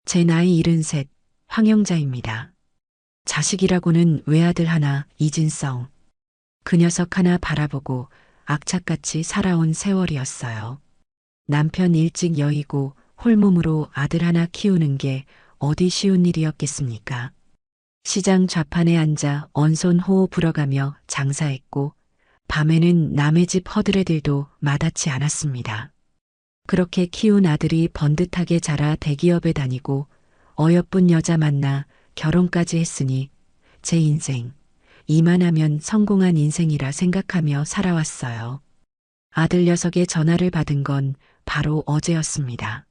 제 나이 73, 황영자입니다. 자식이라고는 외아들 하나, 이진성. 그 녀석 하나 바라보고 악착같이 살아온 세월이었어요. 남편 일찍 여의고 홀몸으로 아들 하나 키우는 게 어디 쉬운 일이었겠습니까? 시장 좌판에 앉아 언손호호 불어가며 장사했고 밤에는 남의 집 허드레들도 마다치 않았습니다. 그렇게 키운 아들이 번듯하게 자라 대기업에 다니고 어여쁜 여자 만나 결혼까지 했으니 제 인생, 이만하면 성공한 인생이라 생각하며 살아왔어요. 아들 녀석의 전화를 받은 건 바로 어제였습니다.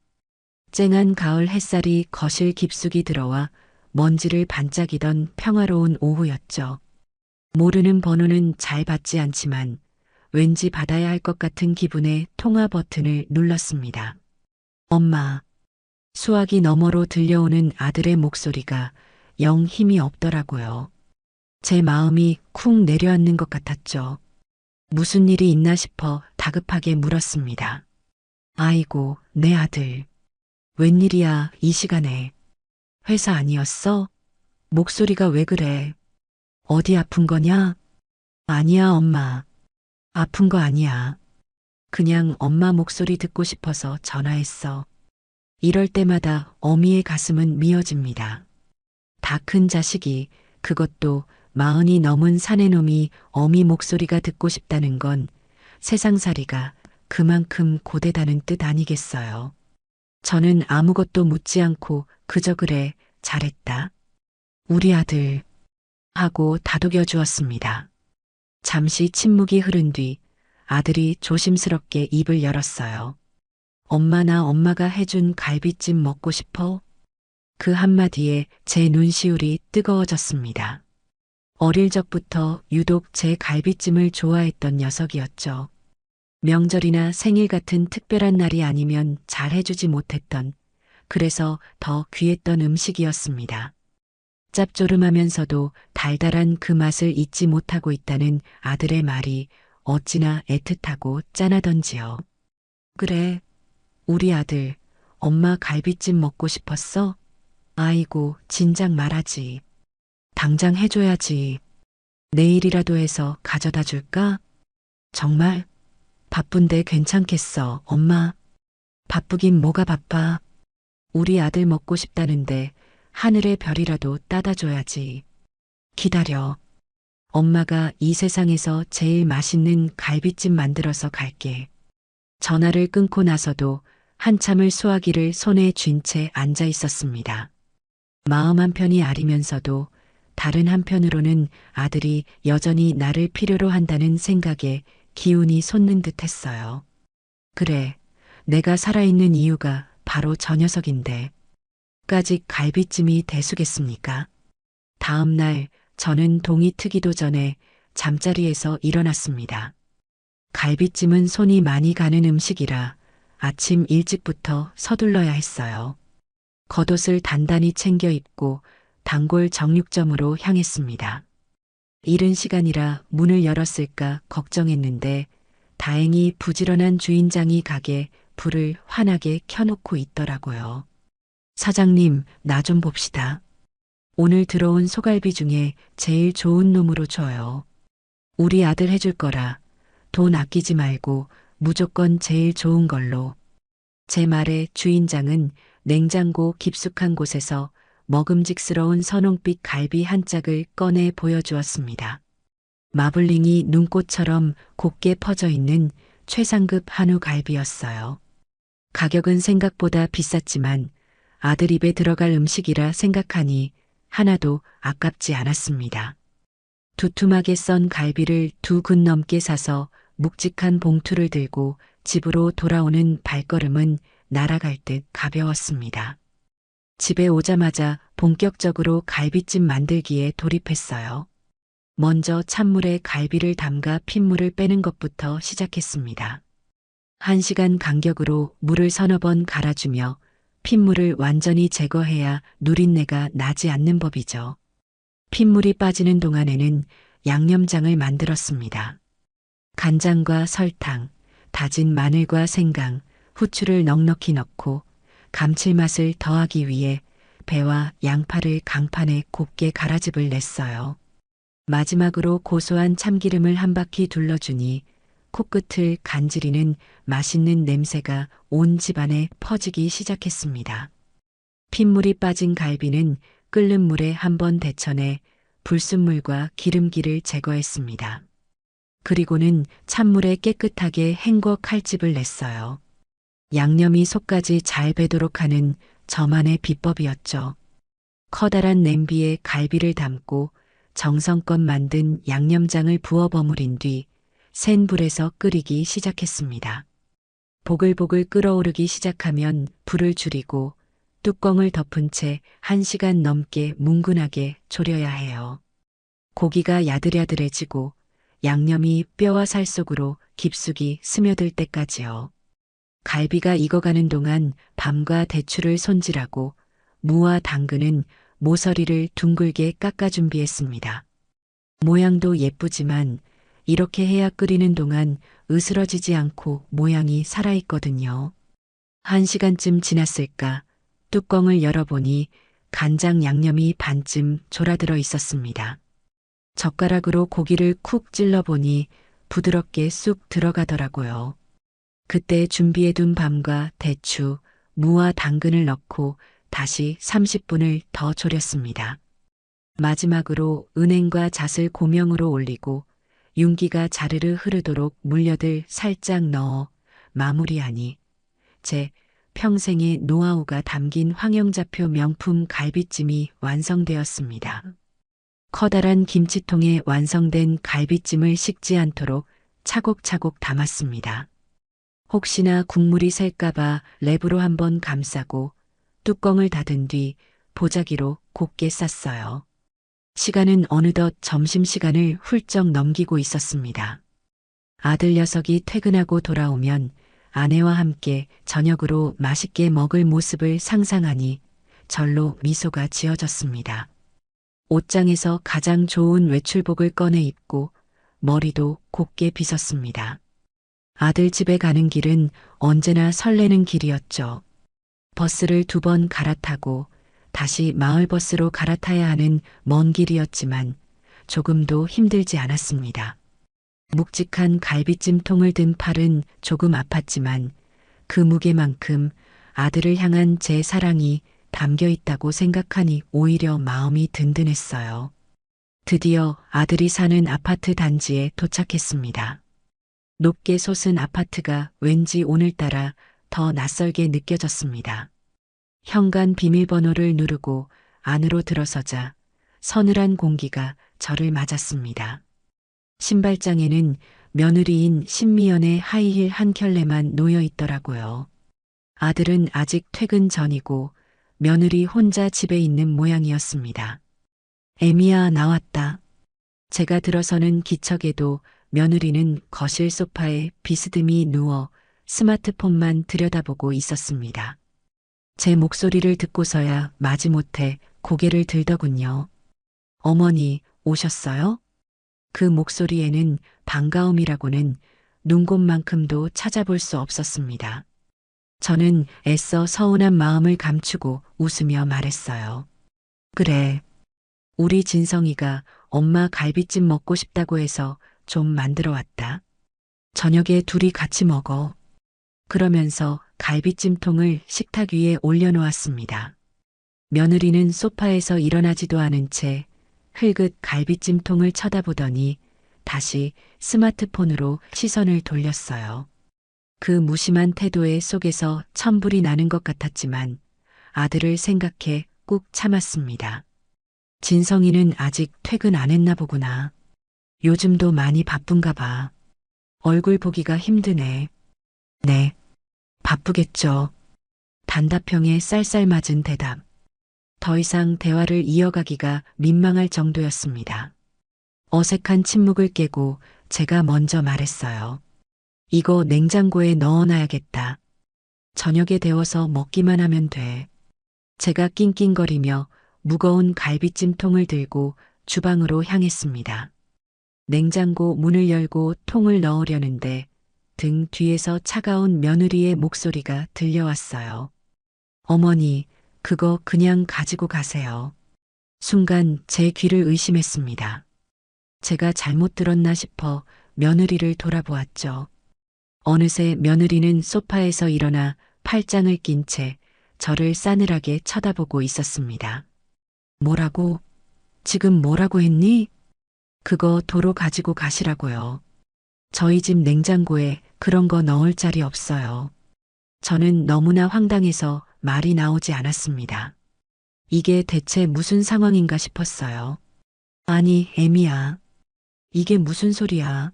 쨍한 가을 햇살이 거실 깊숙이 들어와 먼지를 반짝이던 평화로운 오후였죠. 모르는 번호는 잘 받지 않지만 왠지 받아야 할 것 같은 기분에 통화 버튼을 눌렀습니다. 엄마. 수화기 너머로 들려오는 아들의 목소리가 영 힘이 없더라고요. 제 마음이 쿵 내려앉는 것 같았죠. 무슨 일이 있나 싶어 다급하게 물었습니다. 아이고, 내 아들. 웬일이야, 이 시간에. 회사 아니었어? 목소리가 왜 그래? 어디 아픈 거냐? 아니야, 엄마. 아픈 거 아니야. 그냥 엄마 목소리 듣고 싶어서 전화했어. 이럴 때마다 어미의 가슴은 미어집니다. 다 큰 자식이, 그것도 40이 넘은 사내놈이 어미 목소리가 듣고 싶다는 건 세상살이가 그만큼 고되다는 뜻 아니겠어요. 저는 아무것도 묻지 않고 그저 그래, 잘했다. 우리 아들. 하고 다독여 주었습니다. 잠시 침묵이 흐른 뒤 아들이 조심스럽게 입을 열었어요. 엄마, 나 엄마가 해준 갈비찜 먹고 싶어? 그 한마디에 제 눈시울이 뜨거워졌습니다. 어릴 적부터 유독 제 갈비찜을 좋아했던 녀석이었죠. 명절이나 생일 같은 특별한 날이 아니면 잘 해주지 못했던, 그래서 더 귀했던 음식이었습니다. 짭조름하면서도 달달한 그 맛을 잊지 못하고 있다는 아들의 말이 어찌나 애틋하고 짠하던지요. 그래, 우리 아들, 엄마 갈비찜 먹고 싶었어? 아이고, 진작 말하지. 당장 해줘야지. 내일이라도 해서 가져다 줄까? 정말? 바쁜데 괜찮겠어, 엄마. 바쁘긴 뭐가 바빠. 우리 아들 먹고 싶다는데 하늘의 별이라도 따다 줘야지. 기다려. 엄마가 이 세상에서 제일 맛있는 갈비찜 만들어서 갈게. 전화를 끊고 나서도 한참을 수화기를 손에 쥔 채 앉아 있었습니다. 마음 한편이 아리면서도 다른 한편으로는 아들이 여전히 나를 필요로 한다는 생각에 기운이 솟는 듯 했어요. 그래, 내가 살아있는 이유가 바로 저 녀석인데. 까짓 갈비찜이 대수겠습니까? 다음 날 저는 동이 트기도 전에 잠자리에서 일어났습니다. 갈비찜은 손이 많이 가는 음식이라 아침 일찍부터 서둘러야 했어요. 겉옷을 단단히 챙겨 입고 단골 정육점으로 향했습니다. 이른 시간이라 문을 열었을까 걱정했는데 다행히 부지런한 주인장이 가게 불을 환하게 켜놓고 있더라고요. 사장님, 나 좀 봅시다. 오늘 들어온 소갈비 중에 제일 좋은 놈으로 줘요. 우리 아들 해줄 거라 돈 아끼지 말고 무조건 제일 좋은 걸로. 제 말에 주인장은 냉장고 깊숙한 곳에서 먹음직스러운 선홍빛 갈비 한 짝을 꺼내 보여주었습니다. 마블링이 눈꽃처럼 곱게 퍼져 있는 최상급 한우 갈비였어요. 가격은 생각보다 비쌌지만 아들 입에 들어갈 음식이라 생각하니 하나도 아깝지 않았습니다. 두툼하게 썬 갈비를 2근 넘게 사서 묵직한 봉투를 들고 집으로 돌아오는 발걸음은 날아갈 듯 가벼웠습니다. 집에 오자마자 본격적으로 갈비찜 만들기에 돌입했어요. 먼저 찬물에 갈비를 담가 핏물을 빼는 것부터 시작했습니다. 1시간 간격으로 물을 서너 번 갈아주며 핏물을 완전히 제거해야 누린내가 나지 않는 법이죠. 핏물이 빠지는 동안에는 양념장을 만들었습니다. 간장과 설탕, 다진 마늘과 생강, 후추를 넉넉히 넣고 감칠맛을 더하기 위해 배와 양파를 강판에 곱게 갈아즙을 냈어요. 마지막으로 고소한 참기름을 한 바퀴 둘러주니 코끝을 간지리는 맛있는 냄새가 온 집안에 퍼지기 시작했습니다. 핏물이 빠진 갈비는 끓는 물에 한번 데쳐내 불순물과 기름기를 제거했습니다. 그리고는 찬물에 깨끗하게 헹궈 칼집을 냈어요. 양념이 속까지 잘 배도록 하는 저만의 비법이었죠. 커다란 냄비에 갈비를 담고 정성껏 만든 양념장을 부어 버무린 뒤 센 불에서 끓이기 시작했습니다. 보글보글 끓어오르기 시작하면 불을 줄이고 뚜껑을 덮은 채 1시간 넘게 뭉근하게 졸여야 해요. 고기가 야들야들해지고 양념이 뼈와 살 속으로 깊숙이 스며들 때까지요. 갈비가 익어가는 동안 밤과 대추를 손질하고 무와 당근은 모서리를 둥글게 깎아 준비했습니다. 모양도 예쁘지만 이렇게 해야 끓이는 동안 으스러지지 않고 모양이 살아있거든요. 1시간쯤 지났을까 뚜껑을 열어보니 간장 양념이 반쯤 졸아들어 있었습니다. 젓가락으로 고기를 쿡 찔러보니 부드럽게 쑥 들어가더라고요. 그때 준비해둔 밤과 대추, 무와 당근을 넣고 다시 30분을 더 졸였습니다. 마지막으로 은행과 잣을 고명으로 올리고 윤기가 자르르 흐르도록 물엿을 살짝 넣어 마무리하니 제 평생의 노하우가 담긴 황영자표 명품 갈비찜이 완성되었습니다. 커다란 김치통에 완성된 갈비찜을 식지 않도록 차곡차곡 담았습니다. 혹시나 국물이 셀까봐 랩으로 한번 감싸고 뚜껑을 닫은 뒤 보자기로 곱게 쌌어요. 시간은 어느덧 점심시간을 훌쩍 넘기고 있었습니다. 아들 녀석이 퇴근하고 돌아오면 아내와 함께 저녁으로 맛있게 먹을 모습을 상상하니 절로 미소가 지어졌습니다. 옷장에서 가장 좋은 외출복을 꺼내 입고 머리도 곱게 빗었습니다. 아들 집에 가는 길은 언제나 설레는 길이었죠. 버스를 2번 갈아타고 다시 마을버스로 갈아타야 하는 먼 길이었지만 조금도 힘들지 않았습니다. 묵직한 갈비찜통을 든 팔은 조금 아팠지만 그 무게만큼 아들을 향한 제 사랑이 담겨 있다고 생각하니 오히려 마음이 든든했어요. 드디어 아들이 사는 아파트 단지에 도착했습니다. 높게 솟은 아파트가 왠지 오늘따라 더 낯설게 느껴졌습니다. 현관 비밀번호를 누르고 안으로 들어서자 서늘한 공기가 저를 맞았습니다. 신발장에는 며느리인 신미연의 하이힐 한 켤레만 놓여 있더라고요. 아들은 아직 퇴근 전이고 며느리 혼자 집에 있는 모양이었습니다. 애미야, 나왔다. 제가 들어서는 기척에도 며느리는 거실 소파에 비스듬히 누워 스마트폰만 들여다보고 있었습니다. 제 목소리를 듣고서야 마지못해 고개를 들더군요. 어머니, 오셨어요? 그 목소리에는 반가움이라고는 눈곱만큼도 찾아볼 수 없었습니다. 저는 애써 서운한 마음을 감추고 웃으며 말했어요. 그래. 우리 진성이가 엄마 갈비찜 먹고 싶다고 해서 좀 만들어 왔다. 저녁에 둘이 같이 먹어. 그러면서 갈비찜통을 식탁 위에 올려놓았습니다. 며느리는 소파에서 일어나지도 않은 채 흘긋 갈비찜통을 쳐다보더니 다시 스마트폰으로 시선을 돌렸어요. 그 무심한 태도의 속에서 천불이 나는 것 같았지만 아들을 생각해 꾹 참았습니다. 진성이는 아직 퇴근 안 했나 보구나. 요즘도 많이 바쁜가 봐. 얼굴 보기가 힘드네. 네, 바쁘겠죠. 단답형의 쌀쌀맞은 대답. 더 이상 대화를 이어가기가 민망할 정도였습니다. 어색한 침묵을 깨고 제가 먼저 말했어요. 이거 냉장고에 넣어놔야겠다. 저녁에 데워서 먹기만 하면 돼. 제가 낑낑거리며 무거운 갈비찜통을 들고 주방으로 향했습니다. 냉장고 문을 열고 통을 넣으려는데 등 뒤에서 차가운 며느리의 목소리가 들려왔어요. 어머니, 그거 그냥 가지고 가세요. 순간 제 귀를 의심했습니다. 제가 잘못 들었나 싶어 며느리를 돌아보았죠. 어느새 며느리는 소파에서 일어나 팔짱을 낀 채 저를 싸늘하게 쳐다보고 있었습니다. 뭐라고? 지금 뭐라고 했니? 그거 도로 가지고 가시라고요. 저희 집 냉장고에 그런 거 넣을 자리 없어요. 저는 너무나 황당해서 말이 나오지 않았습니다. 이게 대체 무슨 상황인가 싶었어요. 아니, 애미야. 이게 무슨 소리야?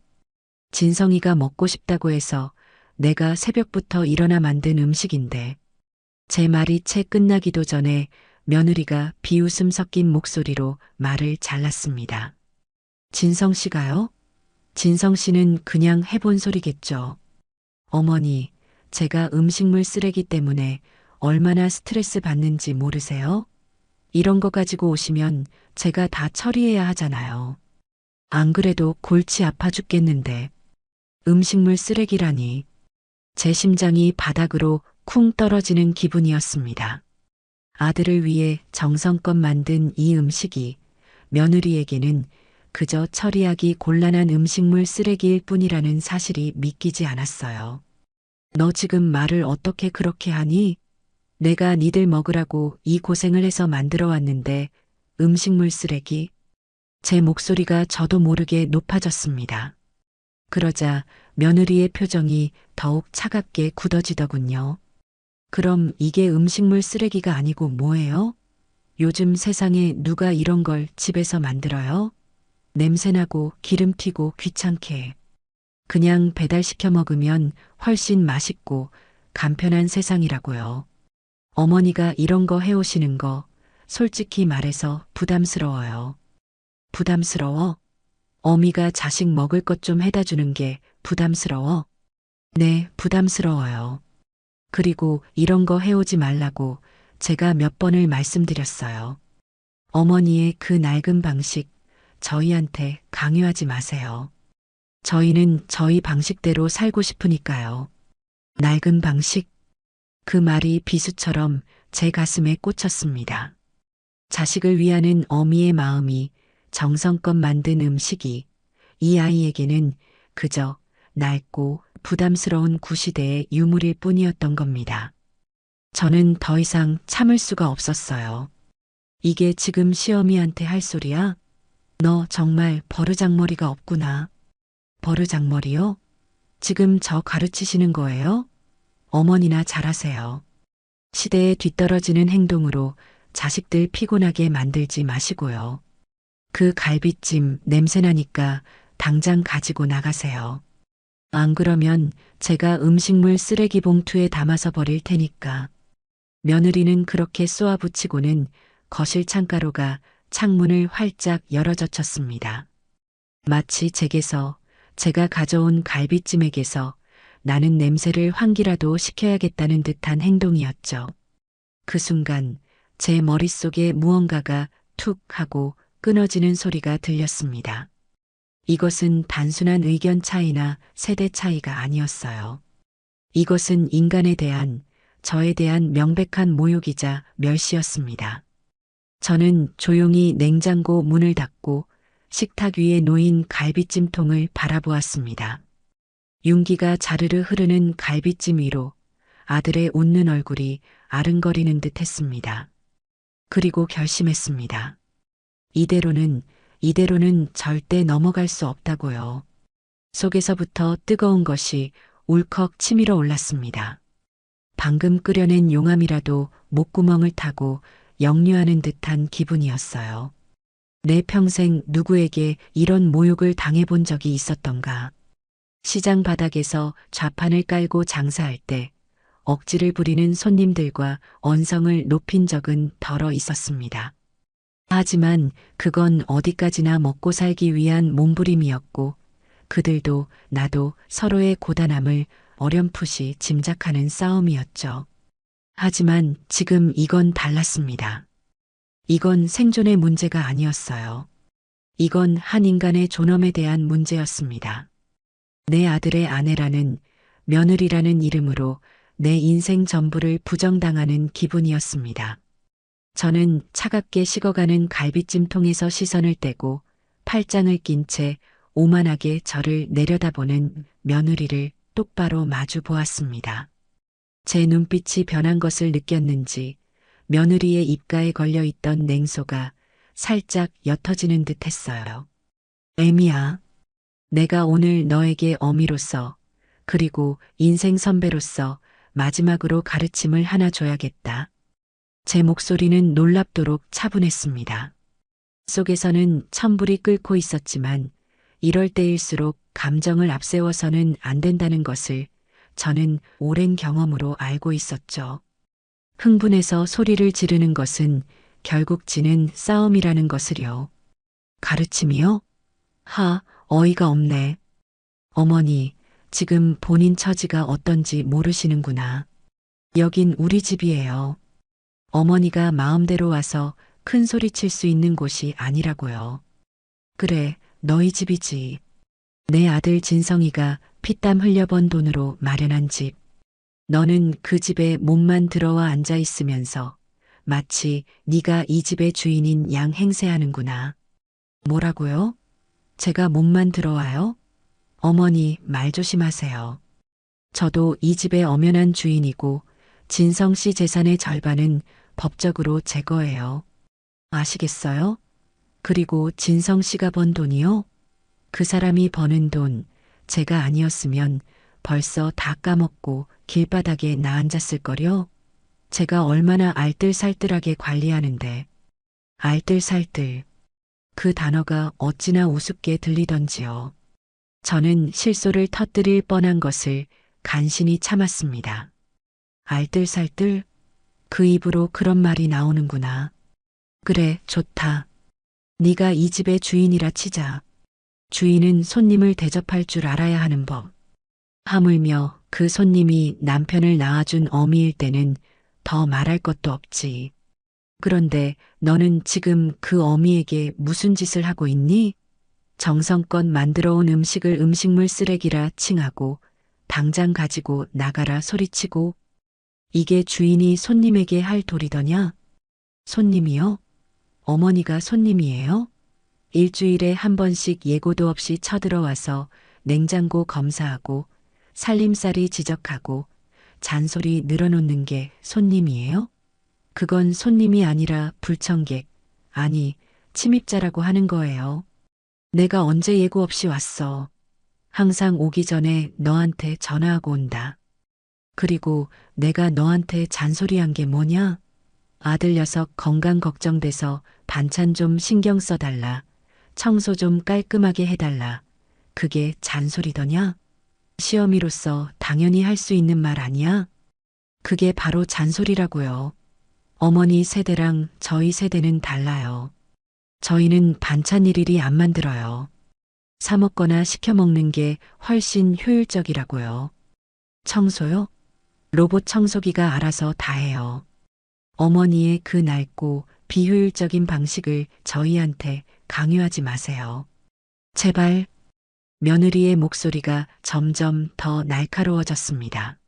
진성이가 먹고 싶다고 해서 내가 새벽부터 일어나 만든 음식인데. 제 말이 채 끝나기도 전에 며느리가 비웃음 섞인 목소리로 말을 잘랐습니다. 진성 씨가요? 진성 씨는 그냥 해본 소리겠죠. 어머니, 제가 음식물 쓰레기 때문에 얼마나 스트레스 받는지 모르세요? 이런 거 가지고 오시면 제가 다 처리해야 하잖아요. 안 그래도 골치 아파 죽겠는데. 음식물 쓰레기라니. 제 심장이 바닥으로 쿵 떨어지는 기분이었습니다. 아들을 위해 정성껏 만든 이 음식이 며느리에게는 그저 처리하기 곤란한 음식물 쓰레기일 뿐이라는 사실이 믿기지 않았어요. 너 지금 말을 어떻게 그렇게 하니? 내가 니들 먹으라고 이 고생을 해서 만들어 왔는데 음식물 쓰레기? 제 목소리가 저도 모르게 높아졌습니다. 그러자 며느리의 표정이 더욱 차갑게 굳어지더군요. 그럼 이게 음식물 쓰레기가 아니고 뭐예요? 요즘 세상에 누가 이런 걸 집에서 만들어요? 냄새나고 기름 튀고 귀찮게. 그냥 배달시켜 먹으면 훨씬 맛있고 간편한 세상이라고요. 어머니가 이런 거 해오시는 거 솔직히 말해서 부담스러워요. 부담스러워? 어미가 자식 먹을 것 좀 해다 주는 게 부담스러워? 네, 부담스러워요. 그리고 이런 거 해오지 말라고 제가 몇 번을 말씀드렸어요. 어머니의 그 낡은 방식 저희한테 강요하지 마세요. 저희는 저희 방식대로 살고 싶으니까요. 낡은 방식? 그 말이 비수처럼 제 가슴에 꽂혔습니다. 자식을 위하는 어미의 마음이 정성껏 만든 음식이 이 아이에게는 그저 낡고 부담스러운 구시대의 유물일 뿐이었던 겁니다. 저는 더 이상 참을 수가 없었어요. 이게 지금 시어미한테 할 소리야? 너 정말 버르장머리가 없구나. 버르장머리요? 지금 저 가르치시는 거예요? 어머니나 잘하세요. 시대에 뒤떨어지는 행동으로 자식들 피곤하게 만들지 마시고요. 그 갈비찜 냄새나니까 당장 가지고 나가세요. 안 그러면 제가 음식물 쓰레기 봉투에 담아서 버릴 테니까. 며느리는 그렇게 쏘아붙이고는 거실 창가로가 창문을 활짝 열어젖혔습니다. 마치 제게서 제가 가져온 갈비찜에게서 나는 냄새를 환기라도 시켜야겠다는 듯한 행동이었죠. 그 순간 제 머릿속에 무언가가 툭 하고 끊어지는 소리가 들렸습니다. 이것은 단순한 의견 차이나 세대 차이가 아니었어요. 이것은 인간에 대한, 저에 대한 명백한 모욕이자 멸시였습니다. 저는 조용히 냉장고 문을 닫고 식탁 위에 놓인 갈비찜통을 바라보았습니다. 윤기가 자르르 흐르는 갈비찜 위로 아들의 웃는 얼굴이 아른거리는 듯 했습니다. 그리고 결심했습니다. 이대로는 절대 넘어갈 수 없다고요. 속에서부터 뜨거운 것이 울컥 치밀어 올랐습니다. 방금 끓여낸 용암이라도 목구멍을 타고 역류하는 듯한 기분이었어요. 내 평생 누구에게 이런 모욕을 당해본 적이 있었던가. 시장 바닥에서 좌판을 깔고 장사할 때 억지를 부리는 손님들과 언성을 높인 적은 덜어 있었습니다. 하지만 그건 어디까지나 먹고 살기 위한 몸부림이었고 그들도 나도 서로의 고단함을 어렴풋이 짐작하는 싸움이었죠. 하지만 지금 이건 달랐습니다. 이건 생존의 문제가 아니었어요. 이건 한 인간의 존엄에 대한 문제였습니다. 내 아들의 아내라는 며느리라는 이름으로 내 인생 전부를 부정당하는 기분이었습니다. 저는 차갑게 식어가는 갈비찜통에서 시선을 떼고 팔짱을 낀 채 오만하게 저를 내려다보는 며느리를 똑바로 마주 보았습니다. 제 눈빛이 변한 것을 느꼈는지 며느리의 입가에 걸려 있던 냉소가 살짝 옅어지는 듯 했어요. 애미야, 내가 오늘 너에게 어미로서 그리고 인생 선배로서 마지막으로 가르침을 하나 줘야겠다. 제 목소리는 놀랍도록 차분했습니다. 속에서는 천불이 끓고 있었지만 이럴 때일수록 감정을 앞세워서는 안 된다는 것을 저는 오랜 경험으로 알고 있었죠. 흥분해서 소리를 지르는 것은 결국 지는 싸움이라는 것을요. 가르침이요? 어이가 없네. 어머니, 지금 본인 처지가 어떤지 모르시는구나. 여긴 우리 집이에요. 어머니가 마음대로 와서 큰 소리 칠 수 있는 곳이 아니라고요. 그래, 너희 집이지. 내 아들 진성이가 피땀 흘려번 돈으로 마련한 집. 너는 그 집에 몸만 들어와 앉아 있으면서 마치 네가 이 집의 주인인 양 행세하는구나. 뭐라고요? 제가 몸만 들어와요? 어머니, 말 조심하세요. 저도 이 집의 엄연한 주인이고 진성 씨 재산의 절반은 법적으로 제 거예요. 아시겠어요? 그리고 진성 씨가 번 돈이요? 그 사람이 버는 돈, 제가 아니었으면 벌써 다 까먹고 길바닥에 나앉았을걸요? 제가 얼마나 알뜰살뜰하게 관리하는데. 알뜰살뜰. 그 단어가 어찌나 우습게 들리던지요. 저는 실소를 터뜨릴 뻔한 것을 간신히 참았습니다. 알뜰살뜰? 그 입으로 그런 말이 나오는구나. 그래, 좋다. 네가 이 집의 주인이라 치자. 주인은 손님을 대접할 줄 알아야 하는 법. 하물며 그 손님이 남편을 낳아준 어미일 때는 더 말할 것도 없지. 그런데 너는 지금 그 어미에게 무슨 짓을 하고 있니? 정성껏 만들어 온 음식을 음식물 쓰레기라 칭하고 당장 가지고 나가라 소리치고 이게 주인이 손님에게 할 도리더냐? 손님이요? 어머니가 손님이에요? 일주일에 한 번씩 예고도 없이 쳐들어와서 냉장고 검사하고 살림살이 지적하고 잔소리 늘어놓는 게 손님이에요? 그건 손님이 아니라 불청객, 아니 침입자라고 하는 거예요. 내가 언제 예고 없이 왔어. 항상 오기 전에 너한테 전화하고 온다. 그리고 내가 너한테 잔소리한 게 뭐냐? 아들 녀석 건강 걱정돼서 반찬 좀 신경 써달라. 청소 좀 깔끔하게 해달라. 그게 잔소리더냐? 시어미로서 당연히 할 수 있는 말 아니야? 그게 바로 잔소리라고요. 어머니 세대랑 저희 세대는 달라요. 저희는 반찬 일일이 안 만들어요. 사 먹거나 시켜 먹는 게 훨씬 효율적이라고요. 청소요? 로봇 청소기가 알아서 다 해요. 어머니의 그 낡고 비효율적인 방식을 저희한테 강요하지 마세요. 제발. 며느리의 목소리가 점점 더 날카로워졌습니다.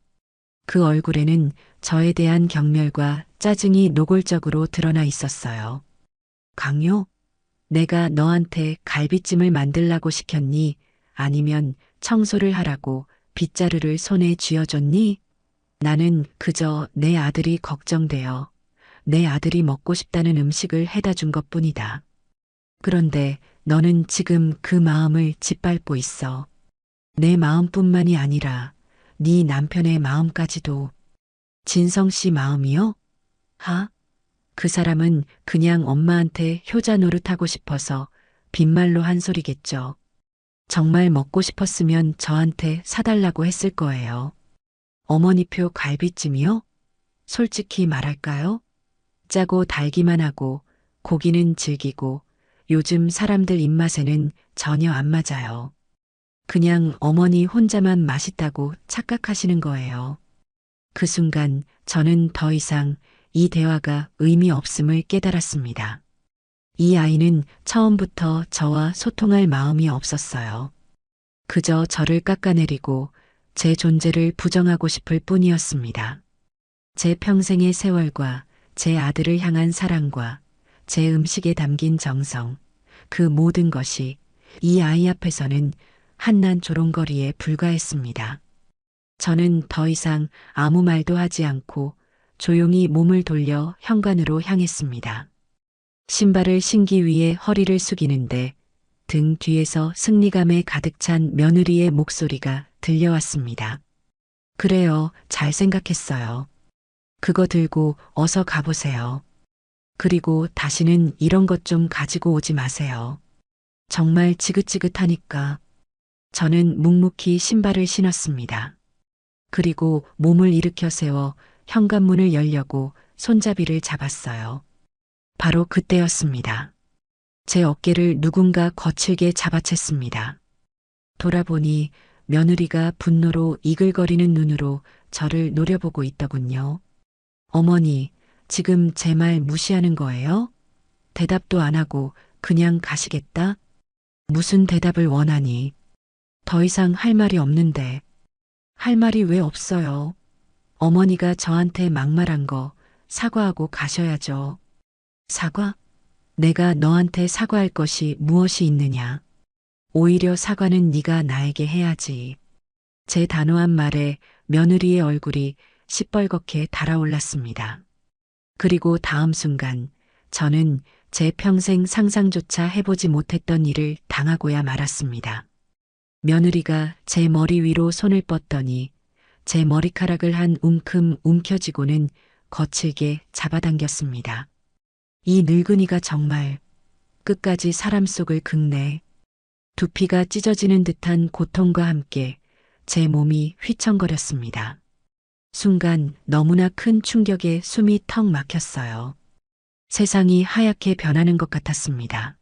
그 얼굴에는 저에 대한 경멸과 짜증이 노골적으로 드러나 있었어요. 강요? 내가 너한테 갈비찜을 만들라고 시켰니? 아니면 청소를 하라고 빗자루를 손에 쥐어줬니? 나는 그저 내 아들이 걱정되어 내 아들이 먹고 싶다는 음식을 해다 준 것뿐이다. 그런데 너는 지금 그 마음을 짓밟고 있어. 내 마음뿐만이 아니라 네 남편의 마음까지도. 진성 씨 마음이요? 그 사람은 그냥 엄마한테 효자 노릇하고 싶어서 빈말로 한 소리겠죠. 정말 먹고 싶었으면 저한테 사달라고 했을 거예요. 어머니표 갈비찜이요? 솔직히 말할까요? 짜고 달기만 하고 고기는 질기고 요즘 사람들 입맛에는 전혀 안 맞아요. 그냥 어머니 혼자만 맛있다고 착각하시는 거예요. 그 순간 저는 더 이상 이 대화가 의미 없음을 깨달았습니다. 이 아이는 처음부터 저와 소통할 마음이 없었어요. 그저 저를 깎아내리고 제 존재를 부정하고 싶을 뿐이었습니다. 제 평생의 세월과 제 아들을 향한 사랑과 제 음식에 담긴 정성, 그 모든 것이 이 아이 앞에서는 한낱 조롱거리에 불과했습니다. 저는 더 이상 아무 말도 하지 않고 조용히 몸을 돌려 현관으로 향했습니다. 신발을 신기 위해 허리를 숙이는데 등 뒤에서 승리감에 가득 찬 며느리의 목소리가 들려왔습니다. 그래요, 잘 생각했어요. 그거 들고 어서 가보세요. 그리고 다시는 이런 것 좀 가지고 오지 마세요. 정말 지긋지긋하니까. 저는 묵묵히 신발을 신었습니다. 그리고 몸을 일으켜 세워 현관문을 열려고 손잡이를 잡았어요. 바로 그때였습니다. 제 어깨를 누군가 거칠게 잡아챘습니다. 돌아보니 며느리가 분노로 이글거리는 눈으로 저를 노려보고 있더군요. 어머니, 지금 제 말 무시하는 거예요? 대답도 안 하고 그냥 가시겠다? 무슨 대답을 원하니? 더 이상 할 말이 없는데. 할 말이 왜 없어요? 어머니가 저한테 막말한 거 사과하고 가셔야죠. 사과? 내가 너한테 사과할 것이 무엇이 있느냐? 오히려 사과는 네가 나에게 해야지. 제 단호한 말에 며느리의 얼굴이 시뻘겋게 달아올랐습니다. 그리고 다음 순간 저는 제 평생 상상조차 해보지 못했던 일을 당하고야 말았습니다. 며느리가 제 머리 위로 손을 뻗더니 제 머리카락을 한 움큼 움켜쥐고는 거칠게 잡아당겼습니다. 이 늙은이가 정말 끝까지 사람 속을 긁네. 두피가 찢어지는 듯한 고통과 함께 제 몸이 휘청거렸습니다. 순간 너무나 큰 충격에 숨이 턱 막혔어요. 세상이 하얗게 변하는 것 같았습니다.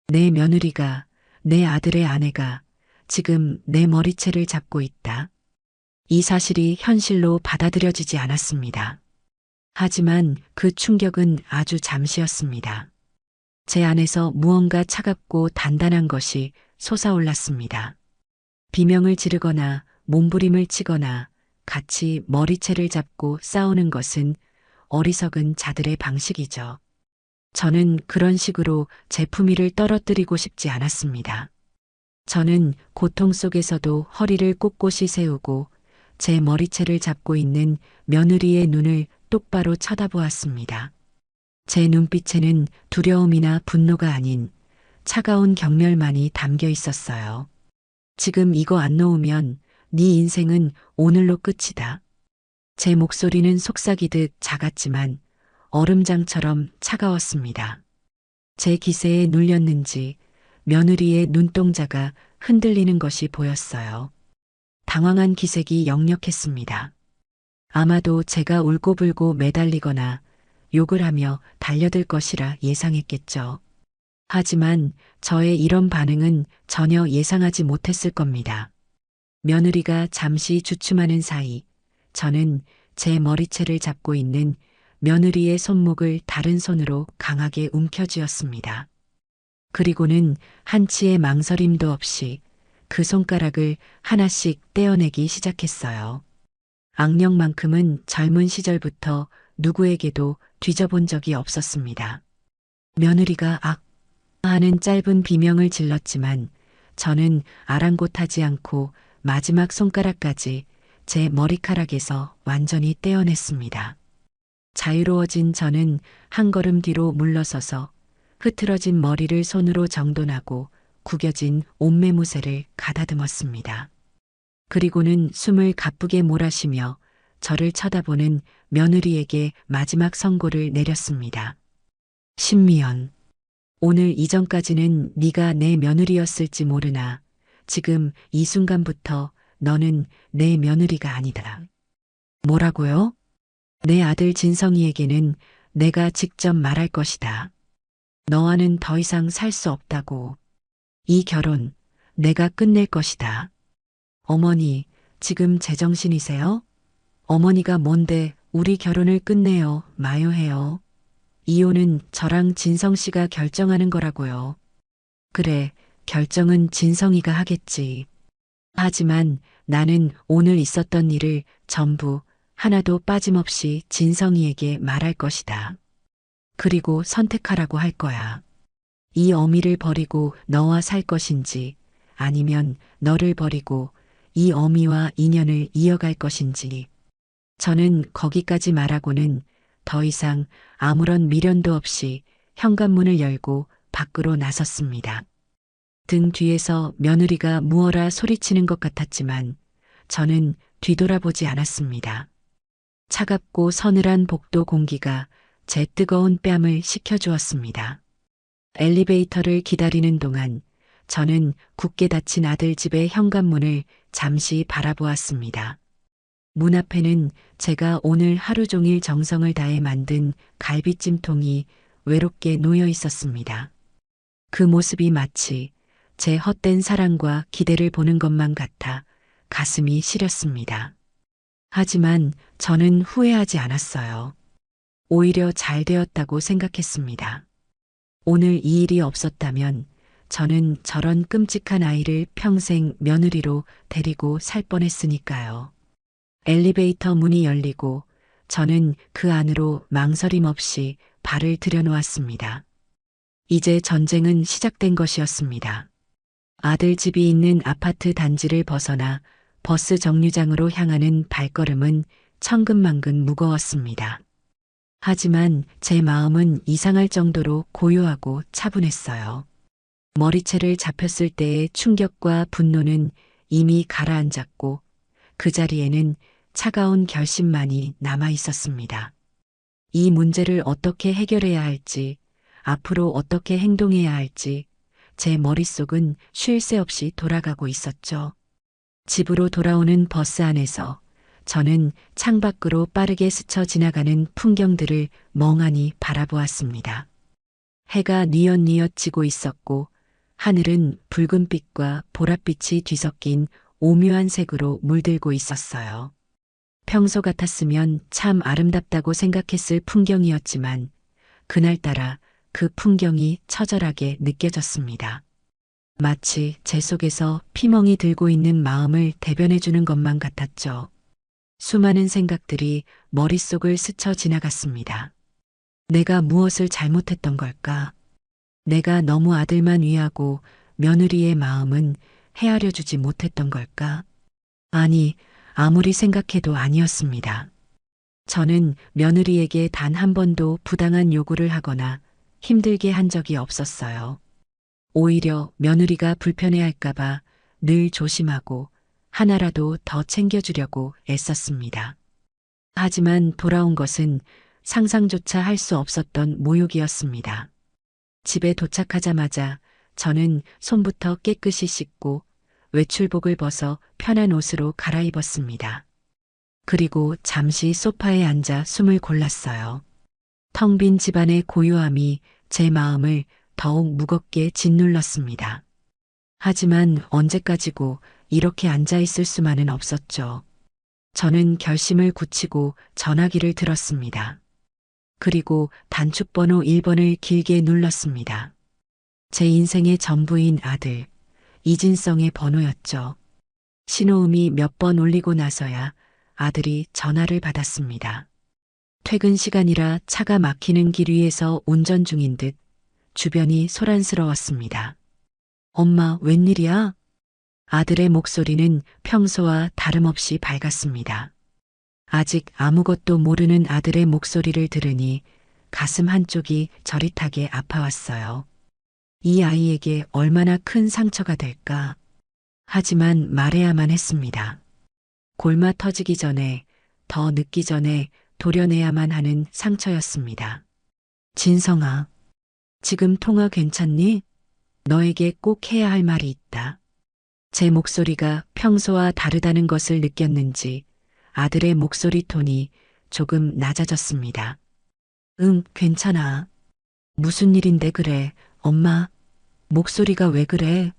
내 며느리가, 내 아들의 아내가 지금 내 머리채를 잡고 있다. 이 사실이 현실로 받아들여지지 않았습니다. 하지만 그 충격은 아주 잠시였습니다. 제 안에서 무언가 차갑고 단단한 것이 솟아올랐습니다. 비명을 지르거나 몸부림을 치거나 같이 머리채를 잡고 싸우는 것은 어리석은 자들의 방식이죠. 저는 그런 식으로 제 품위를 떨어뜨리고 싶지 않았습니다. 저는 고통 속에서도 허리를 꼿꼿이 세우고 제 머리채를 잡고 있는 며느리의 눈을 똑바로 쳐다보았습니다. 제 눈빛에는 두려움이나 분노가 아닌 차가운 경멸만이 담겨 있었어요. 지금 이거 안 놓으면 네 인생은 오늘로 끝이다. 제 목소리는 속삭이듯 작았지만 얼음장처럼 차가웠습니다. 제 기세에 눌렸는지 며느리의 눈동자가 흔들리는 것이 보였어요. 당황한 기색이 역력했습니다. 아마도 제가 울고불고 매달리거나 욕을 하며 달려들 것이라 예상했겠죠. 하지만 저의 이런 반응은 전혀 예상하지 못했을 겁니다. 며느리가 잠시 주춤하는 사이 저는 제 머리채를 잡고 있는 며느리의 손목을 다른 손으로 강하게 움켜쥐었습니다. 그리고는 한치의 망설임도 없이 그 손가락을 하나씩 떼어내기 시작했어요. 악령만큼은 젊은 시절부터 누구에게도 뒤져본 적이 없었습니다. 며느리가 악 하는 짧은 비명을 질렀지만 저는 아랑곳하지 않고 마지막 손가락까지 제 머리카락에서 완전히 떼어냈습니다. 자유로워진 저는 한 걸음 뒤로 물러서서 흐트러진 머리를 손으로 정돈하고 구겨진 옷매무새를 가다듬었습니다. 그리고는 숨을 가쁘게 몰아쉬며 저를 쳐다보는 며느리에게 마지막 선고를 내렸습니다. 신미연, 오늘 이전까지는 네가 내 며느리였을지 모르나 지금 이 순간부터 너는 내 며느리가 아니다. 뭐라고요? 내 아들 진성이에게는 내가 직접 말할 것이다. 너와는 더 이상 살 수 없다고. 이 결혼 내가 끝낼 것이다. 어머니, 지금 제정신이세요? 어머니가 뭔데 우리 결혼을 끝내요, 마요 해요. 이혼은 저랑 진성 씨가 결정하는 거라고요. 그래, 결정은 진성이가 하겠지. 하지만 나는 오늘 있었던 일을 전부 하나도 빠짐없이 진성이에게 말할 것이다. 그리고 선택하라고 할 거야. 이 어미를 버리고 너와 살 것인지 아니면 너를 버리고 이 어미와 인연을 이어갈 것인지. 저는 거기까지 말하고는 더 이상 아무런 미련도 없이 현관문을 열고 밖으로 나섰습니다. 등 뒤에서 며느리가 무어라 소리치는 것 같았지만 저는 뒤돌아보지 않았습니다. 차갑고 서늘한 복도 공기가 제 뜨거운 뺨을 식혀주었습니다. 엘리베이터를 기다리는 동안 저는 굳게 닫힌 아들 집의 현관문을 잠시 바라보았습니다. 문 앞에는 제가 오늘 하루 종일 정성을 다해 만든 갈비찜통이 외롭게 놓여 있었습니다. 그 모습이 마치 제 헛된 사랑과 기대를 보는 것만 같아 가슴이 시렸습니다. 하지만 저는 후회하지 않았어요. 오히려 잘 되었다고 생각했습니다. 오늘 이 일이 없었다면 저는 저런 끔찍한 아이를 평생 며느리로 데리고 살 뻔했으니까요. 엘리베이터 문이 열리고 저는 그 안으로 망설임 없이 발을 들여놓았습니다. 이제 전쟁은 시작된 것이었습니다. 아들 집이 있는 아파트 단지를 벗어나 버스 정류장으로 향하는 발걸음은 천근만근 무거웠습니다. 하지만 제 마음은 이상할 정도로 고요하고 차분했어요. 머리채를 잡혔을 때의 충격과 분노는 이미 가라앉았고 그 자리에는 차가운 결심만이 남아 있었습니다. 이 문제를 어떻게 해결해야 할지, 앞으로 어떻게 행동해야 할지 제 머릿속은 쉴 새 없이 돌아가고 있었죠. 집으로 돌아오는 버스 안에서 저는 창밖으로 빠르게 스쳐 지나가는 풍경들을 멍하니 바라보았습니다. 해가 뉘엿뉘엿 지고 있었고 하늘은 붉은빛과 보랏빛이 뒤섞인 오묘한 색으로 물들고 있었어요. 평소 같았으면 참 아름답다고 생각했을 풍경이었지만 그날따라 그 풍경이 처절하게 느껴졌습니다. 마치 제 속에서 피멍이 들고 있는 마음을 대변해주는 것만 같았죠. 수많은 생각들이 머릿속을 스쳐 지나갔습니다. 내가 무엇을 잘못했던 걸까? 내가 너무 아들만 위하고 며느리의 마음은 헤아려 주지 못했던 걸까? 아니, 아무리 생각해도 아니었습니다. 저는 며느리에게 단 한 번도 부당한 요구를 하거나 힘들게 한 적이 없었어요. 오히려 며느리가 불편해할까봐 늘 조심하고 하나라도 더 챙겨주려고 애썼습니다. 하지만 돌아온 것은 상상조차 할 수 없었던 모욕이었습니다. 집에 도착하자마자 저는 손부터 깨끗이 씻고 외출복을 벗어 편한 옷으로 갈아입었습니다. 그리고 잠시 소파에 앉아 숨을 골랐어요. 텅 빈 집안의 고요함이 제 마음을 더욱 무겁게 짓눌렀습니다. 하지만 언제까지고 이렇게 앉아 있을 수만은 없었죠. 저는 결심을 굳히고 전화기를 들었습니다. 그리고 단축번호 1번을 길게 눌렀습니다. 제 인생의 전부인 아들, 이진성의 번호였죠. 신호음이 몇 번 울리고 나서야 아들이 전화를 받았습니다. 퇴근 시간이라 차가 막히는 길 위에서 운전 중인 듯 주변이 소란스러웠습니다. 엄마, 웬일이야? 아들의 목소리는 평소와 다름없이 밝았습니다. 아직 아무것도 모르는 아들의 목소리를 들으니 가슴 한쪽이 저릿하게 아파왔어요. 이 아이에게 얼마나 큰 상처가 될까? 하지만 말해야만 했습니다. 골마 터지기 전에, 더 늦기 전에 도려내야만 하는 상처였습니다. 진성아, 지금 통화 괜찮니? 너에게 꼭 해야 할 말이 있다. 제 목소리가 평소와 다르다는 것을 느꼈는지 아들의 목소리 톤이 조금 낮아졌습니다. 응, 괜찮아. 무슨 일인데 그래, 엄마? 목소리가 왜 그래?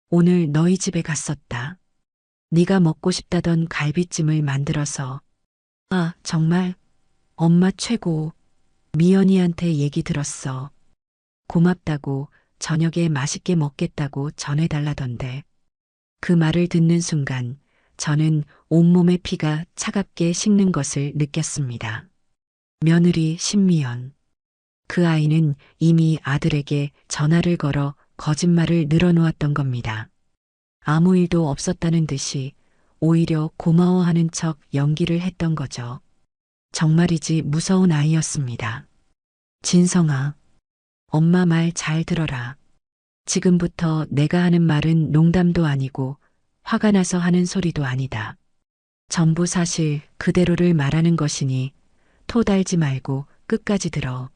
오늘 너희 집에 갔었다. 네가 먹고 싶다던 갈비찜을 만들어서. 아, 정말? 엄마 최고. 미연이한테 얘기 들었어. 고맙다고 저녁에 맛있게 먹겠다고 전해달라던데. 그 말을 듣는 순간 저는 온몸의 피가 차갑게 식는 것을 느꼈습니다. 며느리 신미연. 그 아이는 이미 아들에게 전화를 걸어 거짓말을 늘어놓았던 겁니다. 아무 일도 없었다는 듯이 오히려 고마워하는 척 연기를 했던 거죠. 정말이지 무서운 아이였습니다. 진성아, 엄마 말 잘 들어라. 지금부터 내가 하는 말은 농담도 아니고 화가 나서 하는 소리도 아니다. 전부 사실 그대로를 말하는 것이니 토달지 말고 끝까지 들어.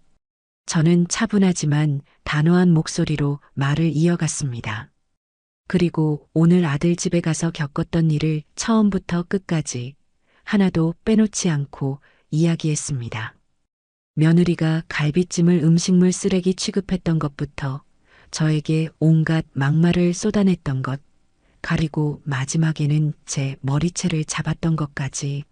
저는 차분하지만 단호한 목소리로 말을 이어갔습니다. 그리고 오늘 아들 집에 가서 겪었던 일을 처음부터 끝까지 하나도 빼놓지 않고 이야기했습니다. 며느리가 갈비찜을 음식물 쓰레기 취급했던 것부터 저에게 온갖 막말을 쏟아냈던 것, 그리고 마지막에는 제 머리채를 잡았던 것까지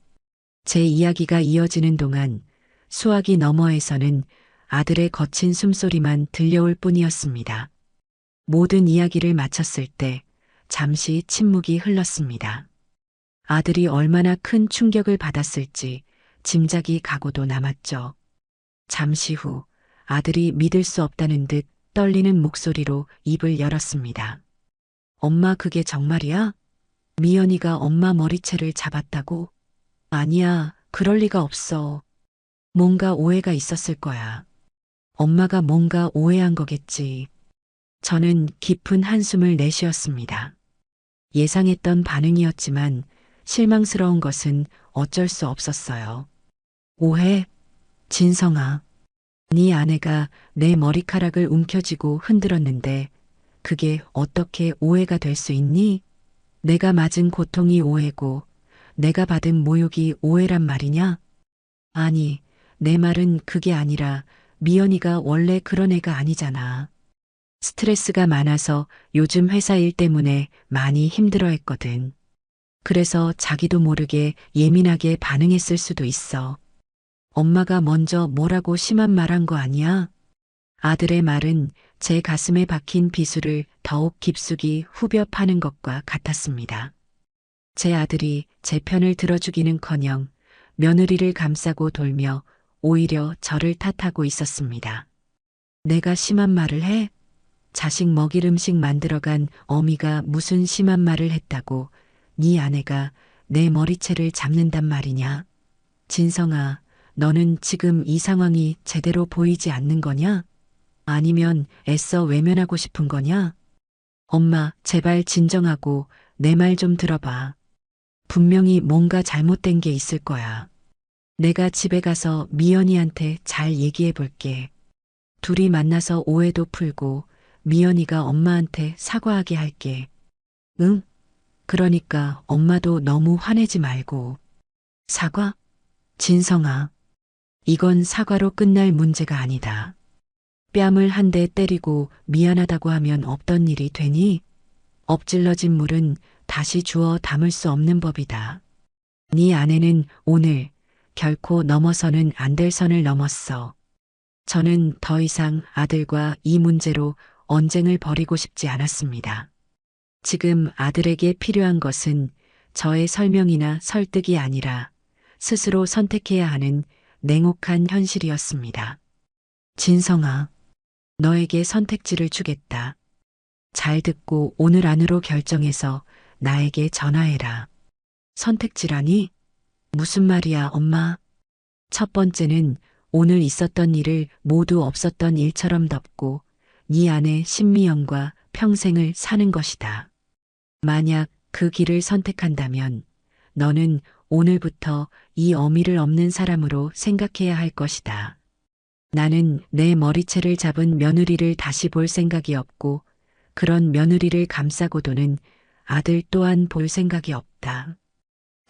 제 이야기가 이어지는 동안 수화기 너머에서는 아들의 거친 숨소리만 들려올 뿐이었습니다. 모든 이야기를 마쳤을 때 잠시 침묵이 흘렀습니다. 아들이 얼마나 큰 충격을 받았을지 짐작이 가고도 남았죠. 잠시 후 아들이 믿을 수 없다는 듯 떨리는 목소리로 입을 열었습니다. 엄마 그게 정말이야? 미연이가 엄마 머리채를 잡았다고? 아니야, 그럴 리가 없어. 뭔가 오해가 있었을 거야. 엄마가 뭔가 오해한 거겠지. 저는 깊은 한숨을 내쉬었습니다. 예상했던 반응이었지만 실망스러운 것은 어쩔 수 없었어요. 오해? 진성아, 네 아내가 내 머리카락을 움켜쥐고 흔들었는데 그게 어떻게 오해가 될 수 있니? 내가 맞은 고통이 오해고 내가 받은 모욕이 오해란 말이냐? 아니, 내 말은 그게 아니라 미연이가 원래 그런 애가 아니잖아. 스트레스가 많아서 요즘 회사 일 때문에 많이 힘들어 했거든. 그래서 자기도 모르게 예민하게 반응했을 수도 있어. 엄마가 먼저 뭐라고 심한 말한 거 아니야? 아들의 말은 제 가슴에 박힌 비수를 더욱 깊숙이 후벼 파는 것과 같았습니다. 제 아들이 제 편을 들어주기는커녕 며느리를 감싸고 돌며 오히려 저를 탓하고 있었습니다. 내가 심한 말을 해? 자식 먹일 음식 만들어간 어미가 무슨 심한 말을 했다고 네 아내가 내 머리채를 잡는단 말이냐? 진성아, 너는 지금 이 상황이 제대로 보이지 않는 거냐? 아니면 애써 외면하고 싶은 거냐? 엄마, 제발 진정하고 내 말 좀 들어봐. 분명히 뭔가 잘못된 게 있을 거야. 내가 집에 가서 미연이한테 잘 얘기해 볼게. 둘이 만나서 오해도 풀고 미연이가 엄마한테 사과하게 할게. 응? 그러니까 엄마도 너무 화내지 말고. 사과? 진성아, 이건 사과로 끝날 문제가 아니다. 뺨을 한 대 때리고 미안하다고 하면 없던 일이 되니? 엎질러진 물은 다시 주워 담을 수 없는 법이다. 네 아내는 오늘 결코 넘어서는 안 될 선을 넘었어. 저는 더 이상 아들과 이 문제로 언쟁을 벌이고 싶지 않았습니다. 지금 아들에게 필요한 것은 저의 설명이나 설득이 아니라 스스로 선택해야 하는 냉혹한 현실이었습니다. 진성아, 너에게 선택지를 주겠다. 잘 듣고 오늘 안으로 결정해서 나에게 전화해라. 선택지라니? 무슨 말이야, 엄마? 첫 번째는 오늘 있었던 일을 모두 없었던 일처럼 덮고 네 아내 신미영과 평생을 사는 것이다. 만약 그 길을 선택한다면 너는 오늘부터 이 어미를 없는 사람으로 생각해야 할 것이다. 나는 내 머리채를 잡은 며느리를 다시 볼 생각이 없고 그런 며느리를 감싸고 도는 아들 또한 볼 생각이 없다.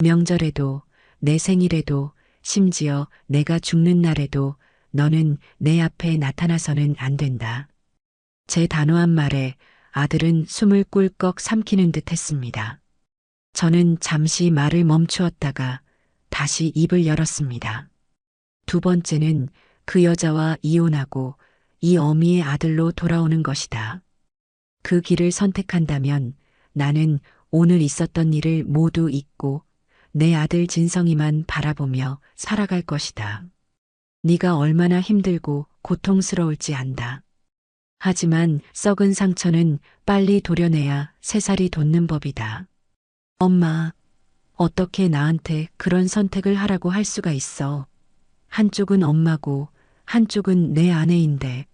명절에도 내 생일에도 심지어 내가 죽는 날에도 너는 내 앞에 나타나서는 안 된다. 제 단호한 말에 아들은 숨을 꿀꺽 삼키는 듯 했습니다. 저는 잠시 말을 멈추었다가 다시 입을 열었습니다. 두 번째는 그 여자와 이혼하고 이 어미의 아들로 돌아오는 것이다. 그 길을 선택한다면 나는 오늘 있었던 일을 모두 잊고 내 아들 진성이만 바라보며 살아갈 것이다. 네가 얼마나 힘들고 고통스러울지 안다. 하지만 썩은 상처는 빨리 도려내야 새살이 돋는 법이다. 엄마, 어떻게 나한테 그런 선택을 하라고 할 수가 있어. 한쪽은 엄마고 한쪽은 내 아내인데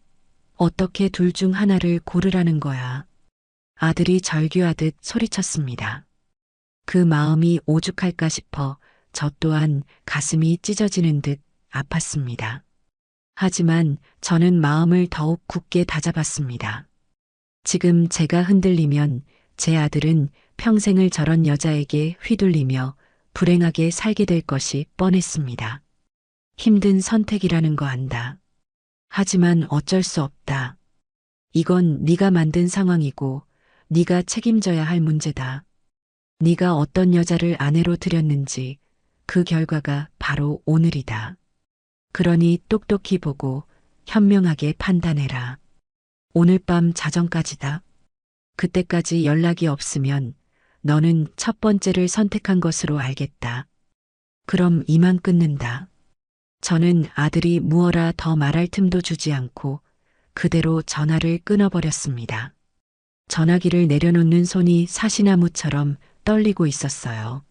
어떻게 둘 중 하나를 고르라는 거야. 아들이 절규하듯 소리쳤습니다. 그 마음이 오죽할까 싶어 저 또한 가슴이 찢어지는 듯 아팠습니다. 하지만 저는 마음을 더욱 굳게 다잡았습니다. 지금 제가 흔들리면 제 아들은 평생을 저런 여자에게 휘둘리며 불행하게 살게 될 것이 뻔했습니다. 힘든 선택이라는 거 안다. 하지만 어쩔 수 없다. 이건 네가 만든 상황이고 네가 책임져야 할 문제다. 네가 어떤 여자를 아내로 들였는지 그 결과가 바로 오늘이다. 그러니 똑똑히 보고 현명하게 판단해라. 오늘 밤 자정까지다. 그때까지 연락이 없으면 너는 첫 번째를 선택한 것으로 알겠다. 그럼 이만 끊는다. 저는 아들이 무어라 더 말할 틈도 주지 않고 그대로 전화를 끊어버렸습니다. 전화기를 내려놓는 손이 사시나무처럼 떨리고 있었어요.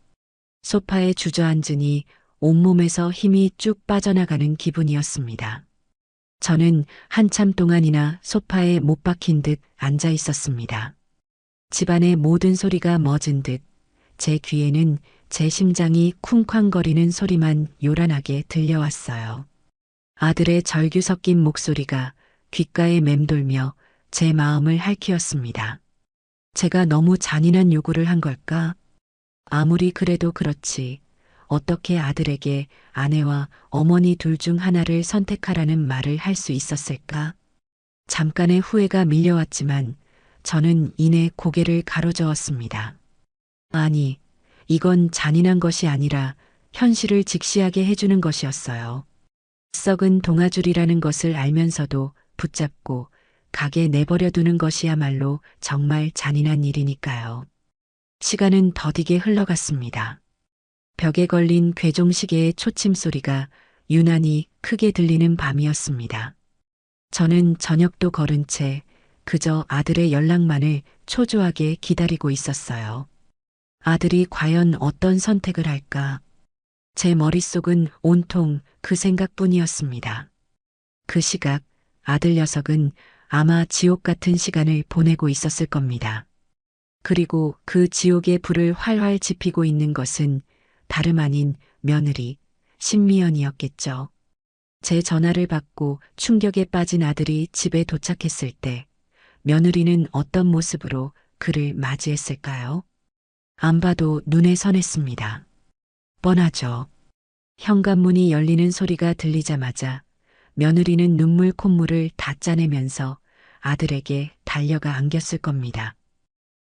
소파에 주저앉으니 온몸에서 힘이 쭉 빠져나가는 기분이었습니다. 저는 한참 동안이나 소파에 못 박힌 듯 앉아 있었습니다. 집안의 모든 소리가 멎은 듯 제 귀에는 제 심장이 쿵쾅거리는 소리만 요란하게 들려왔어요. 아들의 절규 섞인 목소리가 귓가에 맴돌며 제 마음을 핥히었습니다. 제가 너무 잔인한 요구를 한 걸까? 아무리 그래도 그렇지. 어떻게 아들에게 아내와 어머니 둘 중 하나를 선택하라는 말을 할 수 있었을까? 잠깐의 후회가 밀려왔지만 저는 이내 고개를 가로저었습니다. 아니, 이건 잔인한 것이 아니라 현실을 직시하게 해주는 것이었어요. 썩은 동아줄이라는 것을 알면서도 붙잡고 가게 내버려 두는 것이야말로 정말 잔인한 일이니까요. 시간은 더디게 흘러갔습니다. 벽에 걸린 괴종시계의 초침 소리가 유난히 크게 들리는 밤이었습니다. 저는 저녁도 거른 채 그저 아들의 연락만을 초조하게 기다리고 있었어요. 아들이 과연 어떤 선택을 할까? 제 머릿속은 온통 그 생각뿐이었습니다. 그 시각 아들 녀석은 아마 지옥 같은 시간을 보내고 있었을 겁니다. 그리고 그 지옥의 불을 활활 지피고 있는 것은 다름 아닌 며느리 신미연이었겠죠. 제 전화를 받고 충격에 빠진 아들이 집에 도착했을 때 며느리는 어떤 모습으로 그를 맞이했을까요? 안 봐도 눈에 선했습니다. 뻔하죠. 현관문이 열리는 소리가 들리자마자 며느리는 눈물 콧물을 다 짜내면서 아들에게 달려가 안겼을 겁니다.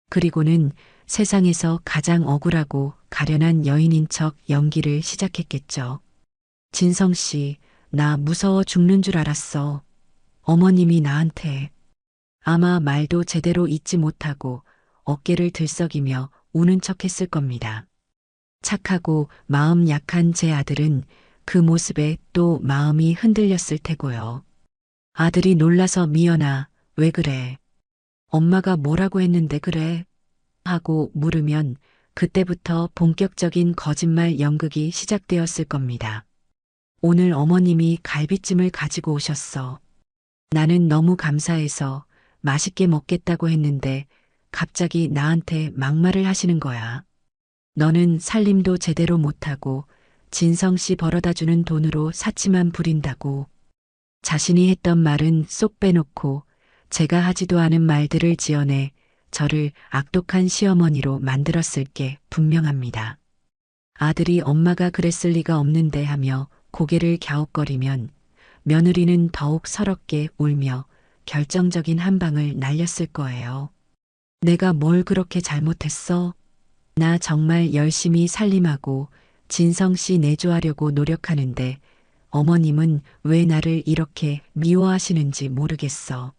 그리고는 세상에서 가장 억울하고 가련한 여인인 척 연기를 시작했겠죠. 진성 씨, 나 무서워 죽는 줄 알았어. 어머님이 나한테. 아마 말도 제대로 잊지 못하고 어깨를 들썩이며 우는 척 했을 겁니다. 착하고 마음 약한 제 아들은 그 모습에 또 마음이 흔들렸을 테고요. 아들이 놀라서 미연아, 왜 그래? 엄마가 뭐라고 했는데 그래? 하고 물으면 그때부터 본격적인 거짓말 연극이 시작되었을 겁니다. 오늘 어머님이 갈비찜을 가지고 오셨어. 나는 너무 감사해서 맛있게 먹겠다고 했는데 갑자기 나한테 막말을 하시는 거야. 너는 살림도 제대로 못하고 진성 씨 벌어다 주는 돈으로 사치만 부린다고. 자신이 했던 말은 쏙 빼놓고 제가 하지도 않은 말들을 지어내 저를 악독한 시어머니로 만들었을 게 분명합니다. 아들이 엄마가 그랬을 리가 없는데 하며 고개를 갸웃거리면 며느리는 더욱 서럽게 울며 결정적인 한 방을 날렸을 거예요. 내가 뭘 그렇게 잘못했어? 나 정말 열심히 살림하고 진성 씨 내조하려고 노력하는데 어머님은 왜 나를 이렇게 미워하시는지 모르겠어.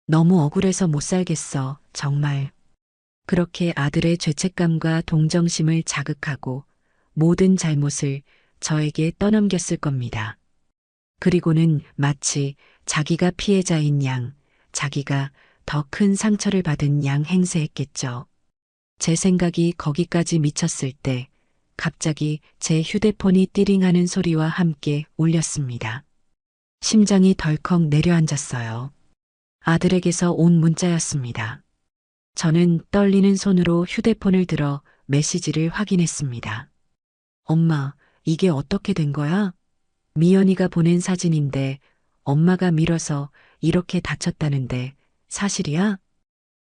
너무 억울해서 못 살겠어, 정말. 그렇게 아들의 죄책감과 동정심을 자극하고 모든 잘못을 저에게 떠넘겼을 겁니다. 그리고는 마치 자기가 피해자인 양, 자기가 더 큰 상처를 받은 양 행세했겠죠. 제 생각이 거기까지 미쳤을 때 갑자기 제 휴대폰이 띠링하는 소리와 함께 울렸습니다. 심장이 덜컥 내려앉았어요. 아들에게서 온 문자였습니다. 저는 떨리는 손으로 휴대폰을 들어 메시지를 확인했습니다. 엄마, 이게 어떻게 된 거야? 미연이가 보낸 사진인데 엄마가 밀어서 이렇게 다쳤다는데 사실이야?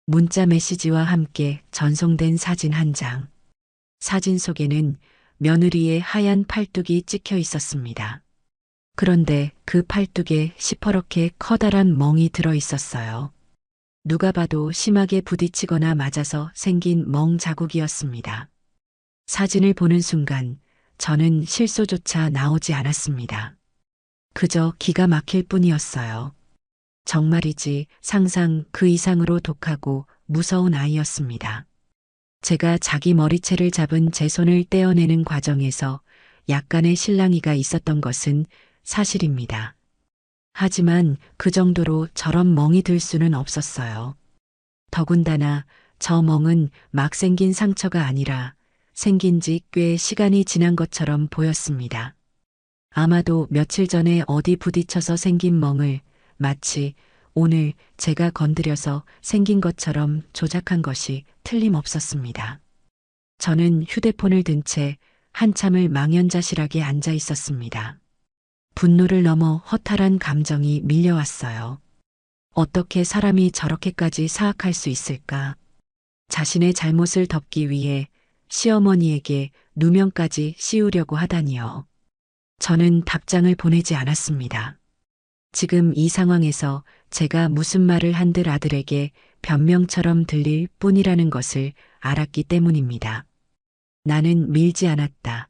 문자 메시지와 함께 전송된 사진 한 장. 사진 속에는 며느리의 하얀 팔뚝이 찍혀 있었습니다. 그런데 그 팔뚝에 시퍼렇게 커다란 멍이 들어 있었어요. 누가 봐도 심하게 부딪히거나 맞아서 생긴 멍 자국이었습니다. 사진을 보는 순간 저는 실소조차 나오지 않았습니다. 그저 기가 막힐 뿐이었어요. 정말이지 상상 그 이상으로 독하고 무서운 아이였습니다. 제가 자기 머리채를 잡은 제 손을 떼어내는 과정에서 약간의 실랑이가 있었던 것은 사실입니다. 하지만 그 정도로 저런 멍이 들 수는 없었어요. 더군다나 저 멍은 막 생긴 상처가 아니라 생긴 지 꽤 시간이 지난 것처럼 보였습니다. 아마도 며칠 전에 어디 부딪혀서 생긴 멍을 마치 오늘 제가 건드려서 생긴 것처럼 조작한 것이 틀림없었습니다. 저는 휴대폰을 든 채 한참을 망연자실하게 앉아 있었습니다. 분노를 넘어 허탈한 감정이 밀려왔어요. 어떻게 사람이 저렇게까지 사악할 수 있을까? 자신의 잘못을 덮기 위해 시어머니에게 누명까지 씌우려고 하다니요. 저는 답장을 보내지 않았습니다. 지금 이 상황에서 제가 무슨 말을 한들 아들에게 변명처럼 들릴 뿐이라는 것을 알았기 때문입니다. 나는 밀지 않았다.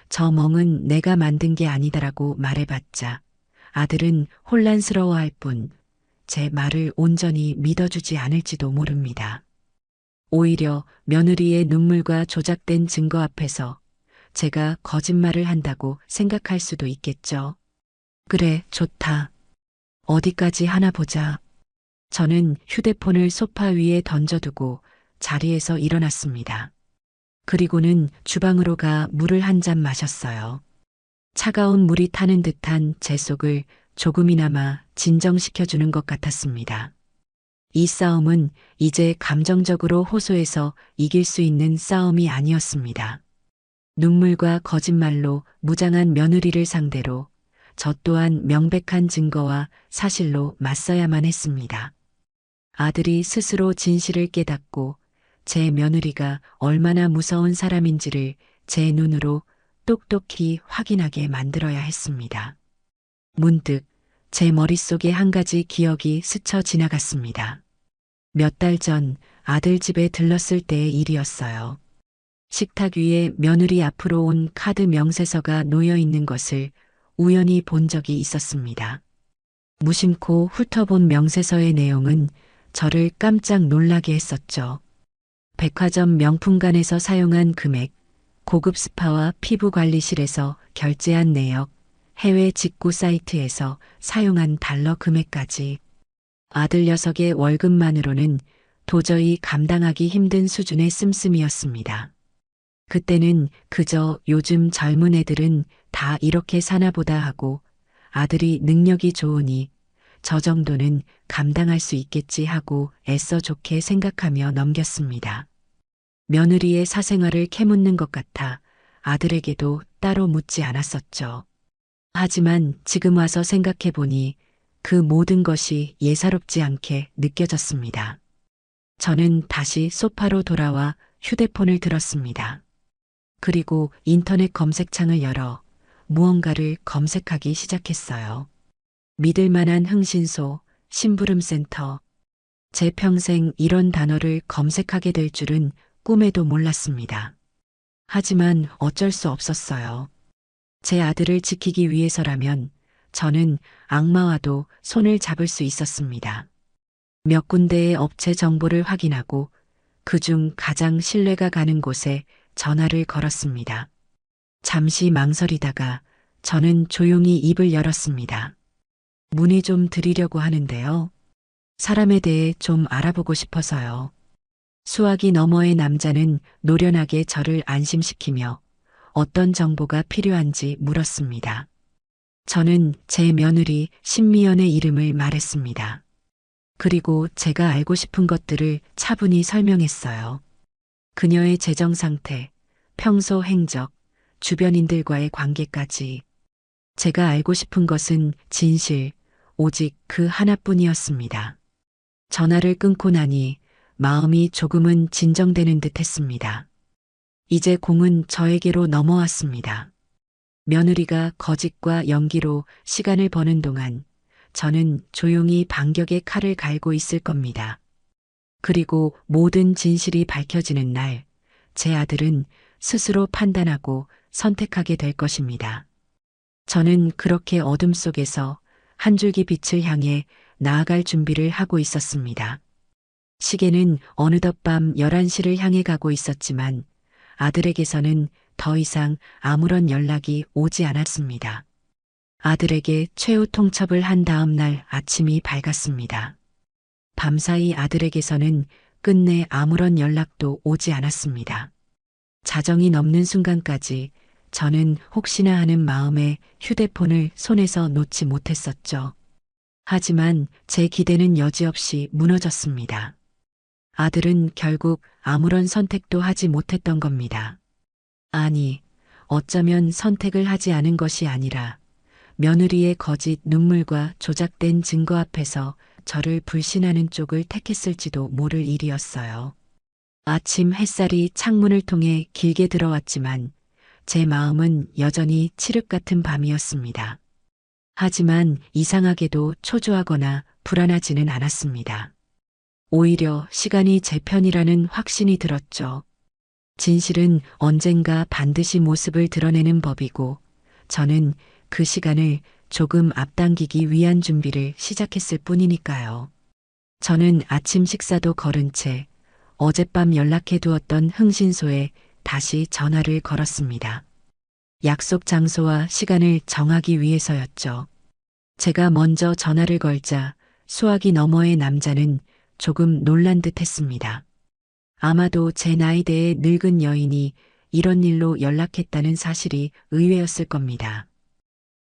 저 멍은 내가 만든 게 아니다라고 말해봤자 아들은 혼란스러워할 뿐 제 말을 온전히 믿어주지 않을지도 모릅니다. 오히려 며느리의 눈물과 조작된 증거 앞에서 제가 거짓말을 한다고 생각할 수도 있겠죠. 그래, 좋다. 어디까지 하나 보자. 저는 휴대폰을 소파 위에 던져두고 자리에서 일어났습니다. 그리고는 주방으로 가 물을 한 잔 마셨어요. 차가운 물이 타는 듯한 제 속을 조금이나마 진정시켜주는 것 같았습니다. 이 싸움은 이제 감정적으로 호소해서 이길 수 있는 싸움이 아니었습니다. 눈물과 거짓말로 무장한 며느리를 상대로 저 또한 명백한 증거와 사실로 맞서야만 했습니다. 아들이 스스로 진실을 깨닫고 제 며느리가 얼마나 무서운 사람인지를 제 눈으로 똑똑히 확인하게 만들어야 했습니다. 문득 제 머릿속에 한 가지 기억이 스쳐 지나갔습니다. 몇 달 전 아들 집에 들렀을 때의 일이었어요. 식탁 위에 며느리 앞으로 온 카드 명세서가 놓여 있는 것을 우연히 본 적이 있었습니다. 무심코 훑어본 명세서의 내용은 저를 깜짝 놀라게 했었죠. 백화점 명품관에서 사용한 금액, 고급 스파와 피부관리실에서 결제한 내역, 해외 직구 사이트에서 사용한 달러 금액까지 아들 녀석의 월급만으로는 도저히 감당하기 힘든 수준의 씀씀이었습니다. 그때는 그저 요즘 젊은 애들은 다 이렇게 사나보다 하고 아들이 능력이 좋으니 저 정도는 감당할 수 있겠지 하고 애써 좋게 생각하며 넘겼습니다. 며느리의 사생활을 캐묻는 것 같아 아들에게도 따로 묻지 않았었죠. 하지만 지금 와서 생각해보니 그 모든 것이 예사롭지 않게 느껴졌습니다. 저는 다시 소파로 돌아와 휴대폰을 들었습니다. 그리고 인터넷 검색창을 열어 무언가를 검색하기 시작했어요. 믿을 만한 흥신소, 심부름센터. 제 평생 이런 단어를 검색하게 될 줄은 꿈에도 몰랐습니다. 하지만 어쩔 수 없었어요. 제 아들을 지키기 위해서라면 저는 악마와도 손을 잡을 수 있었습니다. 몇 군데의 업체 정보를 확인하고 그중 가장 신뢰가 가는 곳에 전화를 걸었습니다. 잠시 망설이다가 저는 조용히 입을 열었습니다. 문의 좀 드리려고 하는데요. 사람에 대해 좀 알아보고 싶어서요. 수화기 너머의 남자는 노련하게 저를 안심시키며 어떤 정보가 필요한지 물었습니다. 저는 제 며느리 신미연의 이름을 말했습니다. 그리고 제가 알고 싶은 것들을 차분히 설명했어요. 그녀의 재정 상태, 평소 행적, 주변인들과의 관계까지. 제가 알고 싶은 것은 진실, 오직 그 하나뿐이었습니다. 전화를 끊고 나니 마음이 조금은 진정되는 듯 했습니다. 이제 공은 저에게로 넘어왔습니다. 며느리가 거짓과 연기로 시간을 버는 동안 저는 조용히 반격의 칼을 갈고 있을 겁니다. 그리고 모든 진실이 밝혀지는 날, 제 아들은 스스로 판단하고 선택하게 될 것입니다. 저는 그렇게 어둠 속에서 한 줄기 빛을 향해 나아갈 준비를 하고 있었습니다. 시계는 어느덧 밤 11시를 향해 가고 있었지만 아들에게서는 더 이상 아무런 연락이 오지 않았습니다. 아들에게 최후 통첩을 한 다음 날 아침이 밝았습니다. 밤사이 아들에게서는 끝내 아무런 연락도 오지 않았습니다. 자정이 넘는 순간까지 저는 혹시나 하는 마음에 휴대폰을 손에서 놓지 못했었죠. 하지만 제 기대는 여지없이 무너졌습니다. 아들은 결국 아무런 선택도 하지 못했던 겁니다. 아니, 어쩌면 선택을 하지 않은 것이 아니라 며느리의 거짓 눈물과 조작된 증거 앞에서 저를 불신하는 쪽을 택했을지도 모를 일이었어요. 아침 햇살이 창문을 통해 길게 들어왔지만 제 마음은 여전히 칠흑 같은 밤이었습니다. 하지만 이상하게도 초조하거나 불안하지는 않았습니다. 오히려 시간이 제 편이라는 확신이 들었죠. 진실은 언젠가 반드시 모습을 드러내는 법이고 저는 그 시간을 조금 앞당기기 위한 준비를 시작했을 뿐이니까요. 저는 아침 식사도 거른 채 어젯밤 연락해두었던 흥신소에 다시 전화를 걸었습니다. 약속 장소와 시간을 정하기 위해서였죠. 제가 먼저 전화를 걸자 수화기 너머의 남자는 조금 놀란 듯 했습니다. 아마도 제 나이대의 늙은 여인이 이런 일로 연락했다는 사실이 의외였을 겁니다.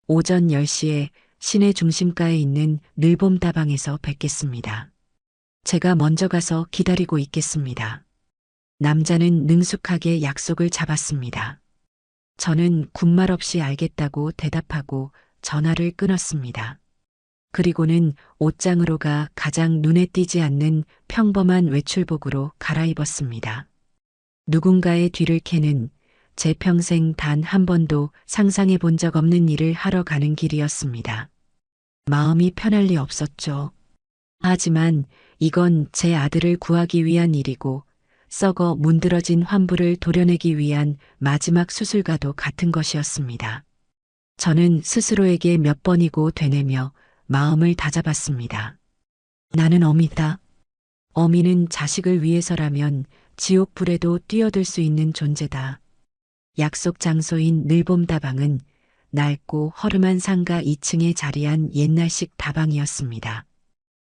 오전 10시에 시내 중심가에 있는 늘봄 다방에서 뵙겠습니다. 제가 먼저 가서 기다리고 있겠습니다. 남자는 능숙하게 약속을 잡았습니다. 저는 군말 없이 알겠다고 대답하고 전화를 끊었습니다. 그리고는 옷장으로 가 가장 눈에 띄지 않는 평범한 외출복으로 갈아입었습니다. 누군가의 뒤를 캐는 제 평생 단 한 번도 상상해 본 적 없는 일을 하러 가는 길이었습니다. 마음이 편할 리 없었죠. 하지만 이건 제 아들을 구하기 위한 일이고 썩어 문드러진 환부를 도려내기 위한 마지막 수술과도 같은 것이었습니다. 저는 스스로에게 몇 번이고 되뇌며 마음을 다잡았습니다. 나는 어미다. 어미는 자식을 위해서라면 지옥불에도 뛰어들 수 있는 존재다. 약속 장소인 늘봄 다방은 낡고 허름한 상가 2층에 자리한 옛날식 다방이었습니다.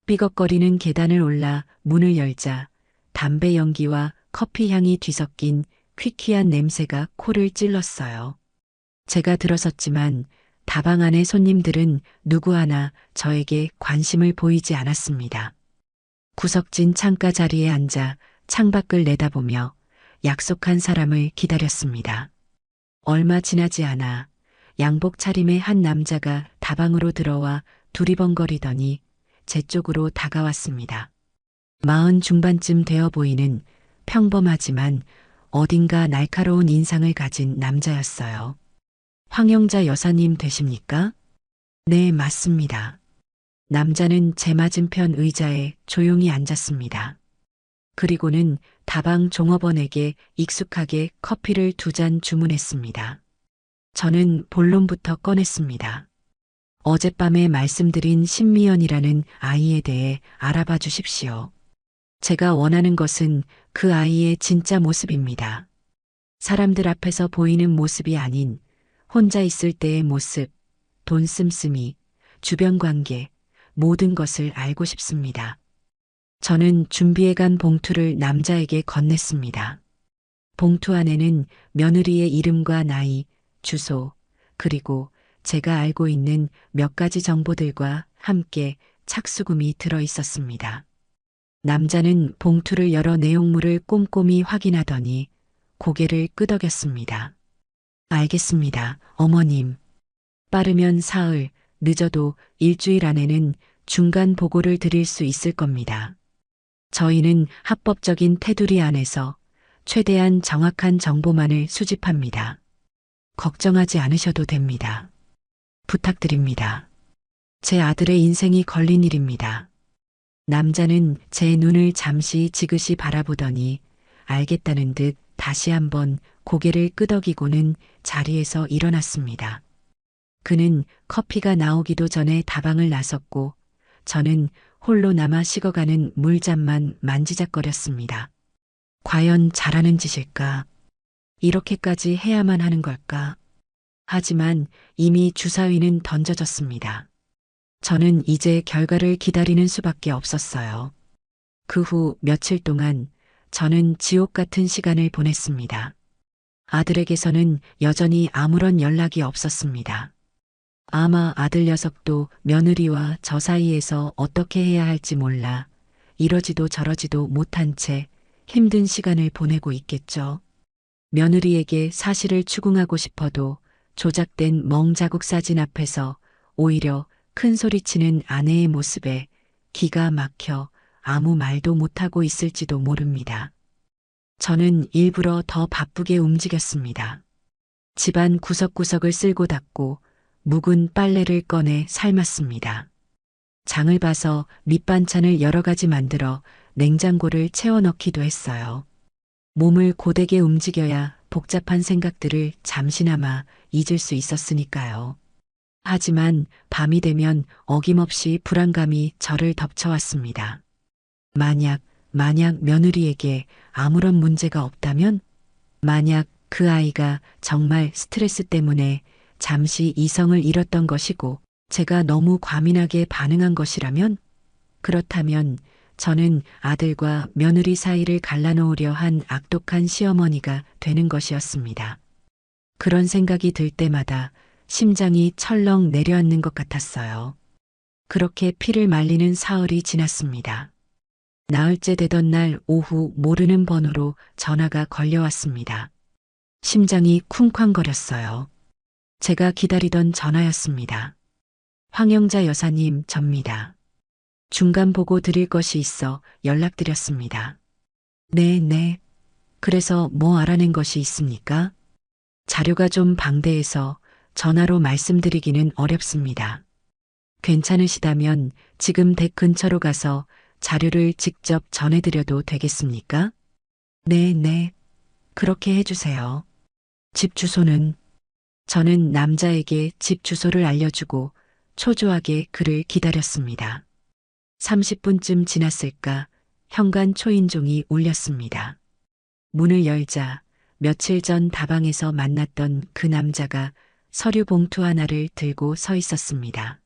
삐걱거리는 계단을 올라 문을 열자 담배 연기와 커피 향이 뒤섞인 퀴퀴한 냄새가 코를 찔렀어요. 제가 들어섰지만 다방 안의 손님들은 누구 하나 저에게 관심을 보이지 않았습니다. 구석진 창가 자리에 앉아 창밖을 내다보며 약속한 사람을 기다렸습니다. 얼마 지나지 않아 양복 차림의 한 남자가 다방으로 들어와 두리번거리더니 제 쪽으로 다가왔습니다. 40 중반쯤 되어 보이는 평범하지만 어딘가 날카로운 인상을 가진 남자였어요. 황영자 여사님 되십니까? 네, 맞습니다. 남자는 제 맞은편 의자에 조용히 앉았습니다. 그리고는 다방 종업원에게 익숙하게 커피를 2잔 주문했습니다. 저는 본론부터 꺼냈습니다. 어젯밤에 말씀드린 신미연이라는 아이에 대해 알아봐 주십시오. 제가 원하는 것은 그 아이의 진짜 모습입니다. 사람들 앞에서 보이는 모습이 아닌 혼자 있을 때의 모습, 돈 씀씀이, 주변 관계, 모든 것을 알고 싶습니다. 저는 준비해간 봉투를 남자에게 건넸습니다. 봉투 안에는 며느리의 이름과 나이, 주소, 그리고 제가 알고 있는 몇 가지 정보들과 함께 착수금이 들어 있었습니다. 남자는 봉투를 열어 내용물을 꼼꼼히 확인하더니 고개를 끄덕였습니다. 알겠습니다, 어머님. 빠르면 사흘, 늦어도 일주일 안에는 중간 보고를 드릴 수 있을 겁니다. 저희는 합법적인 테두리 안에서 최대한 정확한 정보만을 수집합니다. 걱정하지 않으셔도 됩니다. 부탁드립니다. 제 아들의 인생이 걸린 일입니다. 남자는 제 눈을 잠시 지그시 바라보더니 알겠다는 듯 다시 한번 고개를 끄덕이고는 자리에서 일어났습니다. 그는 커피가 나오기도 전에 다방을 나섰고 저는 홀로 남아 식어가는 물잔만 만지작거렸습니다. 과연 잘하는 짓일까? 이렇게까지 해야만 하는 걸까? 하지만 이미 주사위는 던져졌습니다. 저는 이제 결과를 기다리는 수밖에 없었어요. 그 후 며칠 동안 저는 지옥 같은 시간을 보냈습니다. 아들에게서는 여전히 아무런 연락이 없었습니다. 아마 아들 녀석도 며느리와 저 사이에서 어떻게 해야 할지 몰라 이러지도 저러지도 못한 채 힘든 시간을 보내고 있겠죠. 며느리에게 사실을 추궁하고 싶어도 조작된 멍자국 사진 앞에서 오히려 큰 소리치는 아내의 모습에 기가 막혀 아무 말도 못하고 있을지도 모릅니다. 저는 일부러 더 바쁘게 움직였습니다. 집안 구석구석을 쓸고 닦고 묵은 빨래를 꺼내 삶았습니다. 장을 봐서 밑반찬을 여러 가지 만들어 냉장고를 채워 넣기도 했어요. 몸을 고되게 움직여야 복잡한 생각들을 잠시나마 잊을 수 있었으니까요. 하지만 밤이 되면 어김없이 불안감이 저를 덮쳐왔습니다. 만약 며느리에게 아무런 문제가 없다면? 만약 그 아이가 정말 스트레스 때문에 잠시 이성을 잃었던 것이고 제가 너무 과민하게 반응한 것이라면? 그렇다면 저는 아들과 며느리 사이를 갈라놓으려 한 악독한 시어머니가 되는 것이었습니다. 그런 생각이 들 때마다 심장이 철렁 내려앉는 것 같았어요. 그렇게 피를 말리는 사흘이 지났습니다. 나흘째 되던 날 오후 모르는 번호로 전화가 걸려왔습니다. 심장이 쿵쾅거렸어요. 제가 기다리던 전화였습니다. 황영자 여사님, 접니다. 중간 보고 드릴 것이 있어 연락드렸습니다. 네. 그래서 뭐 알아낸 것이 있습니까? 자료가 좀 방대해서 전화로 말씀드리기는 어렵습니다. 괜찮으시다면 지금 댁 근처로 가서 자료를 직접 전해드려도 되겠습니까? 네. 그렇게 해주세요. 집 주소는? 저는 남자에게 집 주소를 알려주고 초조하게 그를 기다렸습니다. 30분쯤 지났을까 현관 초인종이 울렸습니다. 문을 열자 며칠 전 다방에서 만났던 그 남자가 서류 봉투 하나를 들고 서 있었습니다.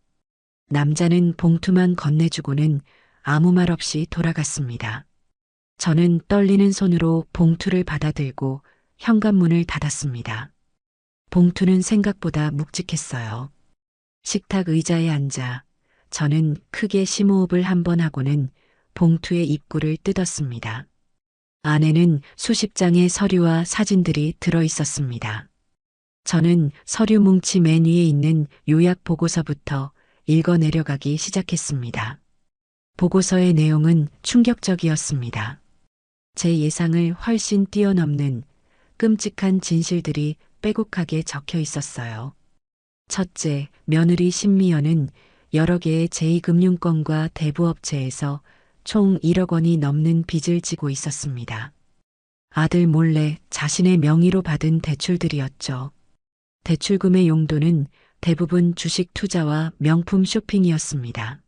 남자는 봉투만 건네주고는 아무 말 없이 돌아갔습니다. 저는 떨리는 손으로 봉투를 받아들고 현관문을 닫았습니다. 봉투는 생각보다 묵직했어요. 식탁 의자에 앉아 저는 크게 심호흡을 한번 하고는 봉투의 입구를 뜯었습니다. 안에는 수십 장의 서류와 사진들이 들어 있었습니다. 저는 서류 뭉치 맨 위에 있는 요약 보고서부터 읽어 내려가기 시작했습니다. 보고서의 내용은 충격적이었습니다. 제 예상을 훨씬 뛰어넘는 끔찍한 진실들이 빼곡하게 적혀 있었어요. 첫째, 며느리 신미연은 여러 개의 제2금융권과 대부업체에서 총 1억 원이 넘는 빚을 지고 있었습니다. 아들 몰래 자신의 명의로 받은 대출들이었죠. 대출금의 용도는 대부분 주식 투자와 명품 쇼핑이었습니다.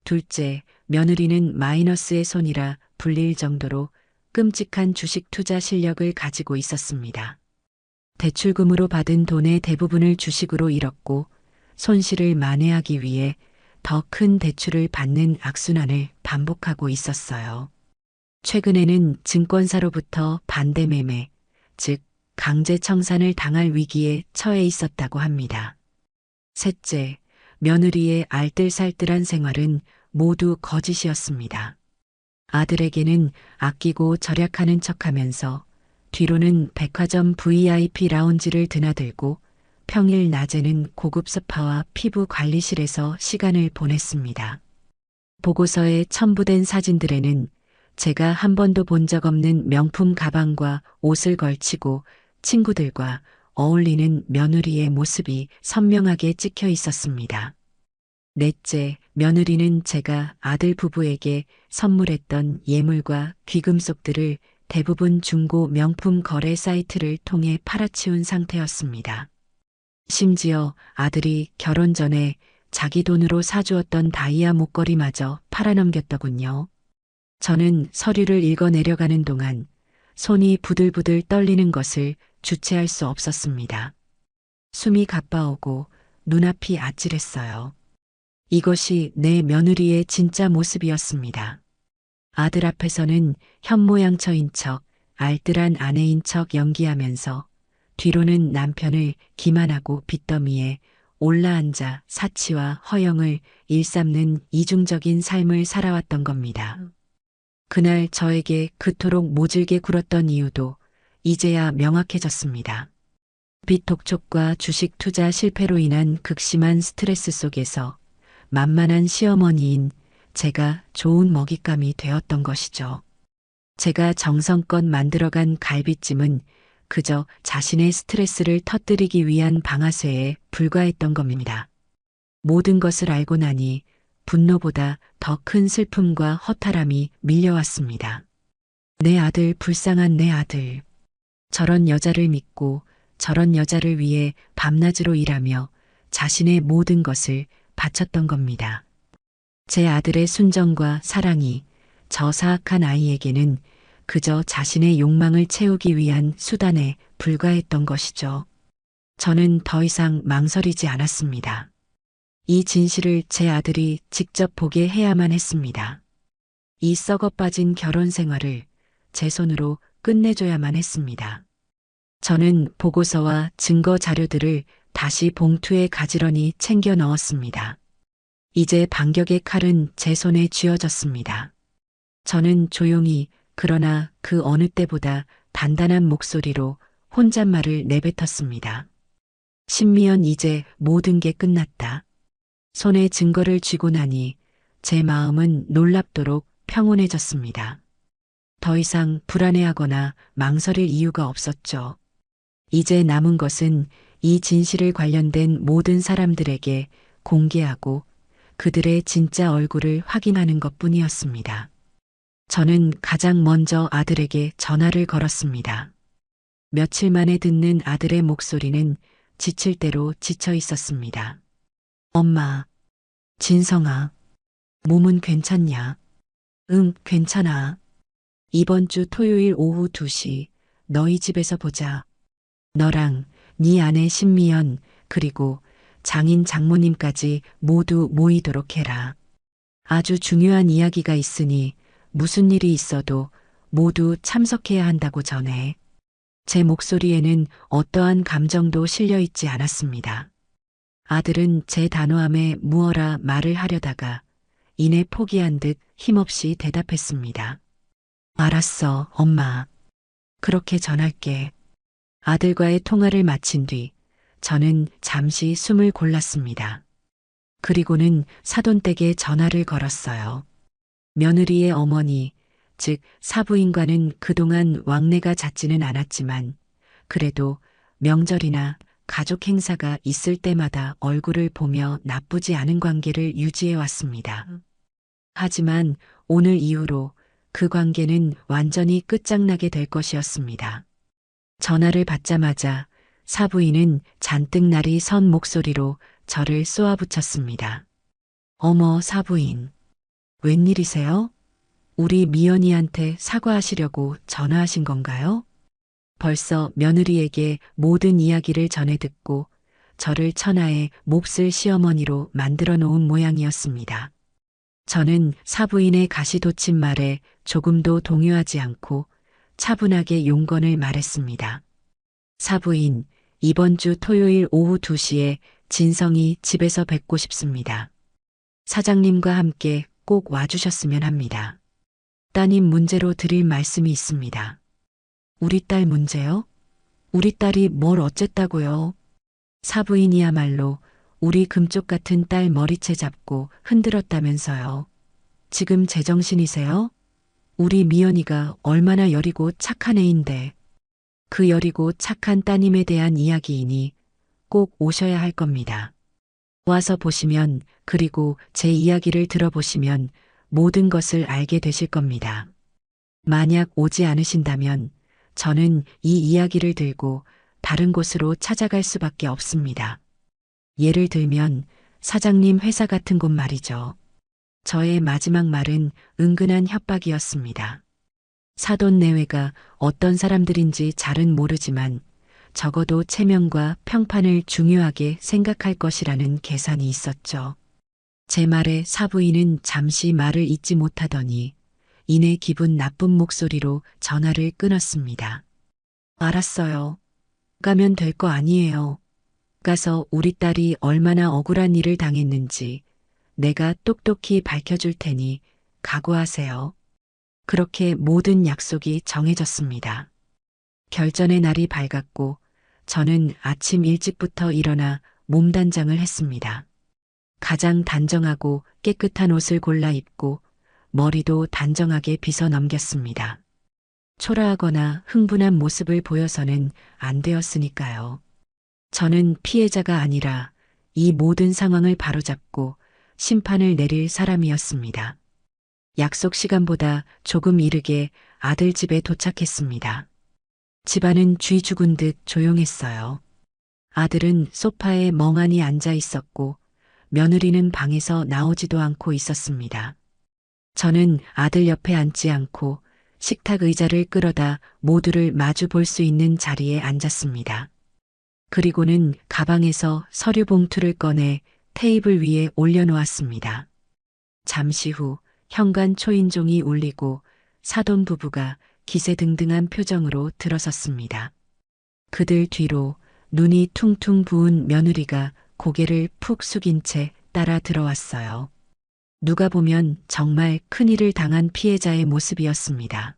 둘째, 며느리는 마이너스의 손이라 불릴 정도로 끔찍한 주식 투자 실력을 가지고 있었습니다. 대출금으로 받은 돈의 대부분을 주식으로 잃었고 손실을 만회하기 위해 더 큰 대출을 받는 악순환을 반복하고 있었어요. 최근에는 증권사로부터 반대 매매, 즉 강제 청산을 당할 위기에 처해 있었다고 합니다. 셋째, 며느리의 알뜰살뜰한 생활은 모두 거짓이었습니다. 아들에게는 아끼고 절약하는 척하면서 뒤로는 백화점 VIP 라운지를 드나들고 평일 낮에는 고급 스파와 피부 관리실에서 시간을 보냈습니다. 보고서에 첨부된 사진들에는 제가 한 번도 본 적 없는 명품 가방과 옷을 걸치고 친구들과 어울리는 며느리의 모습이 선명하게 찍혀 있었습니다. 넷째, 며느리는 제가 아들 부부에게 선물했던 예물과 귀금속들을 대부분 중고 명품 거래 사이트를 통해 팔아치운 상태였습니다. 심지어 아들이 결혼 전에 자기 돈으로 사주었던 다이아 목걸이마저 팔아넘겼더군요. 저는 서류를 읽어 내려가는 동안 손이 부들부들 떨리는 것을 주체할 수 없었습니다. 숨이 가빠오고 눈앞이 아찔했어요. 이것이 내 며느리의 진짜 모습이었습니다. 아들 앞에서는 현모양처인 척, 알뜰한 아내인 척 연기하면서 뒤로는 남편을 기만하고 빚더미에 올라앉아 사치와 허영을 일삼는 이중적인 삶을 살아왔던 겁니다. 그날 저에게 그토록 모질게 굴었던 이유도 이제야 명확해졌습니다. 빚 독촉과 주식 투자 실패로 인한 극심한 스트레스 속에서 만만한 시어머니인 제가 좋은 먹잇감이 되었던 것이죠. 제가 정성껏 만들어간 갈비찜은 그저 자신의 스트레스를 터뜨리기 위한 방아쇠에 불과했던 겁니다. 모든 것을 알고 나니 분노보다 더 큰 슬픔과 허탈함이 밀려왔습니다. 내 아들, 불쌍한 내 아들. 저런 여자를 믿고 저런 여자를 위해 밤낮으로 일하며 자신의 모든 것을 바쳤던 겁니다. 제 아들의 순정과 사랑이 저 사악한 아이에게는 그저 자신의 욕망을 채우기 위한 수단에 불과했던 것이죠. 저는 더 이상 망설이지 않았습니다. 이 진실을 제 아들이 직접 보게 해야만 했습니다. 이 썩어 빠진 결혼 생활을 제 손으로 끝내줘야만 했습니다. 저는 보고서와 증거 자료들을 다시 봉투에 가지런히 챙겨 넣었습니다. 이제 반격의 칼은 제 손에 쥐어졌습니다. 저는 조용히 그러나 그 어느 때보다 단단한 목소리로 혼잣말을 내뱉었습니다. 신미연, 이제 모든 게 끝났다. 손에 증거를 쥐고 나니 제 마음은 놀랍도록 평온해졌습니다. 더 이상 불안해하거나 망설일 이유가 없었죠. 이제 남은 것은 이 진실을 관련된 모든 사람들에게 공개하고 그들의 진짜 얼굴을 확인하는 것뿐이었습니다. 저는 가장 먼저 아들에게 전화를 걸었습니다. 며칠 만에 듣는 아들의 목소리는 지칠 대로 지쳐 있었습니다. 엄마, 진성아, 몸은 괜찮냐? 응, 괜찮아. 이번 주 토요일 오후 2시 너희 집에서 보자. 너랑 네 아내 신미연 그리고 장인 장모님까지 모두 모이도록 해라. 아주 중요한 이야기가 있으니 무슨 일이 있어도 모두 참석해야 한다고 전해. 제 목소리에는 어떠한 감정도 실려 있지 않았습니다. 아들은 제 단호함에 무어라 말을 하려다가 이내 포기한 듯 힘없이 대답했습니다. 알았어, 엄마. 그렇게 전할게. 아들과의 통화를 마친 뒤 저는 잠시 숨을 골랐습니다. 그리고는 사돈댁에 전화를 걸었어요. 며느리의 어머니, 즉 사부인과는 그동안 왕래가 잦지는 않았지만 그래도 명절이나 가족 행사가 있을 때마다 얼굴을 보며 나쁘지 않은 관계를 유지해 왔습니다. 하지만 오늘 이후로 그 관계는 완전히 끝장나게 될 것이었습니다. 전화를 받자마자 사부인은 잔뜩 날이 선 목소리로 저를 쏘아붙였습니다. 어머, 사부인. 웬일이세요? 우리 미연이한테 사과하시려고 전화하신 건가요? 벌써 며느리에게 모든 이야기를 전해 듣고 저를 천하의 몹쓸 시어머니로 만들어 놓은 모양이었습니다. 저는 사부인의 가시돋친 말에 조금도 동요하지 않고 차분하게 용건을 말했습니다. 사부인, 이번 주 토요일 오후 2시에 진성이 집에서 뵙고 싶습니다. 사장님과 함께 꼭 와주셨으면 합니다. 따님 문제로 드릴 말씀이 있습니다. 우리 딸 문제요? 우리 딸이 뭘 어쨌다고요? 사부인이야말로 우리 금쪽 같은 딸 머리채 잡고 흔들었다면서요. 지금 제정신이세요? 우리 미연이가 얼마나 여리고 착한 애인데 그 여리고 착한 따님에 대한 이야기이니 꼭 오셔야 할 겁니다. 와서 보시면 그리고 제 이야기를 들어보시면 모든 것을 알게 되실 겁니다. 만약 오지 않으신다면 저는 이 이야기를 들고 다른 곳으로 찾아갈 수밖에 없습니다. 예를 들면 사장님 회사 같은 곳 말이죠. 저의 마지막 말은 은근한 협박이었습니다. 사돈 내외가 어떤 사람들인지 잘은 모르지만 적어도 체면과 평판을 중요하게 생각할 것이라는 계산이 있었죠. 제 말에 사부인은 잠시 말을 잇지 못하더니 이내 기분 나쁜 목소리로 전화를 끊었습니다. 알았어요. 가면 될 거 아니에요. 가서 우리 딸이 얼마나 억울한 일을 당했는지 내가 똑똑히 밝혀줄 테니 각오하세요. 그렇게 모든 약속이 정해졌습니다. 결전의 날이 밝았고 저는 아침 일찍부터 일어나 몸단장을 했습니다. 가장 단정하고 깨끗한 옷을 골라 입고 머리도 단정하게 빗어 넘겼습니다. 초라하거나 흥분한 모습을 보여서는 안 되었으니까요. 저는 피해자가 아니라 이 모든 상황을 바로잡고 심판을 내릴 사람이었습니다. 약속 시간보다 조금 이르게 아들 집에 도착했습니다. 집안은 쥐 죽은 듯 조용했어요. 아들은 소파에 멍하니 앉아 있었고 며느리는 방에서 나오지도 않고 있었습니다. 저는 아들 옆에 앉지 않고 식탁 의자를 끌어다 모두를 마주 볼 수 있는 자리에 앉았습니다. 그리고는 가방에서 서류 봉투를 꺼내 테이블 위에 올려놓았습니다. 잠시 후 현관 초인종이 울리고 사돈 부부가 기세등등한 표정으로 들어섰습니다. 그들 뒤로 눈이 퉁퉁 부은 며느리가 고개를 푹 숙인 채 따라 들어왔어요. 누가 보면 정말 큰일을 당한 피해자의 모습이었습니다.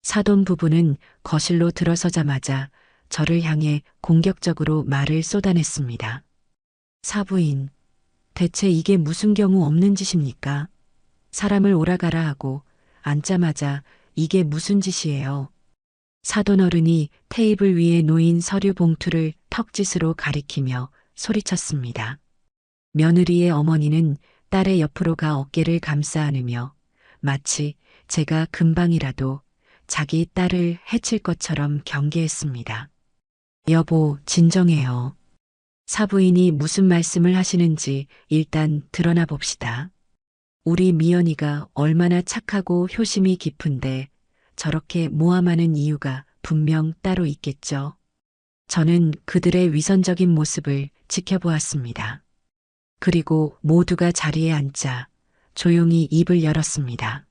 사돈 부부는 거실로 들어서자마자 저를 향해 공격적으로 말을 쏟아냈습니다. 사부인, 대체 이게 무슨 경우 없는 짓입니까? 사람을 오라가라 하고 앉자마자 이게 무슨 짓이에요? 사돈 어른이 테이블 위에 놓인 서류 봉투를 턱짓으로 가리키며 소리쳤습니다. 며느리의 어머니는 딸의 옆으로 가 어깨를 감싸 안으며 마치 제가 금방이라도 자기 딸을 해칠 것처럼 경계했습니다. 여보, 진정해요. 사부인이 무슨 말씀을 하시는지 일단 드러나 봅시다. 우리 미연이가 얼마나 착하고 효심이 깊은데 저렇게 모함하는 이유가 분명 따로 있겠죠. 저는 그들의 위선적인 모습을 지켜보았습니다. 그리고 모두가 자리에 앉자 조용히 입을 열었습니다.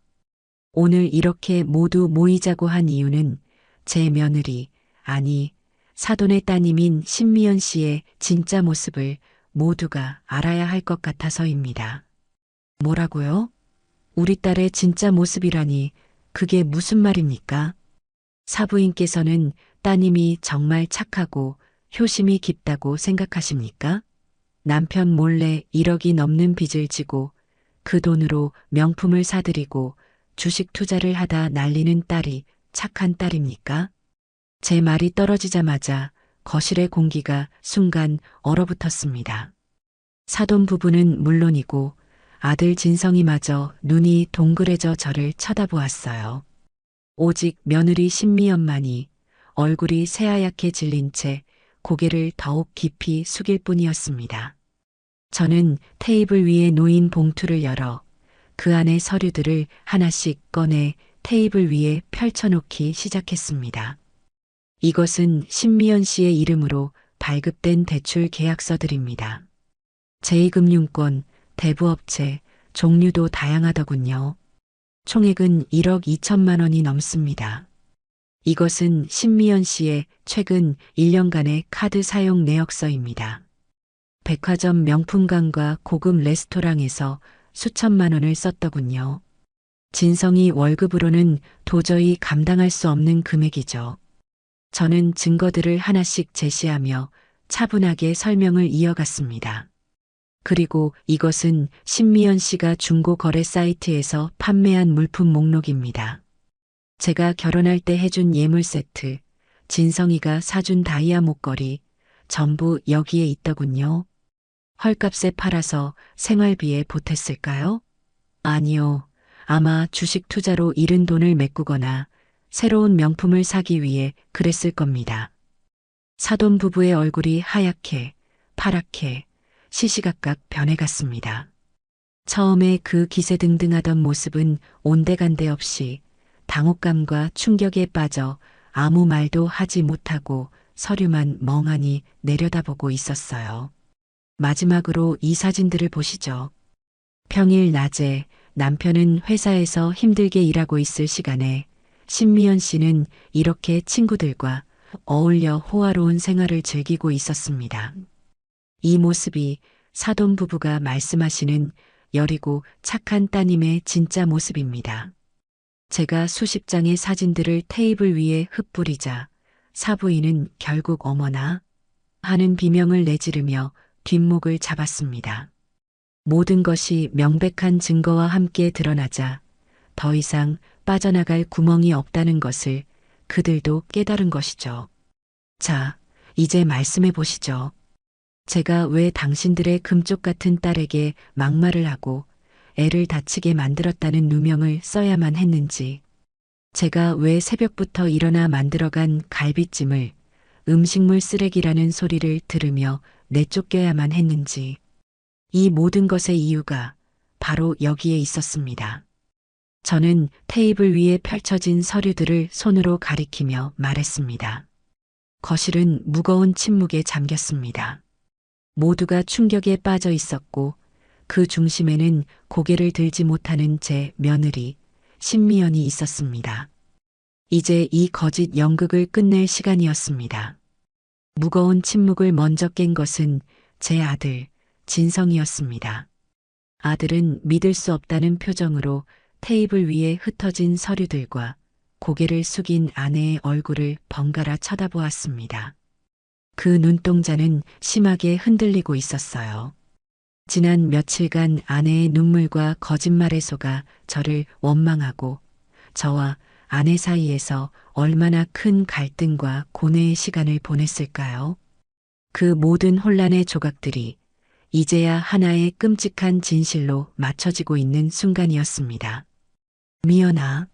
오늘 이렇게 모두 모이자고 한 이유는 제 며느리, 아니 사돈의 따님인 신미연 씨의 진짜 모습을 모두가 알아야 할 것 같아서입니다. 뭐라고요? 우리 딸의 진짜 모습이라니 그게 무슨 말입니까? 사부인께서는 따님이 정말 착하고 효심이 깊다고 생각하십니까? 남편 몰래 1억이 넘는 빚을 지고 그 돈으로 명품을 사들이고 주식 투자를 하다 날리는 딸이 착한 딸입니까? 제 말이 떨어지자마자 거실의 공기가 순간 얼어붙었습니다. 사돈 부부는 물론이고 아들 진성이마저 눈이 동그래져 저를 쳐다보았어요. 오직 며느리 신미연만이 얼굴이 새하얗게 질린 채 고개를 더욱 깊이 숙일 뿐이었습니다. 저는 테이블 위에 놓인 봉투를 열어 그 안의 서류들을 하나씩 꺼내 테이블 위에 펼쳐놓기 시작했습니다. 이것은 신미연 씨의 이름으로 발급된 대출 계약서들입니다. 제2금융권, 대부업체, 종류도 다양하더군요. 총액은 1억 2천만 원이 넘습니다. 이것은 신미연 씨의 최근 1년간의 카드 사용 내역서입니다. 백화점 명품관과 고급 레스토랑에서 수천만 원을 썼더군요. 진성이 월급으로는 도저히 감당할 수 없는 금액이죠. 저는 증거들을 하나씩 제시하며 차분하게 설명을 이어갔습니다. 그리고 이것은 신미연 씨가 중고 거래 사이트에서 판매한 물품 목록입니다. 제가 결혼할 때 해준 예물 세트, 진성이가 사준 다이아 목걸이, 전부 여기에 있더군요. 헐값에 팔아서 생활비에 보탰을까요? 아니요. 아마 주식 투자로 잃은 돈을 메꾸거나 새로운 명품을 사기 위해 그랬을 겁니다. 사돈 부부의 얼굴이 하얗게, 파랗게, 시시각각 변해갔습니다. 처음에 그 기세등등하던 모습은 온데간데 없이 당혹감과 충격에 빠져 아무 말도 하지 못하고 서류만 멍하니 내려다보고 있었어요. 마지막으로 이 사진들을 보시죠. 평일 낮에 남편은 회사에서 힘들게 일하고 있을 시간에 신미연 씨는 이렇게 친구들과 어울려 호화로운 생활을 즐기고 있었습니다. 이 모습이 사돈 부부가 말씀하시는 여리고 착한 따님의 진짜 모습입니다. 제가 수십 장의 사진들을 테이블 위에 흩뿌리자 사부인은 결국 어머나 하는 비명을 내지르며 뒷목을 잡았습니다. 모든 것이 명백한 증거와 함께 드러나자 더 이상 빠져나갈 구멍이 없다는 것을 그들도 깨달은 것이죠. 자, 이제 말씀해 보시죠. 제가 왜 당신들의 금쪽 같은 딸에게 막말을 하고 애를 다치게 만들었다는 누명을 써야만 했는지, 제가 왜 새벽부터 일어나 만들어간 갈비찜을 음식물 쓰레기라는 소리를 들으며 내쫓겨야만 했는지, 이 모든 것의 이유가 바로 여기에 있었습니다. 저는 테이블 위에 펼쳐진 서류들을 손으로 가리키며 말했습니다. 거실은 무거운 침묵에 잠겼습니다. 모두가 충격에 빠져 있었고 그 중심에는 고개를 들지 못하는 제 며느리 신미연이 있었습니다. 이제 이 거짓 연극을 끝낼 시간이었습니다. 무거운 침묵을 먼저 깬 것은 제 아들 진성이었습니다. 아들은 믿을 수 없다는 표정으로 테이블 위에 흩어진 서류들과 고개를 숙인 아내의 얼굴을 번갈아 쳐다보았습니다. 그 눈동자는 심하게 흔들리고 있었어요. 지난 며칠간 아내의 눈물과 거짓말에 속아 저를 원망하고 저와 아내 사이에서 얼마나 큰 갈등과 고뇌의 시간을 보냈을까요? 그 모든 혼란의 조각들이 이제야 하나의 끔찍한 진실로 맞춰지고 있는 순간이었습니다. 미연아,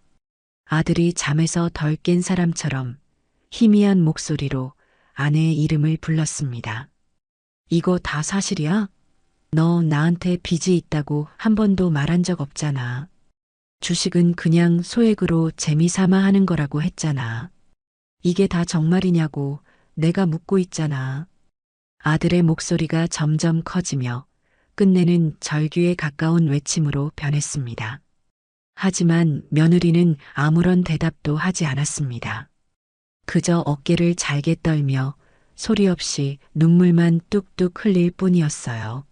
아들이 잠에서 덜 깬 사람처럼 희미한 목소리로 아내의 이름을 불렀습니다. 이거 다 사실이야? 너 나한테 빚이 있다고 한 번도 말한 적 없잖아. 주식은 그냥 소액으로 재미삼아 하는 거라고 했잖아. 이게 다 정말이냐고 내가 묻고 있잖아. 아들의 목소리가 점점 커지며 끝내는 절규에 가까운 외침으로 변했습니다. 하지만 며느리는 아무런 대답도 하지 않았습니다. 그저 어깨를 잘게 떨며 소리 없이 눈물만 뚝뚝 흘릴 뿐이었어요.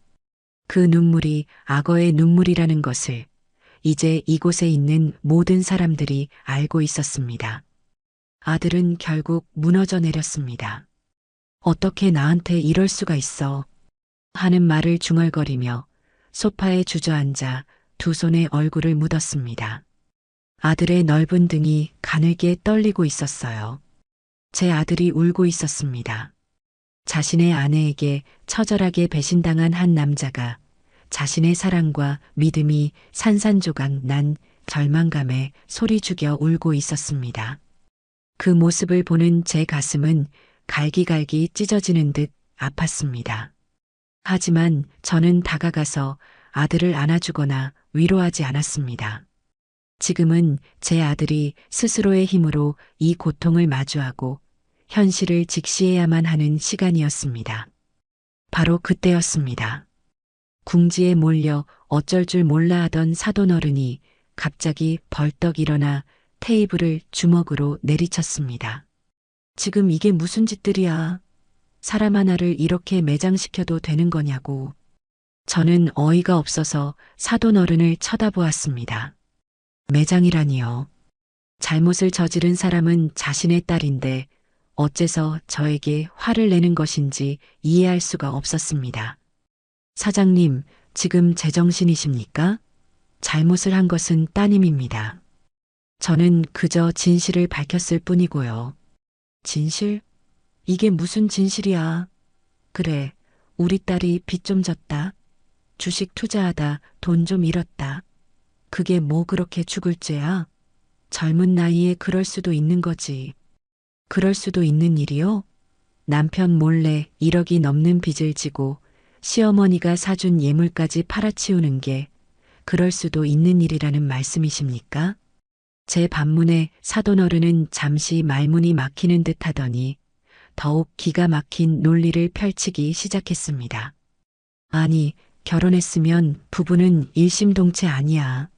그 눈물이 악어의 눈물이라는 것을 이제 이곳에 있는 모든 사람들이 알고 있었습니다. 아들은 결국 무너져 내렸습니다. 어떻게 나한테 이럴 수가 있어? 하는 말을 중얼거리며 소파에 주저앉아 두 손에 얼굴을 묻었습니다. 아들의 넓은 등이 가늘게 떨리고 있었어요. 제 아들이 울고 있었습니다. 자신의 아내에게 처절하게 배신당한 한 남자가 자신의 사랑과 믿음이 산산조각 난 절망감에 소리 죽여 울고 있었습니다. 그 모습을 보는 제 가슴은 갈기갈기 찢어지는 듯 아팠습니다. 하지만 저는 다가가서 아들을 안아주거나 위로하지 않았습니다. 지금은 제 아들이 스스로의 힘으로 이 고통을 마주하고 현실을 직시해야만 하는 시간이었습니다. 바로 그때였습니다. 궁지에 몰려 어쩔 줄 몰라 하던 사돈 어른이 갑자기 벌떡 일어나 테이블을 주먹으로 내리쳤습니다. 지금 이게 무슨 짓들이야? 사람 하나를 이렇게 매장시켜도 되는 거냐고. 저는 어이가 없어서 사돈 어른을 쳐다보았습니다. 매장이라니요. 잘못을 저지른 사람은 자신의 딸인데 어째서 저에게 화를 내는 것인지 이해할 수가 없었습니다. 사장님, 지금 제정신이십니까? 잘못을 한 것은 따님입니다. 저는 그저 진실을 밝혔을 뿐이고요. 진실? 이게 무슨 진실이야? 그래, 우리 딸이 빚 좀 졌다. 주식 투자하다 돈 좀 잃었다. 그게 뭐 그렇게 죽을 죄야? 젊은 나이에 그럴 수도 있는 거지. 그럴 수도 있는 일이요? 남편 몰래 1억이 넘는 빚을 지고 시어머니가 사준 예물까지 팔아치우는 게 그럴 수도 있는 일이라는 말씀이십니까? 제 반문에 사돈 어른은 잠시 말문이 막히는 듯 하더니 더욱 기가 막힌 논리를 펼치기 시작했습니다. 아니, 결혼했으면 부부는 일심동체 아니야.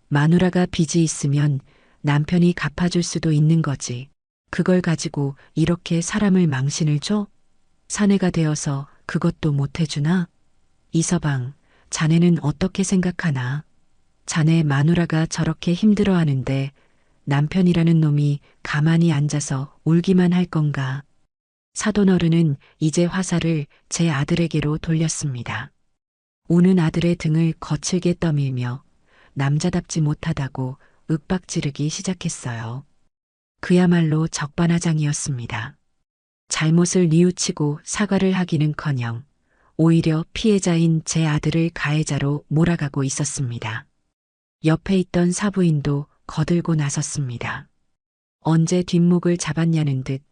마누라가 빚이 있으면 남편이 갚아줄 수도 있는 거지. 그걸 가지고 이렇게 사람을 망신을 줘? 사내가 되어서 그것도 못 해주나? 이서방, 자네는 어떻게 생각하나? 자네 마누라가 저렇게 힘들어하는데 남편이라는 놈이 가만히 앉아서 울기만 할 건가? 사돈 어른은 이제 화살을 제 아들에게로 돌렸습니다. 우는 아들의 등을 거칠게 떠밀며 남자답지 못하다고 윽박지르기 시작했어요. 그야말로 적반하장이었습니다. 잘못을 뉘우치고 사과를 하기는커녕 오히려 피해자인 제 아들을 가해자로 몰아가고 있었습니다. 옆에 있던 사부인도 거들고 나섰습니다. 언제 뒷목을 잡았냐는 듯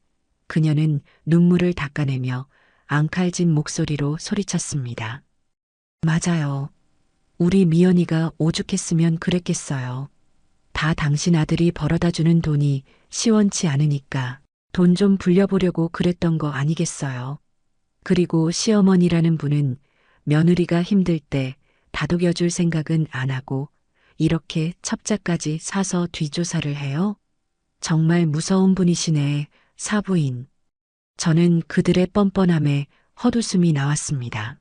그녀는 눈물을 닦아내며 앙칼진 목소리로 소리쳤습니다. 맞아요. 우리 미연이가 오죽했으면 그랬겠어요. 다 당신 아들이 벌어다 주는 돈이 시원치 않으니까 돈 좀 불려보려고 그랬던 거 아니겠어요. 그리고 시어머니라는 분은 며느리가 힘들 때 다독여줄 생각은 안 하고 이렇게 첩자까지 사서 뒷조사를 해요? 정말 무서운 분이시네, 사부인. 저는 그들의 뻔뻔함에 헛웃음이 나왔습니다.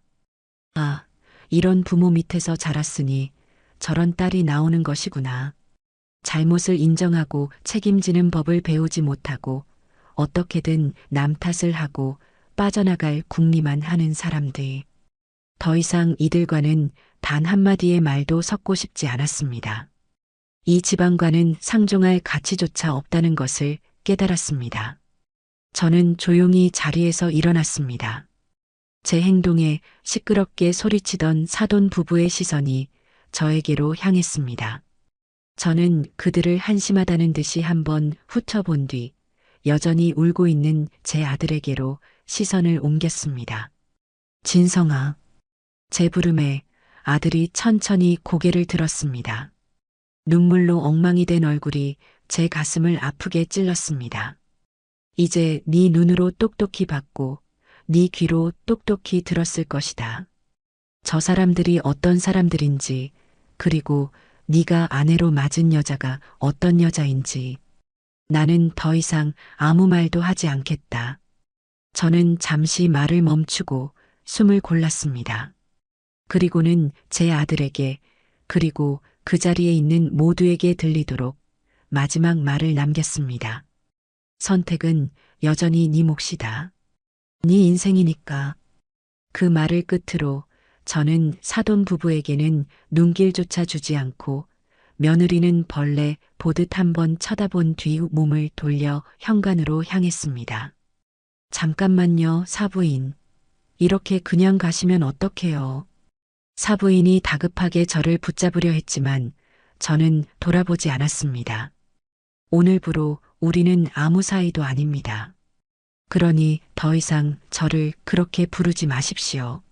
아, 이런 부모 밑에서 자랐으니 저런 딸이 나오는 것이구나. 잘못을 인정하고 책임지는 법을 배우지 못하고 어떻게든 남 탓을 하고 빠져나갈 궁리만 하는 사람들. 더 이상 이들과는 단 한마디의 말도 섞고 싶지 않았습니다. 이 집안과는 상종할 가치조차 없다는 것을 깨달았습니다. 저는 조용히 자리에서 일어났습니다. 제 행동에 시끄럽게 소리치던 사돈 부부의 시선이 저에게로 향했습니다. 저는 그들을 한심하다는 듯이 한번 훑어본 뒤 여전히 울고 있는 제 아들에게로 시선을 옮겼습니다. 진성아. 제 부름에 아들이 천천히 고개를 들었습니다. 눈물로 엉망이 된 얼굴이 제 가슴을 아프게 찔렀습니다. 이제 네 눈으로 똑똑히 봤고 네 귀로 똑똑히 들었을 것이다. 저 사람들이 어떤 사람들인지 그리고 네가 아내로 맞은 여자가 어떤 여자인지. 나는 더 이상 아무 말도 하지 않겠다. 저는 잠시 말을 멈추고 숨을 골랐습니다. 그리고는 제 아들에게 그리고 그 자리에 있는 모두에게 들리도록 마지막 말을 남겼습니다. 선택은 여전히 네 몫이다. 네 인생이니까. 그 말을 끝으로 저는 사돈 부부에게는 눈길조차 주지 않고 며느리는 벌레 보듯 한번 쳐다본 뒤 몸을 돌려 현관으로 향했습니다. 잠깐만요, 사부인. 이렇게 그냥 가시면 어떡해요. 사부인이 다급하게 저를 붙잡으려 했지만 저는 돌아보지 않았습니다. 오늘부로 우리는 아무 사이도 아닙니다. 그러니 더 이상 저를 그렇게 부르지 마십시오.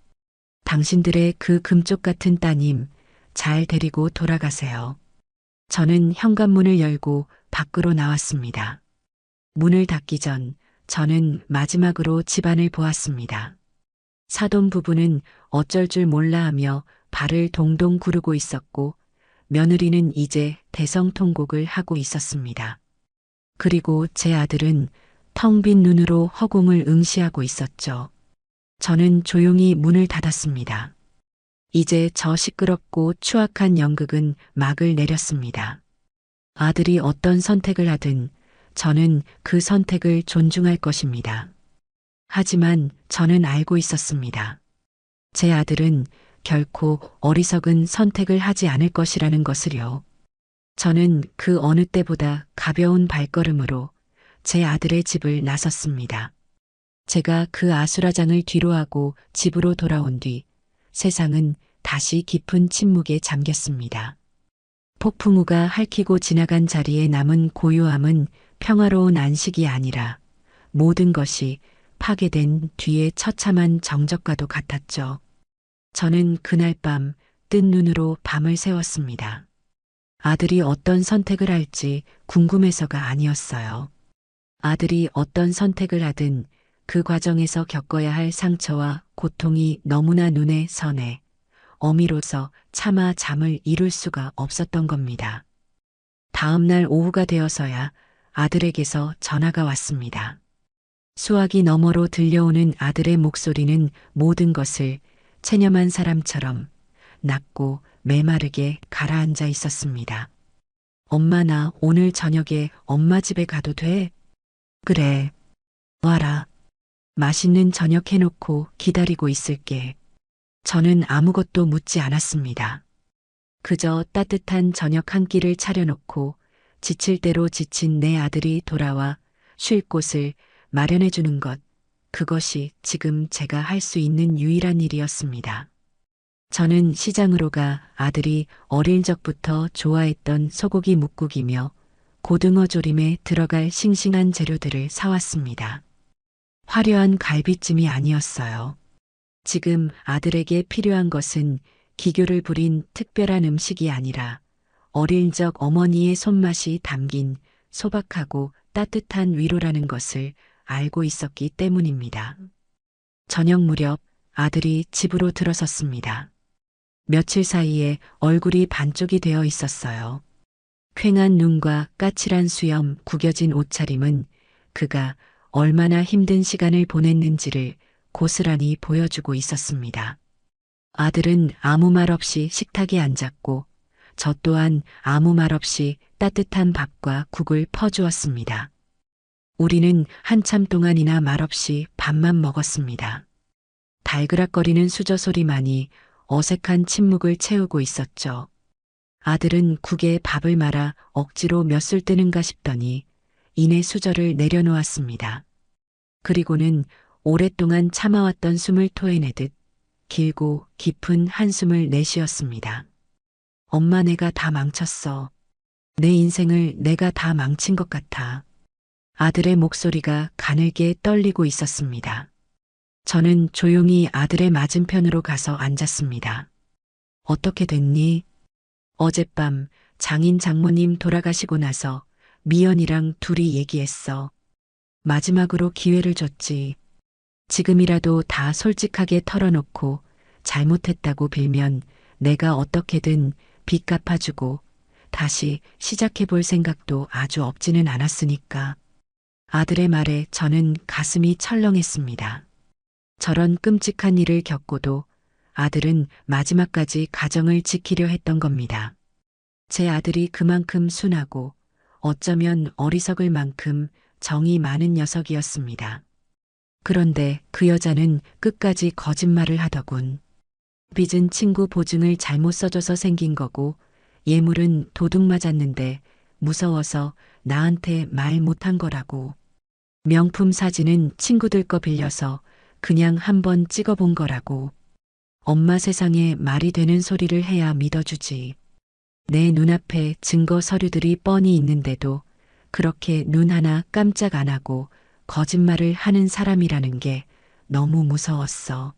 당신들의 그 금쪽 같은 따님, 잘 데리고 돌아가세요. 저는 현관문을 열고 밖으로 나왔습니다. 문을 닫기 전 저는 마지막으로 집안을 보았습니다. 사돈 부부는 어쩔 줄 몰라 하며 발을 동동 구르고 있었고 며느리는 이제 대성통곡을 하고 있었습니다. 그리고 제 아들은 텅 빈 눈으로 허공을 응시하고 있었죠. 저는 조용히 문을 닫았습니다. 이제 저 시끄럽고 추악한 연극은 막을 내렸습니다. 아들이 어떤 선택을 하든 저는 그 선택을 존중할 것입니다. 하지만 저는 알고 있었습니다. 제 아들은 결코 어리석은 선택을 하지 않을 것이라는 것을요. 저는 그 어느 때보다 가벼운 발걸음으로 제 아들의 집을 나섰습니다. 제가 그 아수라장을 뒤로하고 집으로 돌아온 뒤 세상은 다시 깊은 침묵에 잠겼습니다. 폭풍우가 핥히고 지나간 자리에 남은 고요함은 평화로운 안식이 아니라 모든 것이 파괴된 뒤의 처참한 정적과도 같았죠. 저는 그날 밤 뜬 눈으로 밤을 새웠습니다. 아들이 어떤 선택을 할지 궁금해서가 아니었어요. 아들이 어떤 선택을 하든 그 과정에서 겪어야 할 상처와 고통이 너무나 눈에 선해 어미로서 차마 잠을 이룰 수가 없었던 겁니다. 다음 날 오후가 되어서야 아들에게서 전화가 왔습니다. 수화기 너머로 들려오는 아들의 목소리는 모든 것을 체념한 사람처럼 낮고 메마르게 가라앉아 있었습니다. 엄마, 나 오늘 저녁에 엄마 집에 가도 돼? 그래. 와라. 맛있는 저녁 해놓고 기다리고 있을게. 저는 아무것도 묻지 않았습니다. 그저 따뜻한 저녁 한 끼를 차려놓고 지칠 대로 지친 내 아들이 돌아와 쉴 곳을 마련해 주는 것, 그것이 지금 제가 할 수 있는 유일한 일이었습니다. 저는 시장으로 가 아들이 어릴 적부터 좋아했던 소고기 뭇국이며 고등어 조림에 들어갈 싱싱한 재료들을 사왔습니다. 화려한 갈비찜이 아니었어요. 지금 아들에게 필요한 것은 기교를 부린 특별한 음식이 아니라 어릴 적 어머니의 손맛이 담긴 소박하고 따뜻한 위로라는 것을 알고 있었기 때문입니다. 저녁 무렵 아들이 집으로 들어섰습니다. 며칠 사이에 얼굴이 반쪽이 되어 있었어요. 퀭한 눈과 까칠한 수염, 구겨진 옷차림은 그가 얼마나 힘든 시간을 보냈는지를 고스란히 보여주고 있었습니다. 아들은 아무 말 없이 식탁에 앉았고 저 또한 아무 말 없이 따뜻한 밥과 국을 퍼주었습니다. 우리는 한참 동안이나 말없이 밥만 먹었습니다. 달그락거리는 수저 소리만이 어색한 침묵을 채우고 있었죠. 아들은 국에 밥을 말아 억지로 몇 술 뜨는가 싶더니 이내 수저를 내려놓았습니다. 그리고는 오랫동안 참아왔던 숨을 토해내듯 길고 깊은 한숨을 내쉬었습니다. 엄마, 내가 다 망쳤어. 내 인생을 내가 다 망친 것 같아. 아들의 목소리가 가늘게 떨리고 있었습니다. 저는 조용히 아들의 맞은편으로 가서 앉았습니다. 어떻게 됐니? 어젯밤 장인 장모님 돌아가시고 나서 미연이랑 둘이 얘기했어. 마지막으로 기회를 줬지. 지금이라도 다 솔직하게 털어놓고 잘못했다고 빌면 내가 어떻게든 빚 갚아주고 다시 시작해볼 생각도 아주 없지는 않았으니까. 아들의 말에 저는 가슴이 철렁했습니다. 저런 끔찍한 일을 겪고도 아들은 마지막까지 가정을 지키려 했던 겁니다. 제 아들이 그만큼 순하고 어쩌면 어리석을 만큼 정이 많은 녀석이었습니다. 그런데 그 여자는 끝까지 거짓말을 하더군. 빚은 친구 보증을 잘못 써줘서 생긴 거고 예물은 도둑 맞았는데 무서워서 나한테 말 못한 거라고. 명품 사진은 친구들 거 빌려서 그냥 한번 찍어본 거라고. 엄마, 세상에 말이 되는 소리를 해야 믿어주지. 내 눈앞에 증거 서류들이 뻔히 있는데도 그렇게 눈 하나 깜짝 안 하고 거짓말을 하는 사람이라는 게 너무 무서웠어.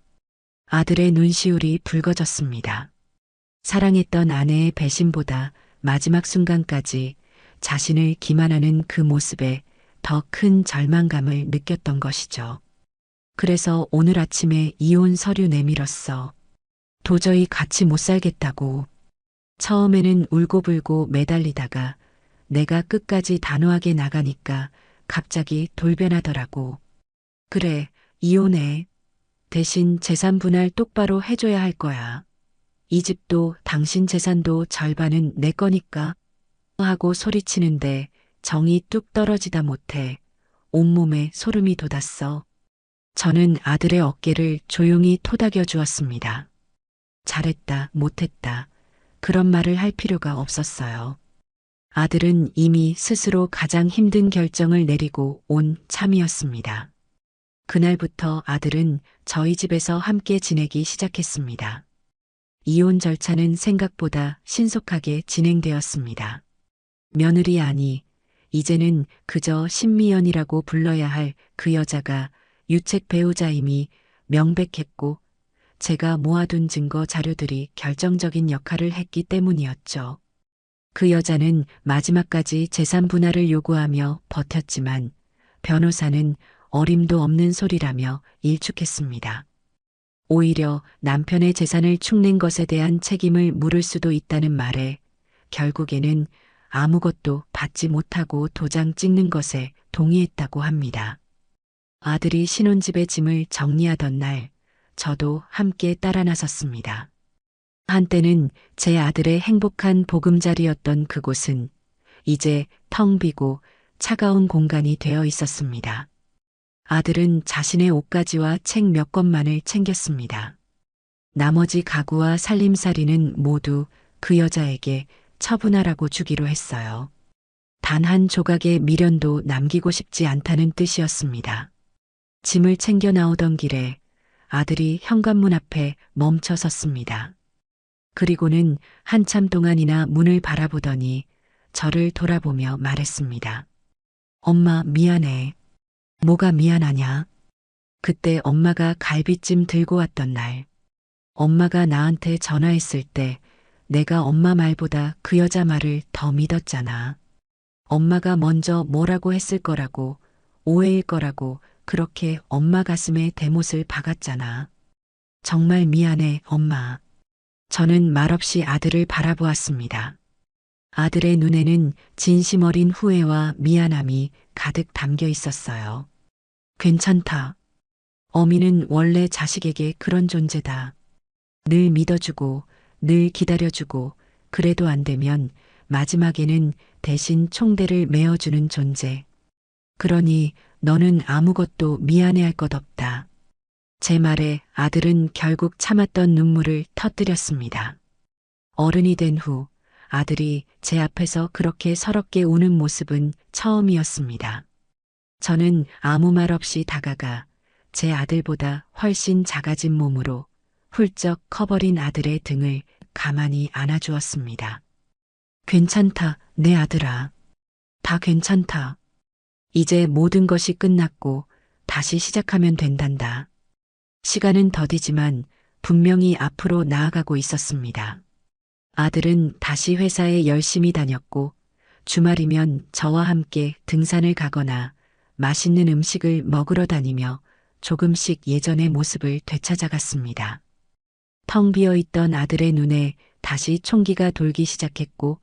아들의 눈시울이 붉어졌습니다. 사랑했던 아내의 배신보다 마지막 순간까지 자신을 기만하는 그 모습에 더 큰 절망감을 느꼈던 것이죠. 그래서 오늘 아침에 이혼 서류 내밀었어. 도저히 같이 못 살겠다고. 처음에는 울고불고 매달리다가 내가 끝까지 단호하게 나가니까 갑자기 돌변하더라고. 그래, 이혼해. 대신 재산 분할 똑바로 해줘야 할 거야. 이 집도 당신 재산도 절반은 내 거니까. 하고 소리치는데 정이 뚝 떨어지다 못해 온몸에 소름이 돋았어. 저는 아들의 어깨를 조용히 토닥여 주었습니다. 잘했다, 못했다. 그런 말을 할 필요가 없었어요. 아들은 이미 스스로 가장 힘든 결정을 내리고 온 참이었습니다. 그날부터 아들은 저희 집에서 함께 지내기 시작했습니다. 이혼 절차는 생각보다 신속하게 진행되었습니다. 며느리 아니, 이제는 그저 신미연이라고 불러야 할 그 여자가 유책 배우자임이 명백했고 제가 모아둔 증거 자료들이 결정적인 역할을 했기 때문이었죠. 그 여자는 마지막까지 재산 분할을 요구하며 버텼지만 변호사는 어림도 없는 소리라며 일축했습니다. 오히려 남편의 재산을 축낸 것에 대한 책임을 물을 수도 있다는 말에 결국에는 아무것도 받지 못하고 도장 찍는 것에 동의했다고 합니다. 아들이 신혼집의 짐을 정리하던 날 저도 함께 따라 나섰습니다. 한때는 제 아들의 행복한 보금자리였던 그곳은 이제 텅 비고 차가운 공간이 되어 있었습니다. 아들은 자신의 옷가지와 책 몇 권만을 챙겼습니다. 나머지 가구와 살림살이는 모두 그 여자에게 처분하라고 주기로 했어요. 단 한 조각의 미련도 남기고 싶지 않다는 뜻이었습니다. 짐을 챙겨 나오던 길에 아들이 현관문 앞에 멈춰 섰습니다. 그리고는 한참 동안이나 문을 바라보더니 저를 돌아보며 말했습니다. 엄마, 미안해. 뭐가 미안하냐? 그때 엄마가 갈비찜 들고 왔던 날, 엄마가 나한테 전화했을 때 내가 엄마 말보다 그 여자 말을 더 믿었잖아. 엄마가 먼저 뭐라고 했을 거라고, 오해일 거라고 그렇게 엄마 가슴에 대못을 박았잖아. 정말 미안해, 엄마. 저는 말없이 아들을 바라보았습니다. 아들의 눈에는 진심 어린 후회와 미안함이 가득 담겨 있었어요. 괜찮다. 어미는 원래 자식에게 그런 존재다. 늘 믿어주고, 늘 기다려주고, 그래도 안 되면 마지막에는 대신 총대를 메어주는 존재. 그러니 너는 아무것도 미안해할 것 없다. 제 말에 아들은 결국 참았던 눈물을 터뜨렸습니다. 어른이 된 후 아들이 제 앞에서 그렇게 서럽게 우는 모습은 처음이었습니다. 저는 아무 말 없이 다가가 제 아들보다 훨씬 작아진 몸으로 훌쩍 커버린 아들의 등을 가만히 안아주었습니다. 괜찮다, 내 아들아. 다 괜찮다. 이제 모든 것이 끝났고 다시 시작하면 된단다. 시간은 더디지만 분명히 앞으로 나아가고 있었습니다. 아들은 다시 회사에 열심히 다녔고 주말이면 저와 함께 등산을 가거나 맛있는 음식을 먹으러 다니며 조금씩 예전의 모습을 되찾아갔습니다. 텅 비어 있던 아들의 눈에 다시 총기가 돌기 시작했고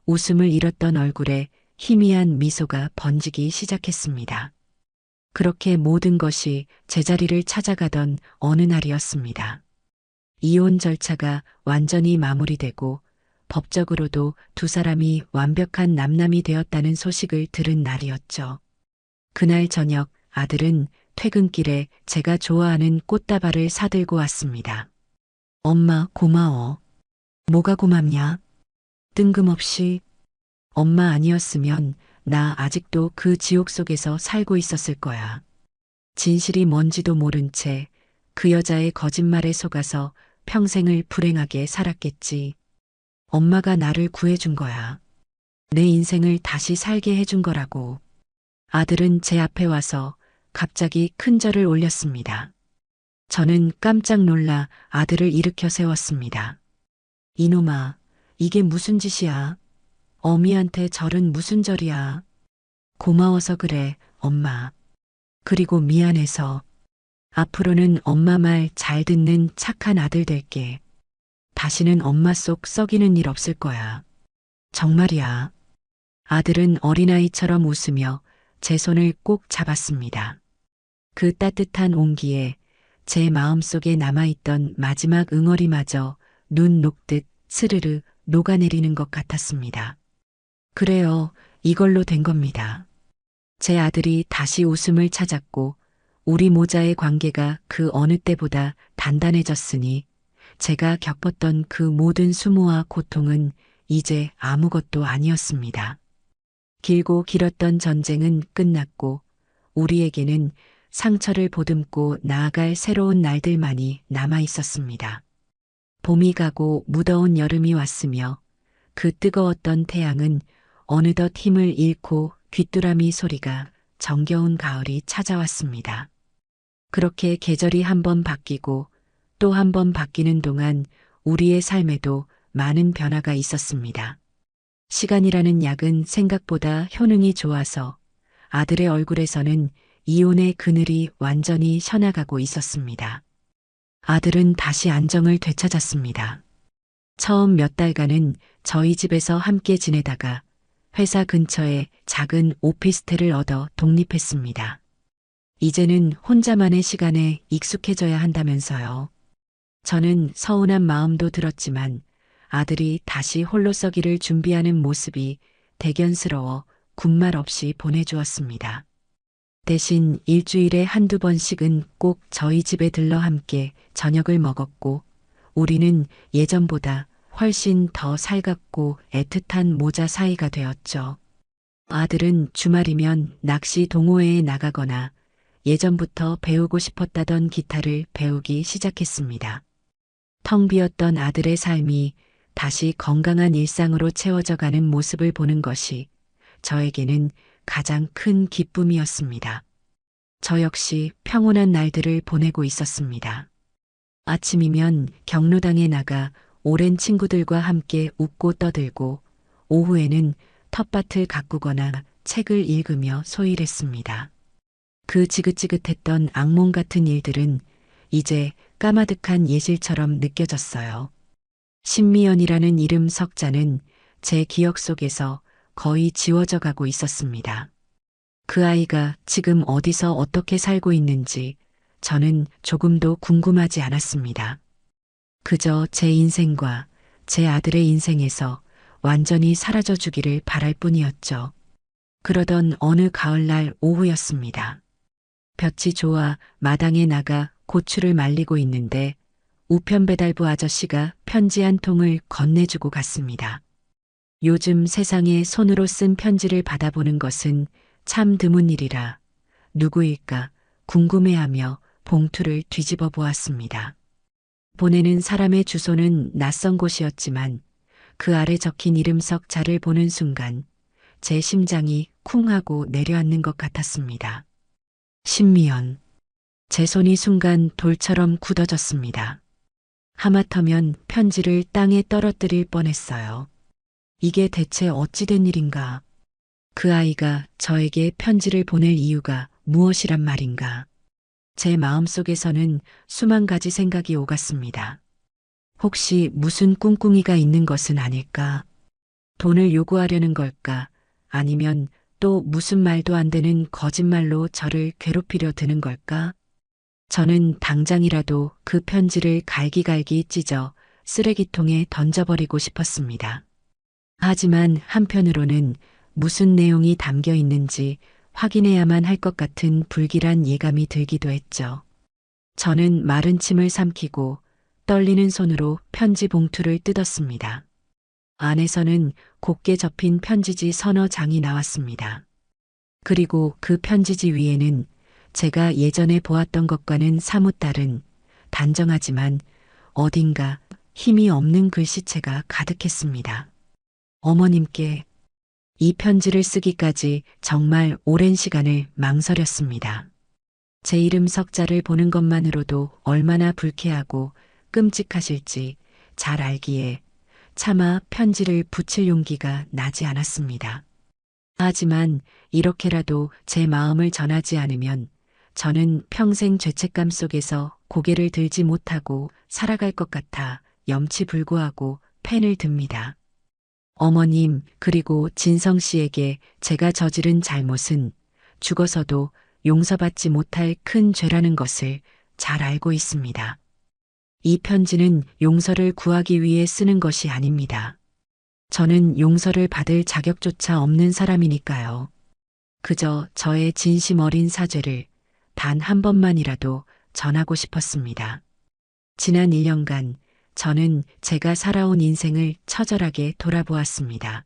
웃음을 잃었던 얼굴에 희미한 미소가 번지기 시작했습니다. 그렇게 모든 것이 제자리를 찾아가던 어느 날이었습니다. 이혼 절차가 완전히 마무리되고 법적으로도 두 사람이 완벽한 남남이 되었다는 소식을 들은 날이었죠. 그날 저녁 아들은 퇴근길에 제가 좋아하는 꽃다발을 사들고 왔습니다. 엄마, 고마워. 뭐가 고맙냐? 뜬금없이. 엄마 아니었으면 나 아직도 그 지옥 속에서 살고 있었을 거야. 진실이 뭔지도 모른 채 그 여자의 거짓말에 속아서 평생을 불행하게 살았겠지. 엄마가 나를 구해준 거야. 내 인생을 다시 살게 해준 거라고. 아들은 제 앞에 와서 갑자기 큰 절을 올렸습니다. 저는 깜짝 놀라 아들을 일으켜 세웠습니다. 이놈아, 이게 무슨 짓이야? 어미한테 절은 무슨 절이야? 고마워서 그래, 엄마. 그리고 미안해서. 앞으로는 엄마 말 잘 듣는 착한 아들 될게. 다시는 엄마 속 썩이는 일 없을 거야. 정말이야. 아들은 어린아이처럼 웃으며 제 손을 꼭 잡았습니다. 그 따뜻한 온기에 제 마음속에 남아있던 마지막 응어리마저 눈 녹듯 스르르 녹아내리는 것 같았습니다. 그래요, 이걸로 된 겁니다. 제 아들이 다시 웃음을 찾았고 우리 모자의 관계가 그 어느 때보다 단단해졌으니 제가 겪었던 그 모든 수모와 고통은 이제 아무것도 아니었습니다. 길고 길었던 전쟁은 끝났고 우리에게는 상처를 보듬고 나아갈 새로운 날들만이 남아 있었습니다. 봄이 가고 무더운 여름이 왔으며 그 뜨거웠던 태양은 어느덧 힘을 잃고 귀뚜라미 소리가 정겨운 가을이 찾아왔습니다. 그렇게 계절이 한 번 바뀌고 또 한 번 바뀌는 동안 우리의 삶에도 많은 변화가 있었습니다. 시간이라는 약은 생각보다 효능이 좋아서 아들의 얼굴에서는 이혼의 그늘이 완전히 셔나가고 있었습니다. 아들은 다시 안정을 되찾았습니다. 처음 몇 달간은 저희 집에서 함께 지내다가 회사 근처에 작은 오피스텔을 얻어 독립했습니다. 이제는 혼자만의 시간에 익숙해져야 한다면서요. 저는 서운한 마음도 들었지만 아들이 다시 홀로 서기를 준비하는 모습이 대견스러워 군말 없이 보내주었습니다. 대신 일주일에 한두 번씩은 꼭 저희 집에 들러 함께 저녁을 먹었고 우리는 예전보다 훨씬 더 살갑고 애틋한 모자 사이가 되었죠. 아들은 주말이면 낚시 동호회에 나가거나 예전부터 배우고 싶었다던 기타를 배우기 시작했습니다. 텅 비었던 아들의 삶이 다시 건강한 일상으로 채워져 가는 모습을 보는 것이 저에게는 가장 큰 기쁨이었습니다. 저 역시 평온한 날들을 보내고 있었습니다. 아침이면 경로당에 나가 오랜 친구들과 함께 웃고 떠들고 오후에는 텃밭을 가꾸거나 책을 읽으며 소일했습니다. 그 지긋지긋했던 악몽 같은 일들은 이제 까마득한 예실처럼 느껴졌어요. 신미연이라는 이름 석자는 제 기억 속에서 거의 지워져 가고 있었습니다. 그 아이가 지금 어디서 어떻게 살고 있는지 저는 조금도 궁금하지 않았습니다. 그저 제 인생과 제 아들의 인생에서 완전히 사라져 주기를 바랄 뿐이었죠. 그러던 어느 가을날 오후였습니다. 볕이 좋아 마당에 나가 고추를 말리고 있는데 우편 배달부 아저씨가 편지 한 통을 건네주고 갔습니다. 요즘 세상에 손으로 쓴 편지를 받아보는 것은 참 드문 일이라 누구일까 궁금해하며 봉투를 뒤집어 보았습니다. 보내는 사람의 주소는 낯선 곳이었지만 그 아래 적힌 이름 석자를 보는 순간 제 심장이 쿵 하고 내려앉는 것 같았습니다. 신미연. 제 손이 순간 돌처럼 굳어졌습니다. 하마터면 편지를 땅에 떨어뜨릴 뻔했어요. 이게 대체 어찌된 일인가? 그 아이가 저에게 편지를 보낼 이유가 무엇이란 말인가? 제 마음속에서는 수만 가지 생각이 오갔습니다. 혹시 무슨 꿍꿍이가 있는 것은 아닐까? 돈을 요구하려는 걸까? 아니면 또 무슨 말도 안 되는 거짓말로 저를 괴롭히려 드는 걸까? 저는 당장이라도 그 편지를 갈기갈기 찢어 쓰레기통에 던져버리고 싶었습니다. 하지만 한편으로는 무슨 내용이 담겨 있는지 확인해야만 할 것 같은 불길한 예감이 들기도 했죠. 저는 마른 침을 삼키고 떨리는 손으로 편지 봉투를 뜯었습니다. 안에서는 곱게 접힌 편지지 서너 장이 나왔습니다. 그리고 그 편지지 위에는 제가 예전에 보았던 것과는 사뭇 다른 단정하지만 어딘가 힘이 없는 글씨체가 가득했습니다. 어머님께 이 편지를 쓰기까지 정말 오랜 시간을 망설였습니다. 제 이름 석자를 보는 것만으로도 얼마나 불쾌하고 끔찍하실지 잘 알기에 차마 편지를 붙일 용기가 나지 않았습니다. 하지만 이렇게라도 제 마음을 전하지 않으면 저는 평생 죄책감 속에서 고개를 들지 못하고 살아갈 것 같아 염치불구하고 펜을 듭니다. 어머님, 그리고 진성 씨에게 제가 저지른 잘못은 죽어서도 용서받지 못할 큰 죄라는 것을 잘 알고 있습니다. 이 편지는 용서를 구하기 위해 쓰는 것이 아닙니다. 저는 용서를 받을 자격조차 없는 사람이니까요. 그저 저의 진심 어린 사죄를 단 한 번만이라도 전하고 싶었습니다. 지난 1년간 저는 제가 살아온 인생을 처절하게 돌아보았습니다.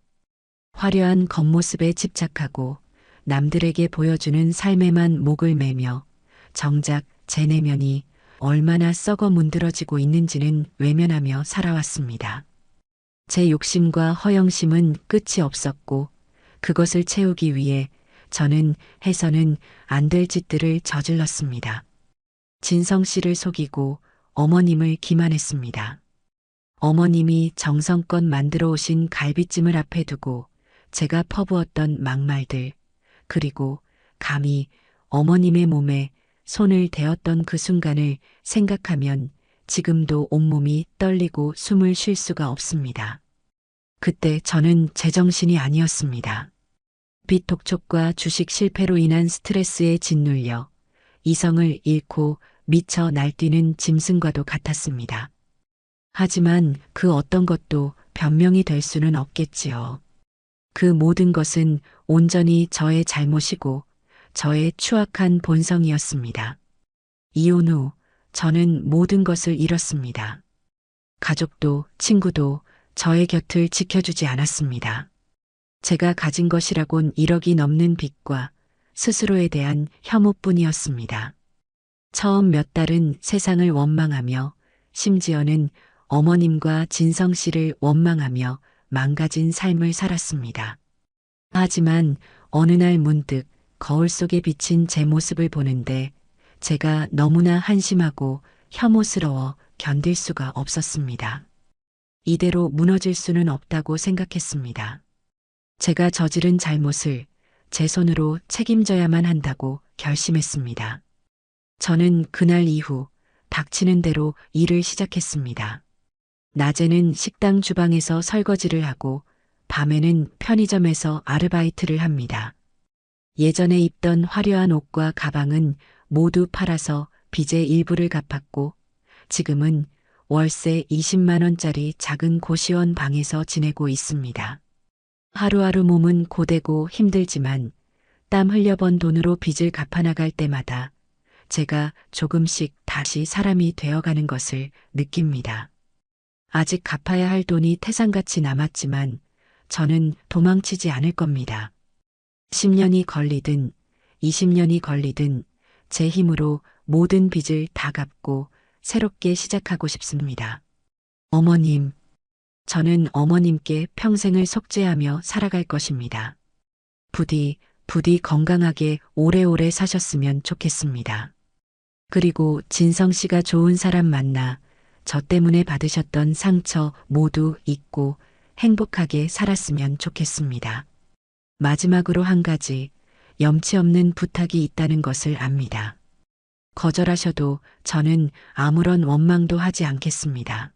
화려한 겉모습에 집착하고 남들에게 보여주는 삶에만 목을 매며 정작 제 내면이 얼마나 썩어 문드러지고 있는지는 외면하며 살아왔습니다. 제 욕심과 허영심은 끝이 없었고 그것을 채우기 위해 저는 해서는 안 될 짓들을 저질렀습니다. 진성 씨를 속이고 어머님을 기만했습니다. 어머님이 정성껏 만들어 오신 갈비찜을 앞에 두고 제가 퍼부었던 막말들, 그리고 감히 어머님의 몸에 손을 대었던 그 순간을 생각하면 지금도 온몸이 떨리고 숨을 쉴 수가 없습니다. 그때 저는 제정신이 아니었습니다. 빚 독촉과 주식 실패로 인한 스트레스에 짓눌려 이성을 잃고 미쳐 날뛰는 짐승과도 같았습니다. 하지만 그 어떤 것도 변명이 될 수는 없겠지요. 그 모든 것은 온전히 저의 잘못이고 저의 추악한 본성이었습니다. 이혼 후 저는 모든 것을 잃었습니다. 가족도 친구도 저의 곁을 지켜주지 않았습니다. 제가 가진 것이라곤 1억이 넘는 빚과 스스로에 대한 혐오뿐이었습니다. 처음 몇 달은 세상을 원망하며 심지어는 어머님과 진성 씨를 원망하며 망가진 삶을 살았습니다. 하지만 어느 날 문득 거울 속에 비친 제 모습을 보는데 제가 너무나 한심하고 혐오스러워 견딜 수가 없었습니다. 이대로 무너질 수는 없다고 생각했습니다. 제가 저지른 잘못을 제 손으로 책임져야만 한다고 결심했습니다. 저는 그날 이후 닥치는 대로 일을 시작했습니다. 낮에는 식당 주방에서 설거지를 하고 밤에는 편의점에서 아르바이트를 합니다. 예전에 입던 화려한 옷과 가방은 모두 팔아서 빚의 일부를 갚았고 지금은 월세 20만 원짜리 작은 고시원 방에서 지내고 있습니다. 하루하루 몸은 고되고 힘들지만 땀 흘려번 돈으로 빚을 갚아나갈 때마다 제가 조금씩 다시 사람이 되어가는 것을 느낍니다. 아직 갚아야 할 돈이 태산같이 남았지만 저는 도망치지 않을 겁니다. 10년이 걸리든 20년이 걸리든 제 힘으로 모든 빚을 다 갚고 새롭게 시작하고 싶습니다. 어머님, 저는 어머님께 평생을 속죄하며 살아갈 것입니다. 부디 건강하게 오래오래 사셨으면 좋겠습니다. 그리고 진성 씨가 좋은 사람 만나 저 때문에 받으셨던 상처 모두 잊고 행복하게 살았으면 좋겠습니다. 마지막으로 한 가지 염치 없는 부탁이 있다는 것을 압니다. 거절하셔도 저는 아무런 원망도 하지 않겠습니다.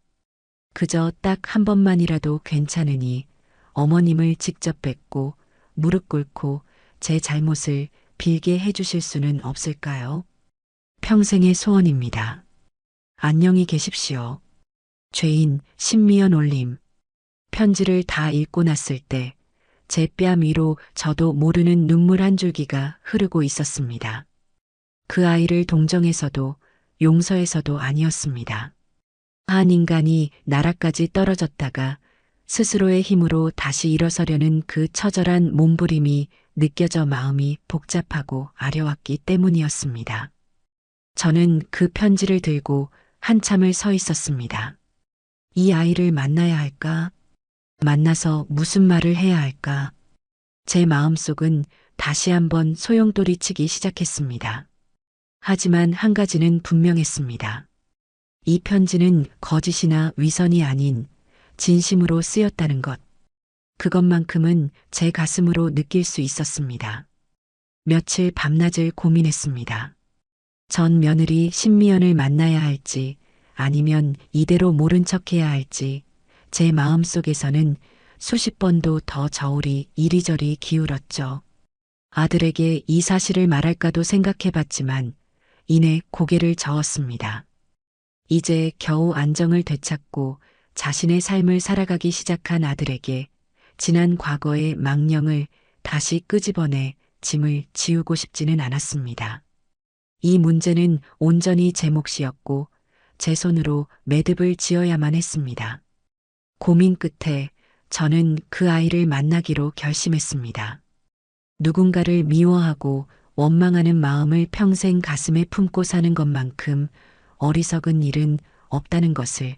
그저 딱 한 번만이라도 괜찮으니 어머님을 직접 뵙고 무릎 꿇고 제 잘못을 빌게 해주실 수는 없을까요? 평생의 소원입니다. 안녕히 계십시오. 죄인 신미연 올림. 편지를 다 읽고 났을 때 제 뺨 위로 저도 모르는 눈물 한 줄기가 흐르고 있었습니다. 그 아이를 동정해서도 용서해서도 아니었습니다. 한 인간이 나라까지 떨어졌다가 스스로의 힘으로 다시 일어서려는 그 처절한 몸부림이 느껴져 마음이 복잡하고 아려왔기 때문이었습니다. 저는 그 편지를 들고 한참을 서 있었습니다. 이 아이를 만나야 할까? 만나서 무슨 말을 해야 할까? 제 마음속은 다시 한번 소용돌이치기 시작했습니다. 하지만 한 가지는 분명했습니다. 이 편지는 거짓이나 위선이 아닌 진심으로 쓰였다는 것. 그것만큼은 제 가슴으로 느낄 수 있었습니다. 며칠 밤낮을 고민했습니다. 전 며느리 신미연을 만나야 할지 아니면 이대로 모른 척해야 할지 제 마음속에서는 수십 번도 더 저울이 이리저리 기울었죠. 아들에게 이 사실을 말할까도 생각해봤지만 이내 고개를 저었습니다. 이제 겨우 안정을 되찾고 자신의 삶을 살아가기 시작한 아들에게 지난 과거의 망령을 다시 끄집어내 짐을 지우고 싶지는 않았습니다. 이 문제는 온전히 제 몫이었고 제 손으로 매듭을 지어야만 했습니다. 고민 끝에 저는 그 아이를 만나기로 결심했습니다. 누군가를 미워하고 원망하는 마음을 평생 가슴에 품고 사는 것만큼 어리석은 일은 없다는 것을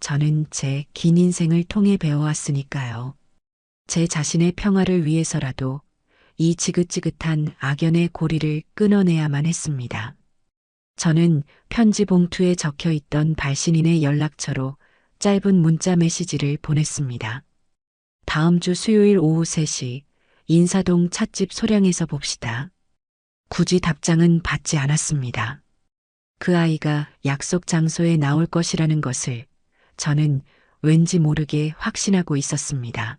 저는 제 긴 인생을 통해 배워왔으니까요. 제 자신의 평화를 위해서라도 이 지긋지긋한 악연의 고리를 끊어내야만 했습니다. 저는 편지 봉투에 적혀 있던 발신인의 연락처로 짧은 문자 메시지를 보냈습니다. 다음 주 수요일 오후 3시 인사동 찻집 소량에서 봅시다. 굳이 답장은 받지 않았습니다. 그 아이가 약속 장소에 나올 것이라는 것을 저는 왠지 모르게 확신하고 있었습니다.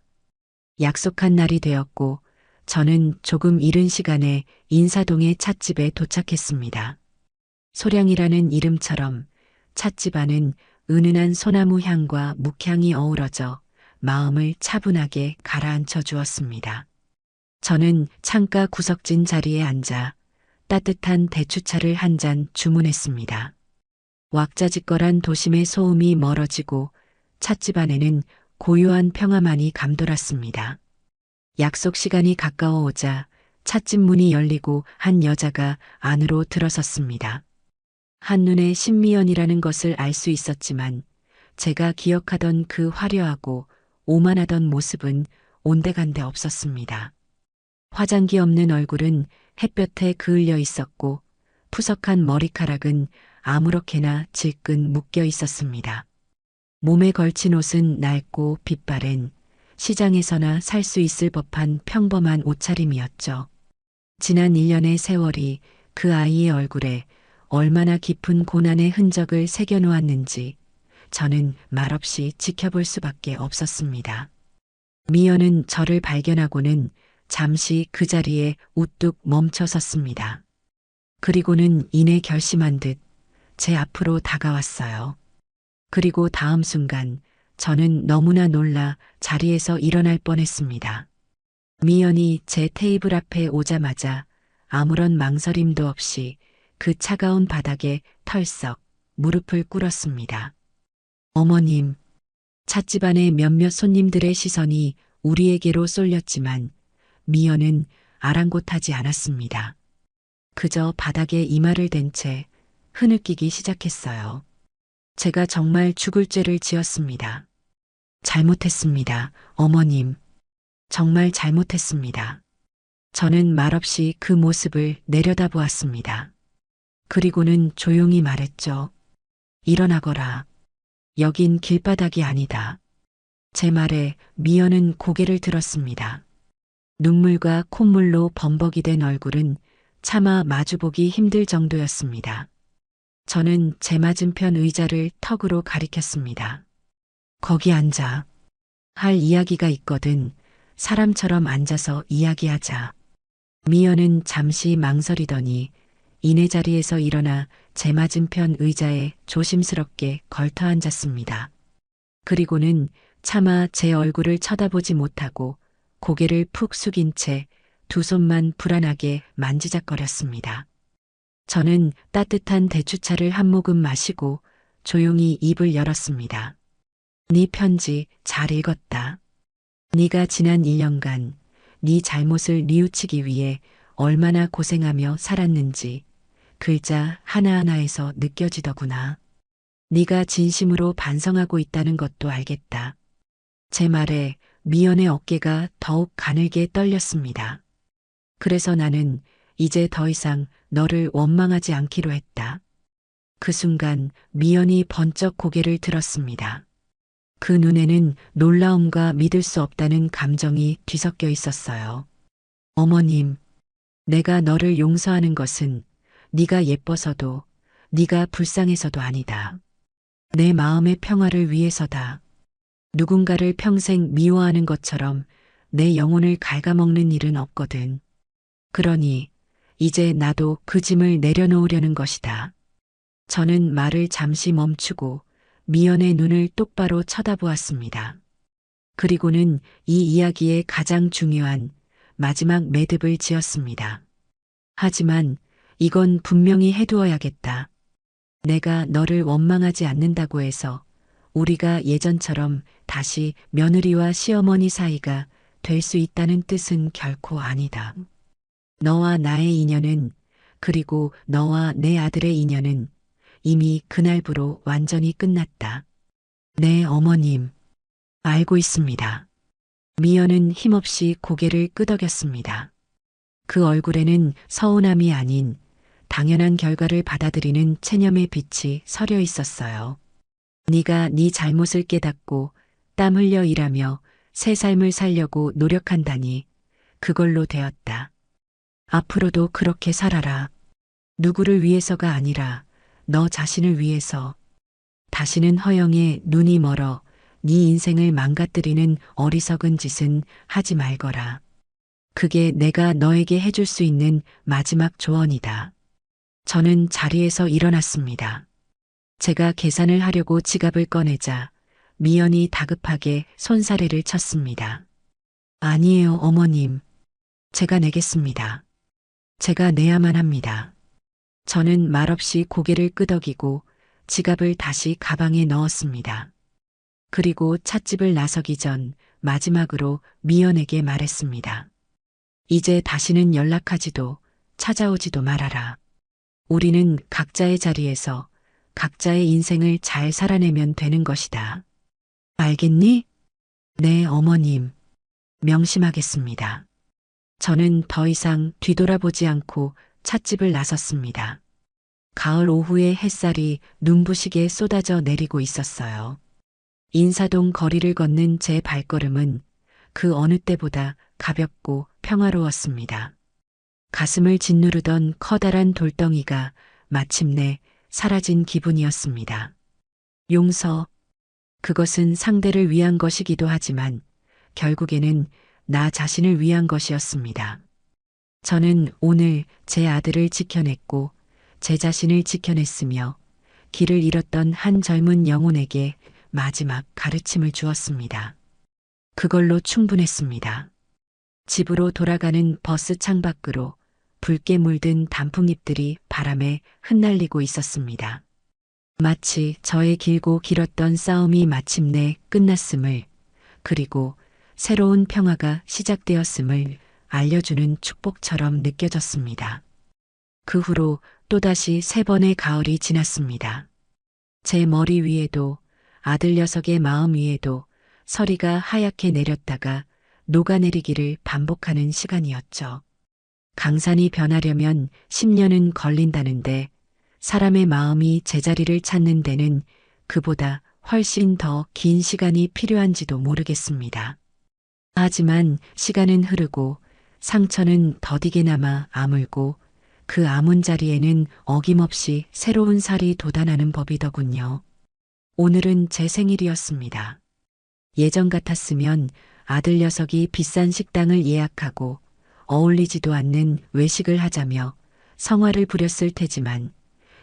약속한 날이 되었고 저는 조금 이른 시간에 인사동의 찻집에 도착했습니다. 소량이라는 이름처럼 찻집 안은 은은한 소나무 향과 묵향이 어우러져 마음을 차분하게 가라앉혀 주었습니다. 저는 창가 구석진 자리에 앉아 따뜻한 대추차를 한 잔 주문했습니다. 왁자지껄한 도심의 소음이 멀어지고 찻집 안에는 고요한 평화만이 감돌았습니다. 약속 시간이 가까워오자 찻집 문이 열리고 한 여자가 안으로 들어섰습니다. 한눈에 신미연이라는 것을 알 수 있었지만 제가 기억하던 그 화려하고 오만하던 모습은 온데간데 없었습니다. 화장기 없는 얼굴은 햇볕에 그을려 있었고 푸석한 머리카락은 아무렇게나 질끈 묶여 있었습니다. 몸에 걸친 옷은 낡고 빛바랜 시장에서나 살 수 있을 법한 평범한 옷차림이었죠. 지난 1년의 세월이 그 아이의 얼굴에 얼마나 깊은 고난의 흔적을 새겨놓았는지 저는 말없이 지켜볼 수밖에 없었습니다. 미연은 저를 발견하고는 잠시 그 자리에 우뚝 멈춰 섰습니다. 그리고는 이내 결심한 듯 제 앞으로 다가왔어요. 그리고 다음 순간 저는 너무나 놀라 자리에서 일어날 뻔했습니다. 미연이 제 테이블 앞에 오자마자 아무런 망설임도 없이 그 차가운 바닥에 털썩 무릎을 꿇었습니다. 어머님, 찻집 안의 몇몇 손님들의 시선이 우리에게로 쏠렸지만 미연은 아랑곳하지 않았습니다. 그저 바닥에 이마를 댄 채 흐느끼기 시작했어요. 제가 정말 죽을 죄를 지었습니다. 잘못했습니다, 어머님. 정말 잘못했습니다. 저는 말없이 그 모습을 내려다보았습니다. 그리고는 조용히 말했죠. 일어나거라. 여긴 길바닥이 아니다. 제 말에 미연은 고개를 들었습니다. 눈물과 콧물로 범벅이 된 얼굴은 차마 마주보기 힘들 정도였습니다. 저는 제 맞은편 의자를 턱으로 가리켰습니다. 거기 앉아. 할 이야기가 있거든. 사람처럼 앉아서 이야기하자. 미연은 잠시 망설이더니 이내 자리에서 일어나 제 맞은편 의자에 조심스럽게 걸터 앉았습니다. 그리고는 차마 제 얼굴을 쳐다보지 못하고 고개를 푹 숙인 채 두 손만 불안하게 만지작거렸습니다. 저는 따뜻한 대추차를 한 모금 마시고 조용히 입을 열었습니다. 네 편지 잘 읽었다. 네가 지난 1년간 네 잘못을 뉘우치기 위해 얼마나 고생하며 살았는지 글자 하나하나에서 느껴지더구나. 네가 진심으로 반성하고 있다는 것도 알겠다. 제 말에 미연의 어깨가 더욱 가늘게 떨렸습니다. 그래서 나는 이제 더 이상 너를 원망하지 않기로 했다. 그 순간 미연이 번쩍 고개를 들었습니다. 그 눈에는 놀라움과 믿을 수 없다는 감정이 뒤섞여 있었어요. 어머님, 내가 너를 용서하는 것은 네가 예뻐서도 네가 불쌍해서도 아니다. 내 마음의 평화를 위해서다. 누군가를 평생 미워하는 것처럼 내 영혼을 갉아먹는 일은 없거든. 그러니 이제 나도 그 짐을 내려놓으려는 것이다. 저는 말을 잠시 멈추고 미연의 눈을 똑바로 쳐다보았습니다. 그리고는 이 이야기의 가장 중요한 마지막 매듭을 지었습니다. 하지만 이건 분명히 해두어야겠다. 내가 너를 원망하지 않는다고 해서 우리가 예전처럼 다시 며느리와 시어머니 사이가 될 수 있다는 뜻은 결코 아니다. 너와 나의 인연은, 그리고 너와 내 아들의 인연은 이미 그날부로 완전히 끝났다. 네, 어머님. 알고 있습니다. 미연은 힘없이 고개를 끄덕였습니다. 그 얼굴에는 서운함이 아닌 당연한 결과를 받아들이는 체념의 빛이 서려 있었어요. 네가 네 잘못을 깨닫고 땀 흘려 일하며 새 삶을 살려고 노력한다니 그걸로 되었다. 앞으로도 그렇게 살아라. 누구를 위해서가 아니라 너 자신을 위해서. 다시는 허영에 눈이 멀어 네 인생을 망가뜨리는 어리석은 짓은 하지 말거라. 그게 내가 너에게 해줄 수 있는 마지막 조언이다. 저는 자리에서 일어났습니다. 제가 계산을 하려고 지갑을 꺼내자 미연이 다급하게 손사래를 쳤습니다. 아니에요, 어머님. 제가 내겠습니다. 제가 내야만 합니다. 저는 말없이 고개를 끄덕이고 지갑을 다시 가방에 넣었습니다. 그리고 찻집을 나서기 전 마지막으로 미연에게 말했습니다. 이제 다시는 연락하지도 찾아오지도 말아라. 우리는 각자의 자리에서 각자의 인생을 잘 살아내면 되는 것이다. 알겠니? 네, 어머님. 명심하겠습니다. 저는 더 이상 뒤돌아보지 않고 찻집을 나섰습니다. 가을 오후의 햇살이 눈부시게 쏟아져 내리고 있었어요. 인사동 거리를 걷는 제 발걸음은 그 어느 때보다 가볍고 평화로웠습니다. 가슴을 짓누르던 커다란 돌덩이가 마침내 사라진 기분이었습니다. 용서, 그것은 상대를 위한 것이기도 하지만 결국에는 나 자신을 위한 것이었습니다. 저는 오늘 제 아들을 지켜냈고 제 자신을 지켜냈으며 길을 잃었던 한 젊은 영혼에게 마지막 가르침을 주었습니다. 그걸로 충분했습니다. 집으로 돌아가는 버스 창밖으로 붉게 물든 단풍잎들이 바람에 흩날리고 있었습니다. 마치 저의 길고 길었던 싸움이 마침내 끝났음을, 그리고 새로운 평화가 시작되었음을 알려주는 축복처럼 느껴졌습니다. 그 후로 또다시 3번의 가을이 지났습니다. 제 머리 위에도 아들 녀석의 마음 위에도 서리가 하얗게 내렸다가 녹아내리기를 반복하는 시간이었죠. 강산이 변하려면 10년은 걸린다는데 사람의 마음이 제자리를 찾는 데는 그보다 훨씬 더 긴 시간이 필요한지도 모르겠습니다. 하지만 시간은 흐르고 상처는 더디게 남아 아물고 그 아문 자리에는 어김없이 새로운 살이 돋아나는 법이더군요. 오늘은 제 생일이었습니다. 예전 같았으면 아들 녀석이 비싼 식당을 예약하고 어울리지도 않는 외식을 하자며 성화를 부렸을 테지만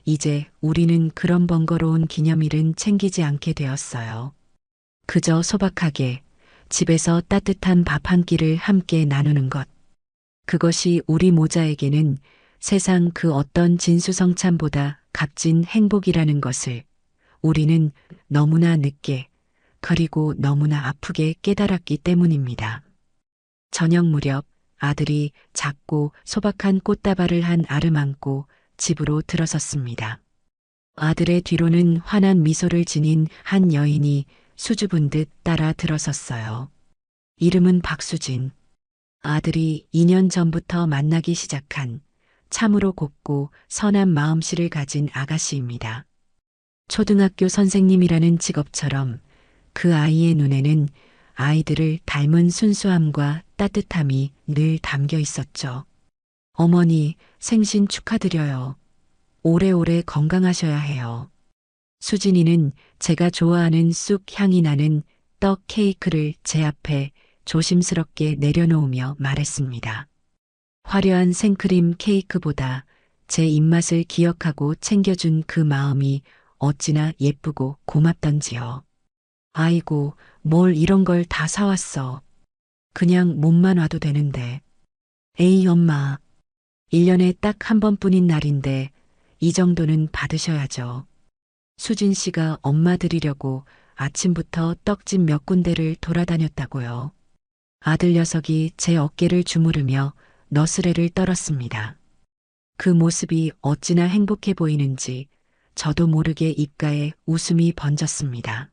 이제 우리는 그런 번거로운 기념일은 챙기지 않게 되었어요. 그저 소박하게 집에서 따뜻한 밥 한 끼를 함께 나누는 것. 그것이 우리 모자에게는 세상 그 어떤 진수성찬보다 값진 행복이라는 것을 우리는 너무나 늦게 그리고 너무나 아프게 깨달았기 때문입니다. 저녁 무렵 아들이 작고 소박한 꽃다발을 한 알을 안고 집으로 들어섰습니다. 아들의 뒤로는 환한 미소를 지닌 한 여인이 수줍은 듯 따라 들어섰어요. 이름은 박수진. 아들이 2년 전부터 만나기 시작한 참으로 곱고 선한 마음씨를 가진 아가씨입니다. 초등학교 선생님이라는 직업처럼 그 아이의 눈에는 아이들을 닮은 순수함과 따뜻함이 늘 담겨 있었죠. 어머니, 생신 축하드려요. 오래오래 건강하셔야 해요. 수진이는 제가 좋아하는 쑥 향이 나는 떡 케이크를 제 앞에 조심스럽게 내려놓으며 말했습니다. 화려한 생크림 케이크보다 제 입맛을 기억하고 챙겨준 그 마음이 어찌나 예쁘고 고맙던지요. 아이고, 뭘 이런 걸 다 사왔어. 그냥 몸만 와도 되는데. 에이, 엄마. 1년에 딱 한 번뿐인 날인데 이 정도는 받으셔야죠. 수진 씨가 엄마 드리려고 아침부터 떡집 몇 군데를 돌아다녔다고요. 아들 녀석이 제 어깨를 주무르며 너스레를 떨었습니다. 그 모습이 어찌나 행복해 보이는지 저도 모르게 입가에 웃음이 번졌습니다.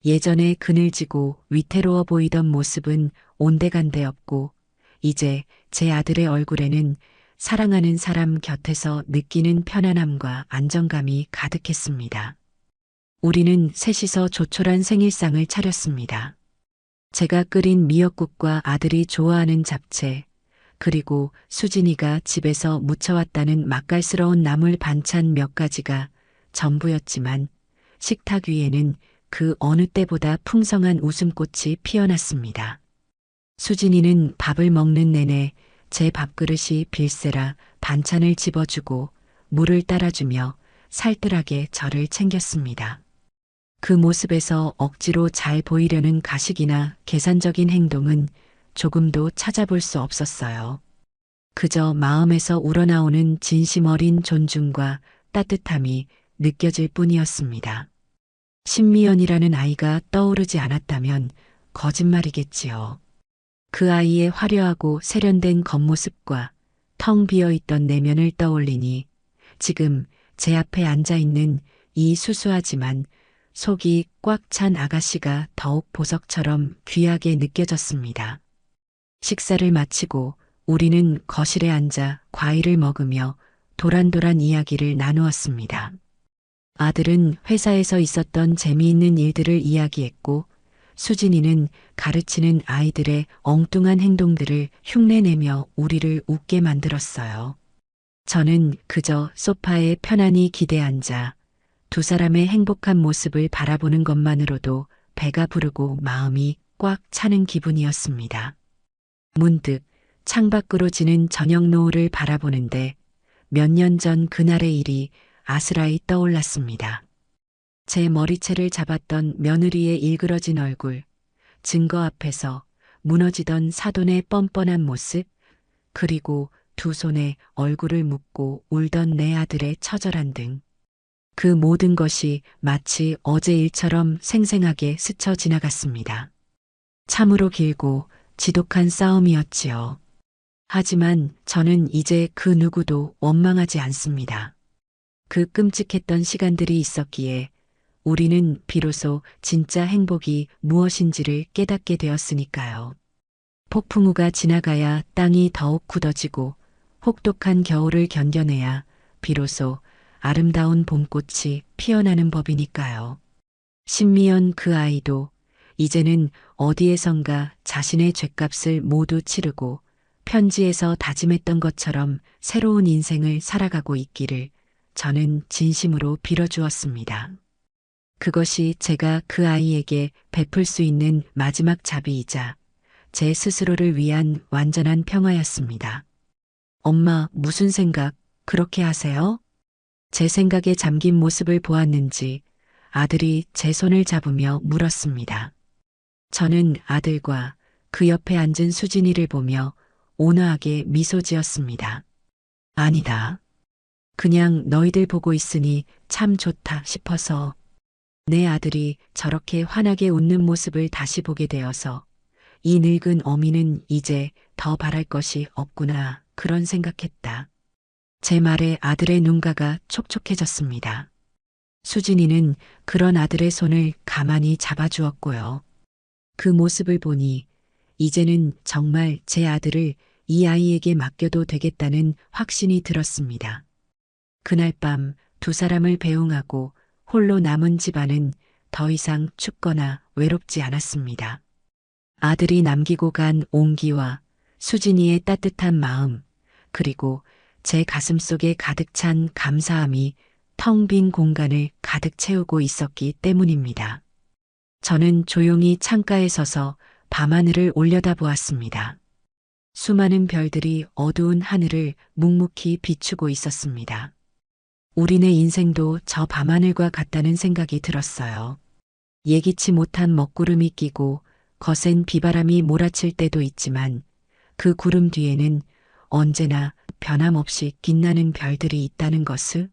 예전에 그늘지고 위태로워 보이던 모습은 온데간데 없고 이제 제 아들의 얼굴에는 사랑하는 사람 곁에서 느끼는 편안함과 안정감이 가득했습니다. 우리는 셋이서 조촐한 생일상을 차렸습니다. 제가 끓인 미역국과 아들이 좋아하는 잡채, 그리고 수진이가 집에서 묻혀왔다는 맛깔스러운 나물 반찬 몇 가지가 전부였지만 식탁 위에는 그 어느 때보다 풍성한 웃음꽃이 피어났습니다. 수진이는 밥을 먹는 내내 제 밥그릇이 빌새라 반찬을 집어주고 물을 따라주며 살뜰하게 저를 챙겼습니다. 그 모습에서 억지로 잘 보이려는 가식이나 계산적인 행동은 조금도 찾아볼 수 없었어요. 그저 마음에서 우러나오는 진심 어린 존중과 따뜻함이 느껴질 뿐이었습니다. 신미연이라는 아이가 떠오르지 않았다면 거짓말이겠지요. 그 아이의 화려하고 세련된 겉모습과 텅 비어있던 내면을 떠올리니 지금 제 앞에 앉아있는 이 수수하지만 속이 꽉 찬 아가씨가 더욱 보석처럼 귀하게 느껴졌습니다. 식사를 마치고 우리는 거실에 앉아 과일을 먹으며 도란도란 이야기를 나누었습니다. 아들은 회사에서 있었던 재미있는 일들을 이야기했고 수진이는 가르치는 아이들의 엉뚱한 행동들을 흉내내며 우리를 웃게 만들었어요. 저는 그저 소파에 편안히 기대 앉아 두 사람의 행복한 모습을 바라보는 것만으로도 배가 부르고 마음이 꽉 차는 기분이었습니다. 문득 창밖으로 지는 저녁 노을을 바라보는데 몇 년 전 그날의 일이 아스라이 떠올랐습니다. 제 머리채를 잡았던 며느리의 일그러진 얼굴, 증거 앞에서 무너지던 사돈의 뻔뻔한 모습, 그리고 두 손에 얼굴을 묶고 울던 내 아들의 처절한 등. 그 모든 것이 마치 어제 일처럼 생생하게 스쳐 지나갔습니다. 참으로 길고 지독한 싸움이었지요. 하지만 저는 이제 그 누구도 원망하지 않습니다. 그 끔찍했던 시간들이 있었기에 우리는 비로소 진짜 행복이 무엇인지를 깨닫게 되었으니까요. 폭풍우가 지나가야 땅이 더욱 굳어지고 혹독한 겨울을 견뎌내야 비로소 아름다운 봄꽃이 피어나는 법이니까요. 신미연 그 아이도 이제는 어디에선가 자신의 죗값을 모두 치르고 편지에서 다짐했던 것처럼 새로운 인생을 살아가고 있기를 저는 진심으로 빌어주었습니다. 그것이 제가 그 아이에게 베풀 수 있는 마지막 자비이자 제 스스로를 위한 완전한 평화였습니다. 엄마, 무슨 생각 그렇게 하세요? 제 생각에 잠긴 모습을 보았는지 아들이 제 손을 잡으며 물었습니다. 저는 아들과 그 옆에 앉은 수진이를 보며 온화하게 미소 지었습니다. 아니다. 그냥 너희들 보고 있으니 참 좋다 싶어서. 내 아들이 저렇게 환하게 웃는 모습을 다시 보게 되어서 이 늙은 어미는 이제 더 바랄 것이 없구나 그런 생각했다. 제 말에 아들의 눈가가 촉촉해졌습니다. 수진이는 그런 아들의 손을 가만히 잡아주었고요. 그 모습을 보니 이제는 정말 제 아들을 이 아이에게 맡겨도 되겠다는 확신이 들었습니다. 그날 밤 두 사람을 배웅하고 홀로 남은 집안은 더 이상 춥거나 외롭지 않았습니다. 아들이 남기고 간 온기와 수진이의 따뜻한 마음, 그리고 제 가슴 속에 가득 찬 감사함이 텅 빈 공간을 가득 채우고 있었기 때문입니다. 저는 조용히 창가에 서서 밤하늘을 올려다보았습니다. 수많은 별들이 어두운 하늘을 묵묵히 비추고 있었습니다. 우리네 인생도 저 밤하늘과 같다는 생각이 들었어요. 예기치 못한 먹구름이 끼고 거센 비바람이 몰아칠 때도 있지만 그 구름 뒤에는 언제나 변함없이 빛나는 별들이 있다는 것을,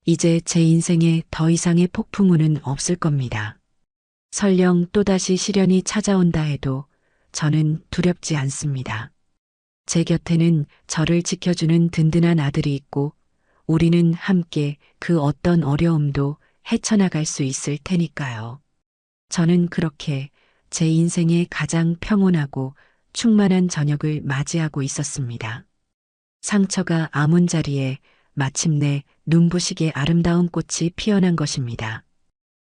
이제 제 인생에 더 이상의 폭풍우는 없을 겁니다. 설령 또다시 시련이 찾아온다 해도 저는 두렵지 않습니다. 제 곁에는 저를 지켜주는 든든한 아들이 있고 우리는 함께 그 어떤 어려움도 헤쳐나갈 수 있을 테니까요. 저는 그렇게 제 인생의 가장 평온하고 충만한 저녁을 맞이하고 있었습니다. 상처가 아문 자리에 마침내 눈부시게 아름다운 꽃이 피어난 것입니다.